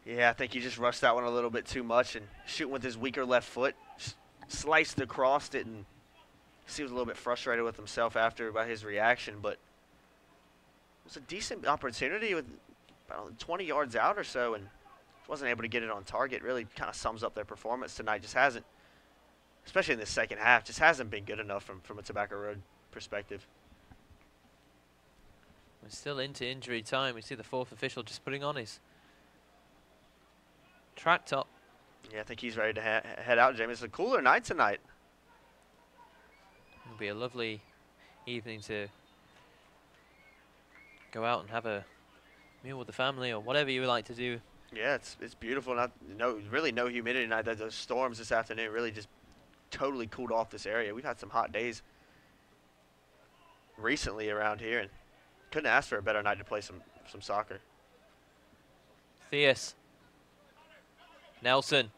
Yeah, I think he just rushed that one a little bit too much and shooting with his weaker left foot. Sliced across it, and he was a little bit frustrated with himself after about his reaction, but it was a decent opportunity with about 20 yards out or so, and wasn't able to get it on target. Really kind of sums up their performance tonight. Just hasn't, especially in the second half, just hasn't been good enough from a Tobacco Road perspective. We're still into injury time. We see the 4th official just putting on his track top. Yeah, I think he's ready to head out, Jamie. It's a cooler night tonight. It'll be a lovely evening to go out and have a meal with the family or whatever you would like to do. Yeah, it's beautiful. Really no humidity tonight. Those storms this afternoon really just totally cooled off this area. We've had some hot days recently around here, and couldn't ask for a better night to play some soccer. Theus. Nelson.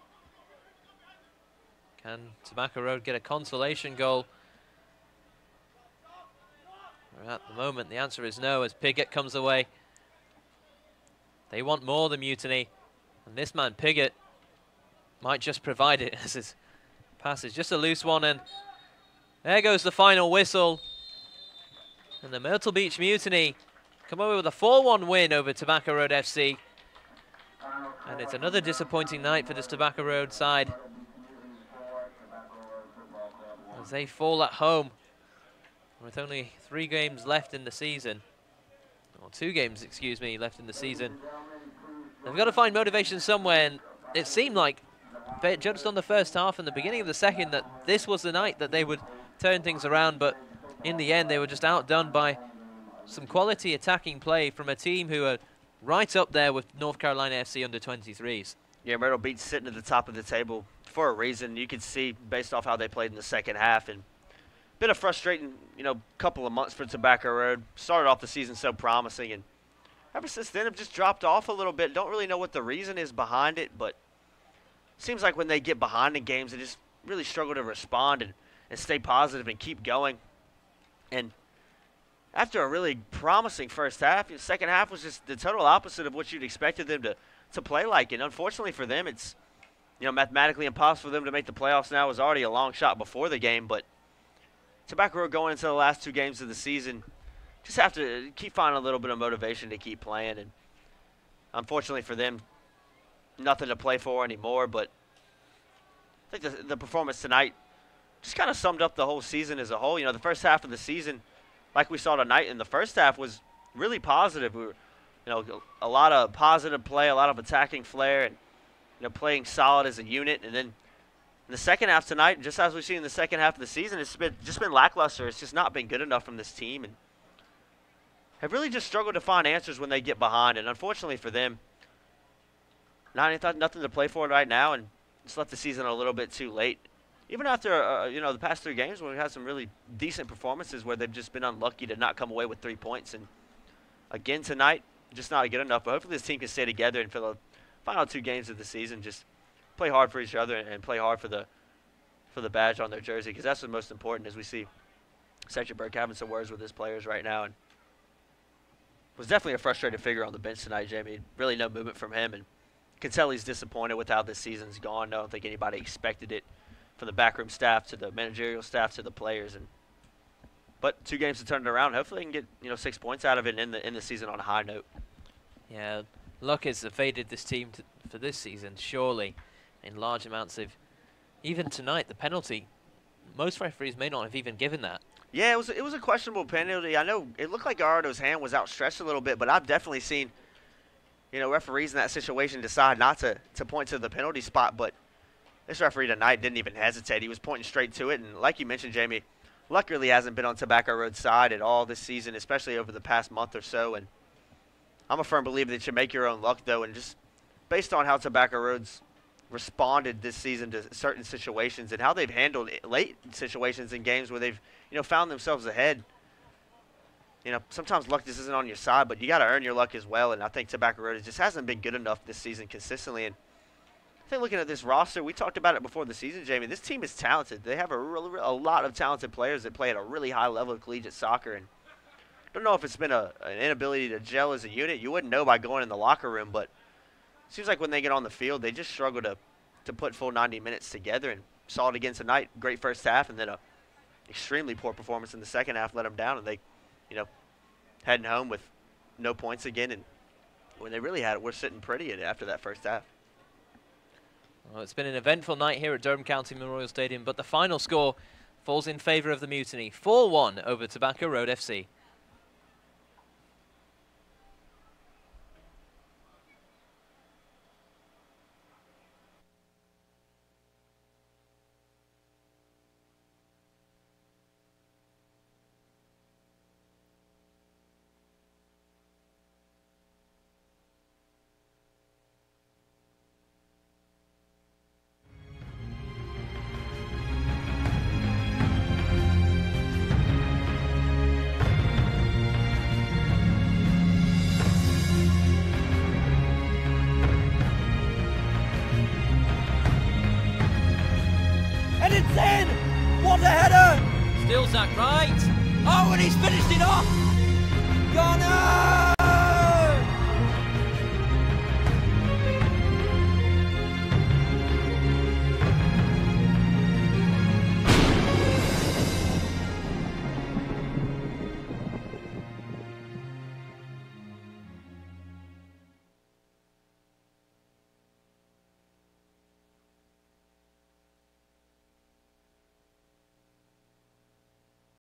Can Tobacco Road get a consolation goal? At the moment, the answer is no, as Pigott comes away. They want more than Mutiny, and this man Pigott might just provide it, as his pass is just a loose one, and there goes the final whistle. And the Myrtle Beach Mutiny come away with a 4-1 win over Tobacco Road FC. And it's another disappointing night for this Tobacco Road side, as they fall at home with only 3 games left in the season. Or 2 games, excuse me, left in the season. They've got to find motivation somewhere, and it seemed like, judged on the first half and the beginning of the second, that this was the night that they would turn things around, but in the end they were just outdone by some quality attacking play from a team who are right up there with North Carolina FC under-23s. Yeah, Myrtle Beach sitting at the top of the table for a reason. You can see based off how they played in the second half, and been a frustrating, couple of months for Tobacco Road. Started off the season so promising, and ever since then have just dropped off a little bit. Don't really know what the reason is behind it, but it seems like when they get behind in games, they just really struggle to respond and stay positive and keep going. And after a really promising first half, the second half was just the total opposite of what you'd expected them to play like. And unfortunately for them, it's mathematically impossible for them to make the playoffs now. It was already a long shot before the game, but Tobacco Road going into the last 2 games of the season just have to keep finding a little bit of motivation to keep playing. And unfortunately for them, nothing to play for anymore. But I think the performance tonight just kind of summed up the whole season as a whole. The first half of the season, like we saw tonight in the first half, was really positive. We were, a lot of positive play, a lot of attacking flair, and playing solid as a unit. And then in the second half tonight, just as we've seen in the second half of the season, it's been lackluster. It's just not been good enough from this team, and have really just struggled to find answers when they get behind. And unfortunately for them, nothing to play for right now, and just left the season a little bit too late. Even after the past 3 games where we had some really decent performances where they've just been unlucky to not come away with 3 points. And again tonight, just not good enough. But hopefully this team can stay together and for the final 2 games of the season, just play hard for each other and play hard for the badge on their jersey, because that's what's most important. As we see Cedric Burke having some words with his players right now, and was definitely a frustrated figure on the bench tonight, Jamie. Really no movement from him, and can tell he's disappointed with how this season's gone. I don't think anybody expected it, from the backroom staff to the managerial staff to the players. But 2 games to turn it around. Hopefully they can get 6 points out of it in the season on a high note. Yeah, luck has evaded this team for this season, surely, in large amounts of. Even tonight, the penalty, most referees may not have even given that. Yeah, it was a questionable penalty. I know it looked like Gallardo's hand was outstretched a little bit, but I've definitely seen referees in that situation decide not to point to the penalty spot. But this referee tonight didn't even hesitate. He was pointing straight to it. And like you mentioned, Jamie, luck really hasn't been on Tobacco Road's side at all this season, especially over the past month or so. And I'm a firm believer that you make your own luck, though. And just based on how Tobacco Road's responded this season to certain situations and how they've handled late situations in games where they've, found themselves ahead. Sometimes luck just isn't on your side, but you got to earn your luck as well. And I think Tobacco Road just hasn't been good enough this season consistently. And I think looking at this roster, we talked about it before the season, Jamie. This team is talented. They have a lot of talented players that play at a really high level of collegiate soccer. And I don't know if it's been an inability to gel as a unit. You wouldn't know by going in the locker room, but it seems like when they get on the field, they just struggle to put full 90 minutes together. And saw it again tonight. Great first half, and then a extremely poor performance in the second half let them down. And they, heading home with no points again. And when they really had it, we're sitting pretty after that first half. Well, it's been an eventful night here at Durham County Memorial Stadium, but the final score falls in favour of the Mutiny. 4-1 over Tobacco Road FC. And it's in! What a header! Still Zach right. Oh, and he's finished it off! Gunner!